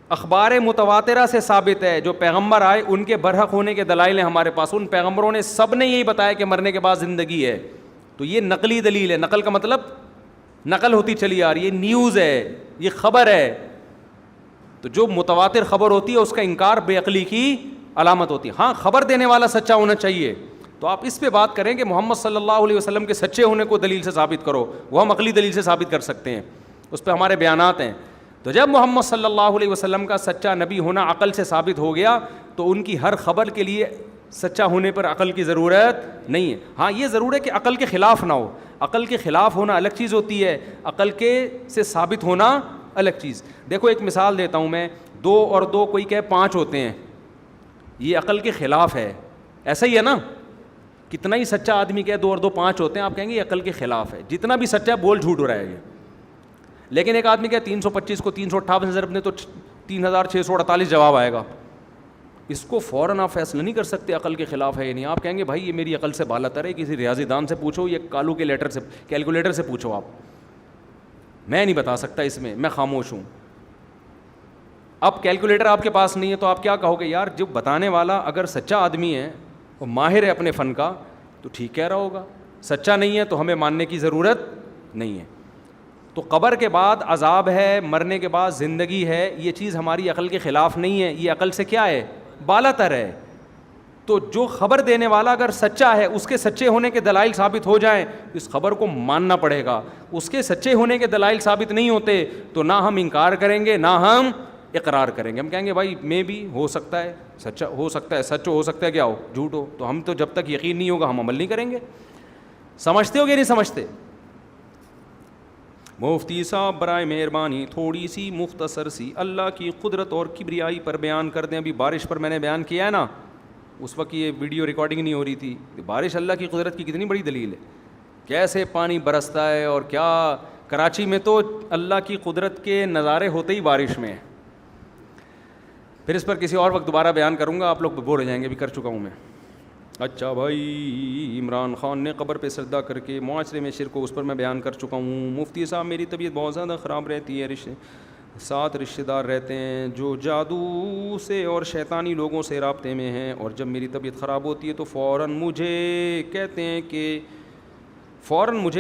اخبار متواترہ سے ثابت ہے، جو پیغمبر آئے ان کے برحق ہونے کے دلائل ہیں ہمارے پاس. ان پیغمبروں نے سب نے یہی بتایا کہ مرنے کے بعد زندگی ہے. تو یہ نقلی دلیل ہے. نقل کا مطلب نقل ہوتی چلی آ رہی ہے، نیوز ہے، یہ خبر ہے. تو جو متواتر خبر ہوتی ہے اس کا انکار بے عقلی کی علامت ہوتی ہے. ہاں، خبر دینے والا سچا ہونا چاہیے. تو آپ اس پہ بات کریں کہ محمد صلی اللہ علیہ وسلم کے سچے ہونے کو دلیل سے ثابت کرو، وہ ہم عقلی دلیل سے ثابت کر سکتے ہیں، اس پہ ہمارے بیانات ہیں. تو جب محمد صلی اللہ علیہ وسلم کا سچا نبی ہونا عقل سے ثابت ہو گیا تو ان کی ہر خبر کے لیے سچا ہونے پر عقل کی ضرورت نہیں ہے. ہاں، یہ ضرور ہے کہ عقل کے خلاف نہ ہو. عقل کے خلاف ہونا الگ چیز ہوتی ہے، عقل کے سے ثابت ہونا الگ چیز. دیکھو ایک مثال دیتا ہوں میں، 2 اور 2 کوئی کہے 5 ہوتے ہیں، یہ عقل کے خلاف ہے. ایسا ہی ہے نا؟ کتنا ہی سچا آدمی کہے 2 اور 2 5 ہوتے ہیں، آپ کہیں گے یہ عقل کے خلاف ہے. جتنا بھی سچا بول جھوٹ ہو رہا ہے یہ. لیکن ایک آدمی کہ 325 کو 358 ضرب نے تو 3648 جواب آئے گا. اس کو فوراً آپ فیصلہ نہیں کر سکتے عقل کے خلاف ہے یا نہیں. آپ کہیں گے بھائی یہ میری عقل سے بالا تر ہے، کسی ریاضی دان سے پوچھو، یہ کالو کے لیٹر سے کیلکولیٹر سے پوچھو. آپ، میں نہیں بتا سکتا اس میں خاموش ہوں. اب کیلکولیٹر آپ کے پاس نہیں ہے تو آپ کیا کہو گے؟ یار جو بتانے والا اگر سچا آدمی ہے اور ماہر ہے اپنے فن کا تو ٹھیک کہہ رہا ہوگا. سچا نہیں ہے تو ہمیں ماننے کی ضرورت نہیں ہے. تو قبر کے بعد عذاب ہے، مرنے کے بعد زندگی ہے، یہ چیز ہماری عقل کے خلاف نہیں ہے، یہ عقل سے کیا ہے؟ بالا تر ہے. تو جو خبر دینے والا اگر سچا ہے، اس کے سچے ہونے کے دلائل ثابت ہو جائیں تو اس خبر کو ماننا پڑے گا. اس کے سچے ہونے کے دلائل ثابت نہیں ہوتے تو نہ ہم انکار کریں گے نہ ہم اقرار کریں گے. ہم کہیں گے بھائی میں بھی ہو سکتا ہے، سچا ہو سکتا ہے، سچ ہو سکتا ہے، کیا ہو جھوٹ ہو. تو ہم تو جب تک یقین نہیں ہوگا ہم عمل نہیں کریں گے. سمجھتے ہو کہ نہیں سمجھتے؟ مفتی صاحب برائے مہربانی تھوڑی سی مختصر سی اللہ کی قدرت اور کبریائی پر بیان کر دیں. ابھی بارش پر میں نے بیان کیا ہے نا، اس وقت یہ ویڈیو ریکارڈنگ نہیں ہو رہی تھی. بارش اللہ کی قدرت کی کتنی بڑی دلیل ہے، کیسے پانی برستا ہے اور کیا. کراچی میں تو اللہ کی قدرت کے نظارے ہوتے ہی بارش میں. پھر اس پر کسی اور وقت دوبارہ بیان کروں گا، آپ لوگ بور ہو جائیں گے، بھی کر چکا ہوں میں. اچھا بھائی، عمران خان نے قبر پہ سجدہ کر کے معاشرے میں شرک کو، اس پر میں بیان کر چکا ہوں. مفتی صاحب میری طبیعت بہت زیادہ خراب رہتی ہے، ساتھ رشتہ دار رہتے ہیں جو جادو سے اور شیطانی لوگوں سے رابطے میں ہیں، اور جب میری طبیعت خراب ہوتی ہے تو فوراً مجھے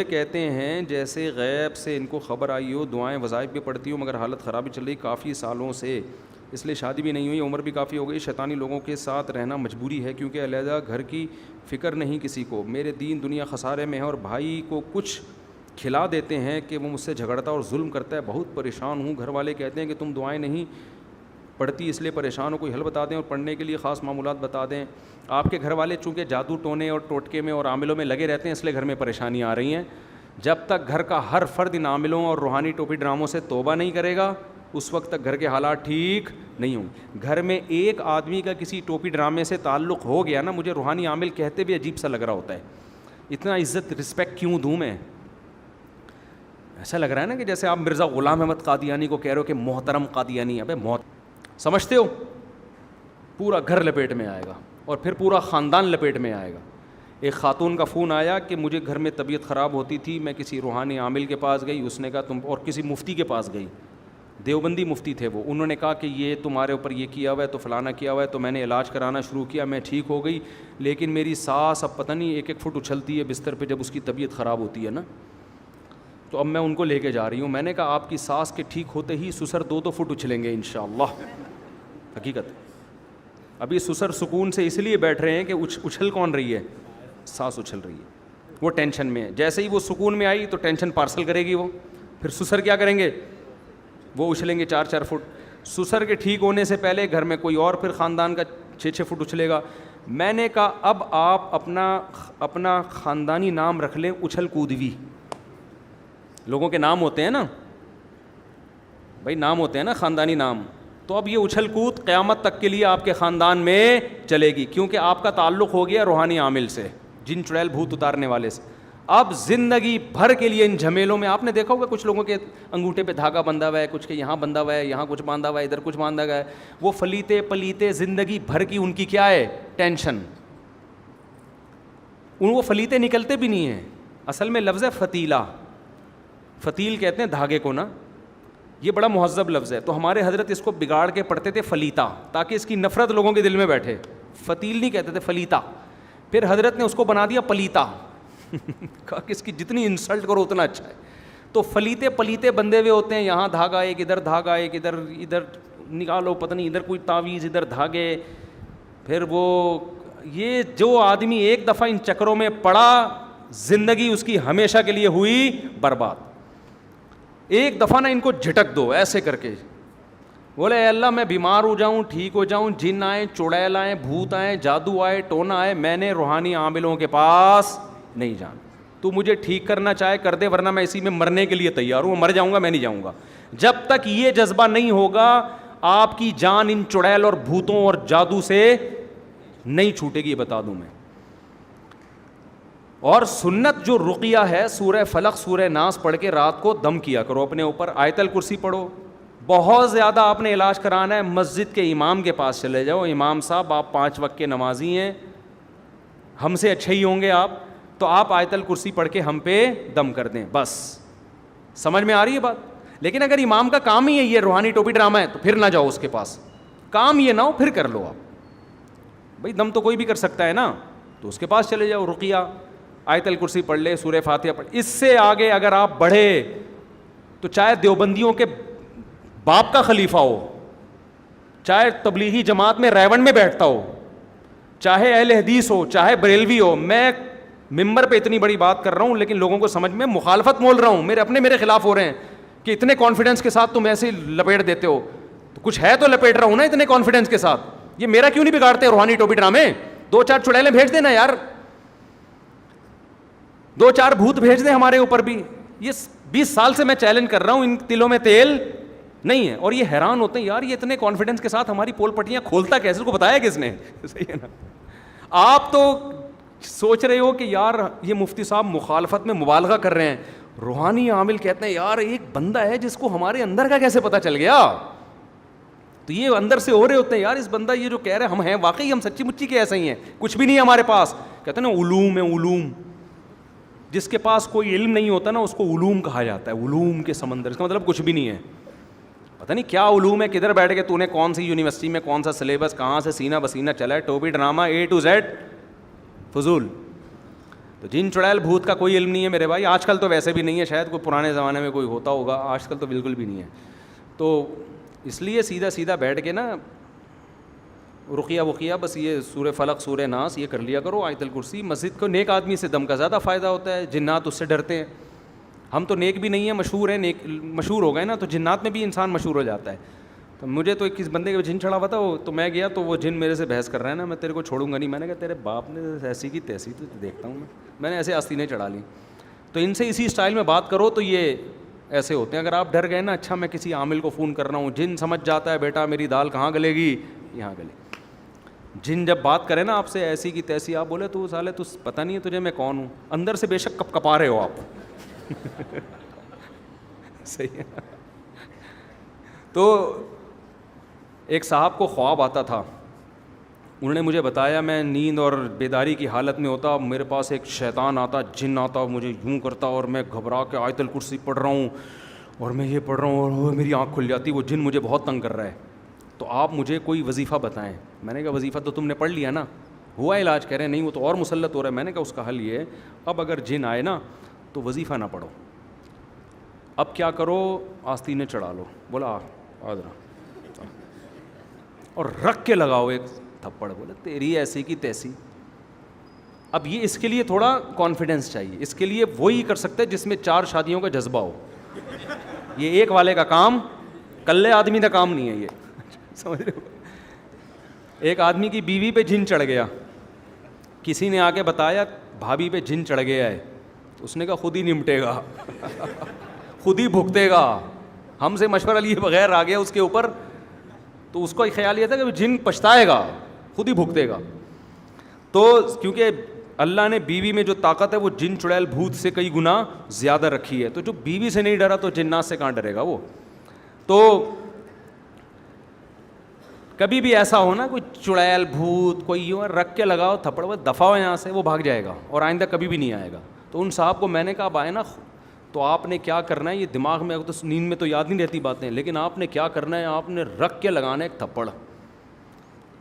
کہتے ہیں جیسے غیب سے ان کو خبر آئی ہو، دعائیں وظائف بھی پڑھتی ہوں مگر حالت خرابی چل رہی کافی سالوں سے، اس لیے شادی بھی نہیں ہوئی، عمر بھی کافی ہو گئی، شیطانی لوگوں کے ساتھ رہنا مجبوری ہے کیونکہ علیحدہ گھر کی فکر نہیں کسی کو، میرے دین دنیا خسارے میں ہے، اور بھائی کو کچھ کھلا دیتے ہیں کہ وہ مجھ سے جھگڑتا اور ظلم کرتا ہے، بہت پریشان ہوں، گھر والے کہتے ہیں کہ تم دعائیں نہیں پڑھتی اس لیے پریشان ہو، کوئی حل بتا دیں اور پڑھنے کے لیے خاص معمولات بتا دیں۔ آپ کے گھر والے چونکہ جادو ٹونے اور ٹوٹکے میں اور عاملوں میں لگے رہتے ہیں اس لیے گھر میں پریشانیاں آ رہی ہیں، جب تک گھر کا ہر فرد ان عاملوں اور روحانی ٹوپی ڈراموں سے توبہ نہیں کرے گا اس وقت تک گھر کے حالات ٹھیک نہیں ہوں گے۔ گھر میں ایک آدمی کا کسی ٹوپی ڈرامے سے تعلق ہو گیا نا، مجھے روحانی عامل کہتے بھی عجیب سا لگ رہا ہوتا ہے، اتنا عزت رسپیکٹ کیوں دوں میں؟ ایسا لگ رہا ہے نا کہ جیسے آپ مرزا غلام احمد قادیانی کو کہہ رہے ہو کہ محترم قادیانی، ابے سمجھتے ہو؟ پورا گھر لپیٹ میں آئے گا اور پھر پورا خاندان لپیٹ میں آئے گا۔ ایک خاتون کا فون آیا کہ مجھے گھر میں طبیعت خراب ہوتی تھی، میں کسی روحانی عامل کے پاس گئی، اس نے کہا تم، اور کسی مفتی کے پاس گئی، دیوبندی مفتی تھے وہ، انہوں نے کہا کہ یہ تمہارے اوپر یہ کیا ہوا ہے تو فلانا کیا ہوا ہے، تو میں نے علاج کرانا شروع کیا، میں ٹھیک ہو گئی، لیکن میری سانس اب پتہ نہیں 1-1 فٹ اچھلتی ہے بستر پہ جب اس کی طبیعت خراب ہوتی ہے نا، تو اب میں ان کو لے کے جا رہی ہوں۔ میں نے کہا آپ کی سانس کے ٹھیک ہوتے ہی سسر 2-2 فٹ اچھلیں گے انشاءاللہ، حقیقت۔ ابھی سسر سکون سے اس لیے بیٹھ رہے ہیں کہ اچھل کون رہی ہے؟ سانس اچھل رہی ہے، وہ ٹینشن میں ہے، جیسے ہی وہ سکون میں آئی تو ٹینشن پارسل کرے گی وہ، پھر سسر کیا کریں گے؟ وہ اچھلیں گے 4-4 فٹ۔ سسر کے ٹھیک ہونے سے پہلے گھر میں کوئی اور پھر خاندان کا 6-6 فٹ اچھلے گا۔ میں نے کہا اب آپ اپنا خاندانی نام رکھ لیں اچھل کودوی، لوگوں کے نام ہوتے ہیں نا بھائی، نام ہوتے ہیں نا خاندانی نام، تو اب یہ اچھل کود قیامت تک کے لیے آپ کے خاندان میں چلے گی، کیونکہ آپ کا تعلق ہو گیا روحانی عامل سے، جن چڑیل بھوت اتارنے والے سے۔ اب زندگی بھر کے لیے ان جھمیلوں میں، آپ نے دیکھا ہوگا کچھ لوگوں کے انگوٹھے پہ دھاگا بندھا ہوا ہے، کچھ کے یہاں بندھا ہوا ہے، یہاں کچھ باندھا ہوا ہے، ادھر کچھ باندھا گیا ہے، وہ فلیتے پلیتے زندگی بھر کی ان کی کیا ہے؟ ٹینشن۔ وہ فلیتے نکلتے بھی نہیں ہیں، اصل میں لفظ ہے فتیلہ، فتیل کہتے ہیں دھاگے کو نا، یہ بڑا مہذب لفظ ہے، تو ہمارے حضرت اس کو بگاڑ کے پڑھتے تھے فلیتا، تاکہ اس کی نفرت لوگوں کے دل میں بیٹھے، فتیل نہیں کہتے تھے فلیتا، پھر حضرت نے اس کو بنا دیا پلیتا، کہا کہ اس کی جتنی انسلٹ کرو اتنا اچھا ہے۔ تو فلیتے پلیتے بندے ہوئے ہوتے ہیں، یہاں دھاگا ایک، ادھر دھاگا ایک، ادھر نکالو پتہ نہیں، ادھر کوئی تعویذ، ادھر دھاگے، پھر وہ یہ جو آدمی ایک دفعہ ان چکروں میں پڑا زندگی اس کی ہمیشہ کے لیے ہوئی برباد۔ ایک دفعہ نہ ان کو جھٹک دو ایسے کر کے، بولے اے اللہ میں بیمار ہو جاؤں، ٹھیک ہو جاؤں، جن آئیں، چڑیل آئیں، بھوت آئیں، جادو آئے، ٹونا آئے، میں نے روحانی عاملوں کے پاس نہیں جانا، تو مجھے ٹھیک کرنا چاہے کر دے، ورنہ میں اسی میں مرنے کے لیے تیار ہوں، مر جاؤں گا، میں نہیں جاؤں گا۔ جب تک یہ جذبہ نہیں ہوگا آپ کی جان ان چڑیل اور بھوتوں اور جادو سے نہیں چھوٹے گی، یہ بتا دوں میں۔ اور سنت جو رقیہ ہے، سورہ فلق سورہ ناس پڑھ کے رات کو دم کیا کرو اپنے اوپر، آیت الکرسی پڑھو۔ بہت زیادہ آپ نے علاج کرانا ہے، مسجد کے امام کے پاس چلے جاؤ، امام صاحب آپ 5 وقت کے نمازی ہیں، ہم سے اچھے ہی ہوں گے آپ، تو آپ آیت الکرسی پڑھ کے ہم پہ دم کر دیں، بس۔ سمجھ میں آ رہی ہے بات؟ لیکن اگر امام کا کام ہی ہے یہ روحانی ٹوپی ڈرامہ ہے تو پھر نہ جاؤ اس کے پاس، کام یہ نہ ہو پھر کر لو آپ، بھائی دم تو کوئی بھی کر سکتا ہے نا، تو اس کے پاس چلے جاؤ، رقیہ آیت الکرسی پڑھ لے، سورہ فاتحہ پڑھ۔ اس سے آگے اگر آپ بڑھے تو چاہے دیوبندیوں کے باپ کا خلیفہ ہو، چاہے تبلیغی جماعت میں ریون میں بیٹھتا ہو، چاہے اہل حدیث ہو، چاہے بریلوی ہو، میں ممبر پہ اتنی بڑی بات کر رہا ہوں لیکن لوگوں کو سمجھ میں مخالفت بول رہا ہوں، میرے خلاف ہو رہے ہیں کہ اتنے کانفیڈنس کے ساتھ تم ایسے لپیٹ دیتے ہو، تو کچھ ہے تو لپیٹ رہا ہوں نا اتنے کانفیڈنس کے ساتھ، یہ میرا کیوں نہیں بگاڑتے روحانی ٹوپی ڈرامے؟ 2-4 چڑیلیں بھیج دینا یار، 2-4 بھوت بھیج دیں ہمارے اوپر بھی۔ یہ 20 سال سے میں چیلنج کر رہا ہوں، ان تلوں میں تیل نہیں ہے، اور یہ حیران ہوتے ہیں یار یہ اتنے کانفیڈنس کے ساتھ ہماری پول پٹیاں کھولتا کیسے، اس کو بتایا کس نے؟ صحیح ہے نا؟ آپ تو سوچ رہے ہو کہ یار یہ مفتی صاحب مخالفت میں مبالغہ کر رہے ہیں، روحانی عامل کہتے ہیں یار ایک بندہ ہے جس کو ہمارے اندر کا کیسے پتہ چل گیا، تو یہ اندر سے ہو رہے ہوتے ہیں یار اس بندہ یہ جو کہہ رہے ہیں ہم ہیں واقعی، ہم سچی مچی کے ایسے ہی ہیں، کچھ بھی نہیں ہے ہمارے پاس، کہتے ہیں نا علوم ہے علوم، جس کے پاس کوئی علم نہیں ہوتا نا اس کو علوم کہا جاتا ہے، علوم کے سمندر، اس کا مطلب کچھ بھی نہیں ہے، پتہ نہیں کیا علوم ہے, کدھر بیٹھ کے تو نے کون سی یونیورسٹی میں کون سا سلیبس کہاں سے سینہ بسینہ چلا ہے, ٹوپی ڈرامہ A to Z فضول. تو جن چڑیل بھوت کا کوئی علم نہیں ہے میرے بھائی. آج کل تو ویسے بھی نہیں ہے, شاید کوئی پرانے زمانے میں کوئی ہوتا ہوگا, آج کل تو بالکل بھی نہیں ہے. تو اس لیے سیدھا سیدھا بیٹھ کے نا رقیہ وقیہ بس یہ سورہ فلق سورہ ناس یہ کر لیا کرو, آیت الکرسی. مسجد کو نیک آدمی سے دم کا زیادہ فائدہ ہوتا ہے, جنات اس سے ڈرتے ہیں. ہم تو نیک بھی نہیں ہیں, مشہور ہیں, نیک مشہور ہو گئے نا, تو جنات میں بھی انسان مشہور ہو جاتا ہے. تو مجھے تو کس بندے کا جن چڑھا ہوا تھا, تو میں گیا تو وہ جن میرے سے بحث کر رہا ہے نا, میں تیرے کو چھوڑوں گا نہیں. میں نے کہا تیرے باپ نے ایسی کی تیسی تو دیکھتا ہوں میں نے ایسے آستینیں چڑھا لی. تو ان سے اسی اسٹائل میں بات کرو تو یہ ایسے ہوتے ہیں. اگر آپ ڈر گئے نا, اچھا میں کسی عامل کو فون کر رہا ہوں, جن سمجھ جاتا ہے بیٹا میری دال کہاں گلے گی, یہاں گلے. جن جب بات کرے نا آپ سے ایسی کی تیسی, آپ بولے تو سالے تو پتہ نہیں ہے تجھے میں کون ہوں, اندر سے بے شک کپ کپا رہے ہو آپ. صحیح ہے. تو ایک صاحب کو خواب آتا تھا, انہوں نے مجھے بتایا میں نیند اور بیداری کی حالت میں ہوتا, میرے پاس ایک شیطان آتا, جن آتا, مجھے یوں کرتا اور میں گھبرا کے آیت الکرسی پڑھ رہا ہوں اور میں یہ پڑھ رہا ہوں اور میری آنکھ کھل جاتی, وہ جن مجھے بہت تنگ کر رہا ہے, تو آپ مجھے کوئی وظیفہ بتائیں. میں نے کہا وظیفہ تو تم نے پڑھ لیا نا, ہوا علاج. کہہ رہے نہیں وہ تو اور مسلط ہو رہا ہے. میں نے کہا اس کا حل یہ ہے, اب اگر جن آئے نا تو وظیفہ نہ پڑھو, اب کیا کرو آستینیں چڑھا لو. بولا آدھرا اور رکھ کے لگاؤ ایک تھپڑ. بولا تیری ایسی کی تیسی. اب یہ اس کے لیے تھوڑا کانفیڈنس چاہیے, اس کے لیے وہی کر سکتے ہیں جس میں 4 شادیوں کا جذبہ ہو. یہ ایک والے کا کام, کلے آدمی کا کام نہیں ہے یہ, سمجھ رہے ہو. ایک آدمی کی بیوی پہ جن چڑھ گیا, کسی نے آ کے بتایا بھابھی پہ جن چڑھ گیا ہے, اس نے کہا خود ہی نمٹے گا, خود ہی بھگتے گا, ہم سے مشورہ لیے بغیر آ گیا اس کے اوپر. تو اس کا خیال یہ تھا کہ جن پچھتائے گا, خود ہی بھگتے گا. تو کیونکہ اللہ نے بیوی میں جو طاقت ہے وہ جن چڑیل بھوت سے کئی گنا زیادہ رکھی ہے, تو جو بیوی سے نہیں ڈرا تو جنات سے کہاں ڈرے گا وہ. تو کبھی بھی ایسا ہو نا کوئی چڑیل بھوت کوئی یوں رکھ کے لگاؤ تھپڑ, وہ دفع ہو یہاں سے, وہ بھاگ جائے گا اور آئندہ کبھی بھی نہیں آئے گا. تو ان صاحب کو میں نے کہا اب آئے نا تو آپ نے کیا کرنا ہے, یہ دماغ میں تو نیند میں تو یاد نہیں رہتی باتیں, لیکن آپ نے کیا کرنا ہے, آپ نے رکھ کے لگانا ہے ایک تھپڑ.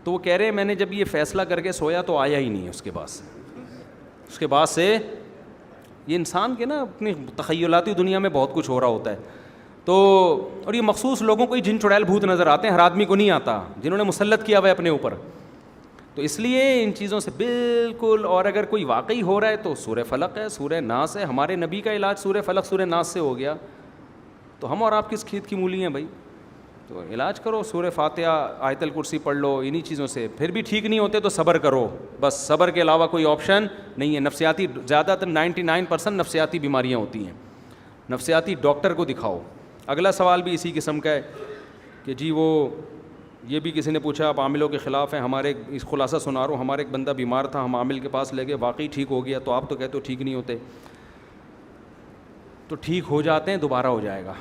تو وہ کہہ رہے میں نے جب یہ فیصلہ کر کے سویا تو آیا ہی نہیں. اس کے بعد سے یہ انسان کے نا اپنی تخیلاتی دنیا میں بہت کچھ ہو رہا ہوتا ہے. تو اور یہ مخصوص لوگوں کو ہی جن چڑیل بھوت نظر آتے ہیں, ہر آدمی کو نہیں آتا, جنہوں نے مسلط کیا ہوا ہے اپنے اوپر. تو اس لیے ان چیزوں سے بالکل, اور اگر کوئی واقعی ہو رہا ہے تو سورہ فلق ہے, سورہ ناس ہے. ہمارے نبی کا علاج سورہ فلق سورہ ناس سے ہو گیا, تو ہم اور آپ کس کھیت کی مولی ہیں بھائی. تو علاج کرو, سورہ فاتحہ آیت الکرسی پڑھ لو, انہی چیزوں سے. پھر بھی ٹھیک نہیں ہوتے تو صبر کرو, بس صبر کے علاوہ کوئی آپشن نہیں ہے. نفسیاتی زیادہ تر 99% نفسیاتی بیماریاں ہوتی ہیں, نفسیاتی ڈاکٹر کو دکھاؤ. اگلا سوال بھی اسی قسم کا ہے کہ جی وہ یہ بھی کسی نے پوچھا آپ عاملوں کے خلاف ہیں. ہمارے اس خلاصہ سنا رہا ہوں, ہمارے ایک بندہ بیمار تھا, ہم عامل کے پاس لے گئے, واقعی ٹھیک ہو گیا. تو آپ تو کہتے ہو ٹھیک نہیں ہوتے, تو ٹھیک ہو جاتے ہیں, دوبارہ ہو جائے گا.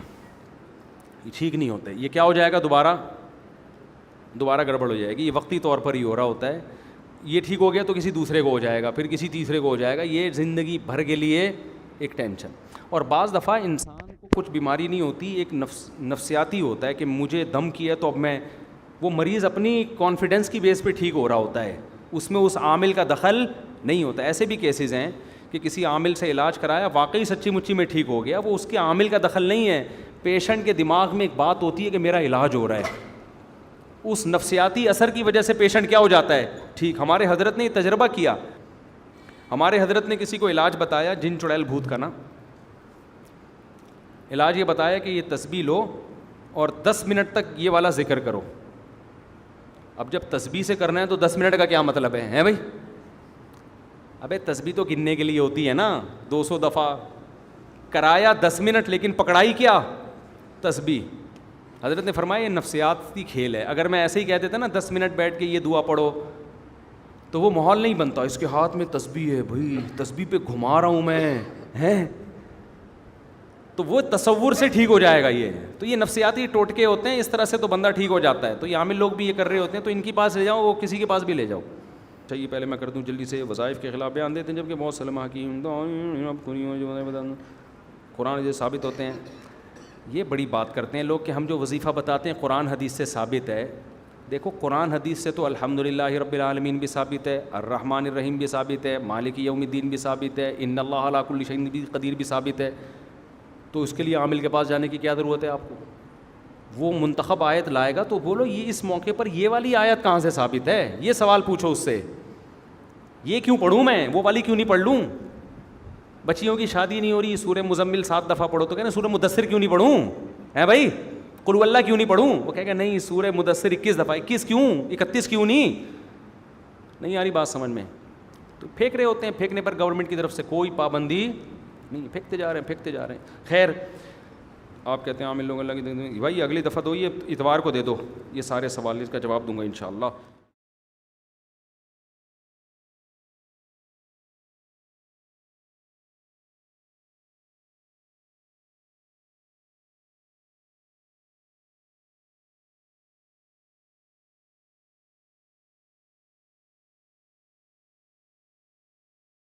یہ ٹھیک نہیں ہوتے, یہ کیا ہو جائے گا, دوبارہ گڑبڑ ہو جائے گی. یہ وقتی طور پر ہی ہو رہا ہوتا ہے. یہ ٹھیک ہو گیا تو کسی دوسرے کو ہو جائے گا, پھر کسی تیسرے کو ہو جائے گا. یہ زندگی بھر کے لیے ایک ٹینشن. اور بعض دفعہ انسان کو کچھ بیماری نہیں ہوتی, ایک نفسیاتی ہوتا ہے کہ مجھے دم کیا تو اب میں, وہ مریض اپنی کانفیڈنس کی بیس پہ ٹھیک ہو رہا ہوتا ہے, اس میں اس عامل کا دخل نہیں ہوتا. ایسے بھی کیسز ہیں کہ کسی عامل سے علاج کرایا, واقعی سچی مچی میں ٹھیک ہو گیا, وہ اس کے عامل کا دخل نہیں ہے. پیشنٹ کے دماغ میں ایک بات ہوتی ہے کہ میرا علاج ہو رہا ہے, اس نفسیاتی اثر کی وجہ سے پیشنٹ کیا ہو جاتا ہے, ٹھیک. ہمارے حضرت نے یہ تجربہ کیا, ہمارے حضرت نے کسی کو علاج بتایا جن چڑیل بھوت کا نا, علاج یہ بتایا کہ یہ تسبیح لو اور 10 منٹ تک یہ والا ذکر کرو. اب جب تسبیح سے کرنا ہے تو 10 منٹ کا کیا مطلب ہے بھائی. ابے تسبیح تو گننے کے لیے ہوتی ہے نا, 200 دفعہ کرایا 10 منٹ, لیکن پکڑائی کیا, تسبیح. حضرت نے فرمایا یہ نفسیاتی کھیل ہے. اگر میں ایسے ہی کہہ دیتا نا 10 منٹ بیٹھ کے یہ دعا پڑھو, تو وہ ماحول نہیں بنتا. اس کے ہاتھ میں تسبیح ہے بھائی, تسبیح پہ گھما رہا ہوں میں, ہیں, تو وہ تصور سے ٹھیک ہو جائے گا. تو یہ نفسیاتی ٹوٹکے ہوتے ہیں, اس طرح سے تو بندہ ٹھیک ہو جاتا ہے. تو یہ عامل لوگ بھی یہ کر رہے ہوتے ہیں, تو ان کے پاس لے جاؤ, وہ کسی کے پاس بھی لے جاؤ. چاہیے پہلے میں کر دوں جلدی سے. وظائف کے خلاف بیان دیتے ہیں جبکہ بہت سلم حکیم قرآن یہ ثابت ہوتے ہیں. یہ بڑی بات کرتے ہیں لوگ کہ ہم جو وظیفہ بتاتے ہیں قرآن حدیث سے ثابت ہے. دیکھو قرآن حدیث سے تو الحمدللہ رب العالمین بھی ثابت ہے, الرحمن الرحیم بھی ثابت ہے, مالک یوم الدین بھی ثابت ہے, ان اللہ علی کل شیء بھی قدیر بھی ثابت ہے. تو اس کے لیے عامل کے پاس جانے کی کیا ضرورت ہے آپ کو؟ وہ منتخب آیت لائے گا تو بولو یہ اس موقع پر یہ والی آیت کہاں سے ثابت ہے, یہ سوال پوچھو اس سے. یہ کیوں پڑھوں میں, وہ والی کیوں نہیں پڑھ لوں؟ بچیوں کی شادی نہیں ہو رہی, سورہ مزمل 7 دفعہ پڑھو, تو کہنا سورہ مدثر کیوں نہیں پڑھوں ہے بھائی, قل اللہ کیوں نہیں پڑھوں؟ وہ کہے گا نہیں سورہ مدثر 21 دفعہ, 21 کیوں, 31 کیوں نہیں آ رہی بات سمجھ میں. تو پھینک رہے ہوتے ہیں, پھینکنے پر گورنمنٹ کی طرف سے کوئی پابندی نہیں, پھینکتے جا رہے ہیں. خیر آپ کہتے ہیں عامل لوگ اللہ کی بھائی اگلی دفعہ دو, یہ اتوار کو دے دو, یہ سارے سوال اس کا جواب دوں گا انشاءاللہ.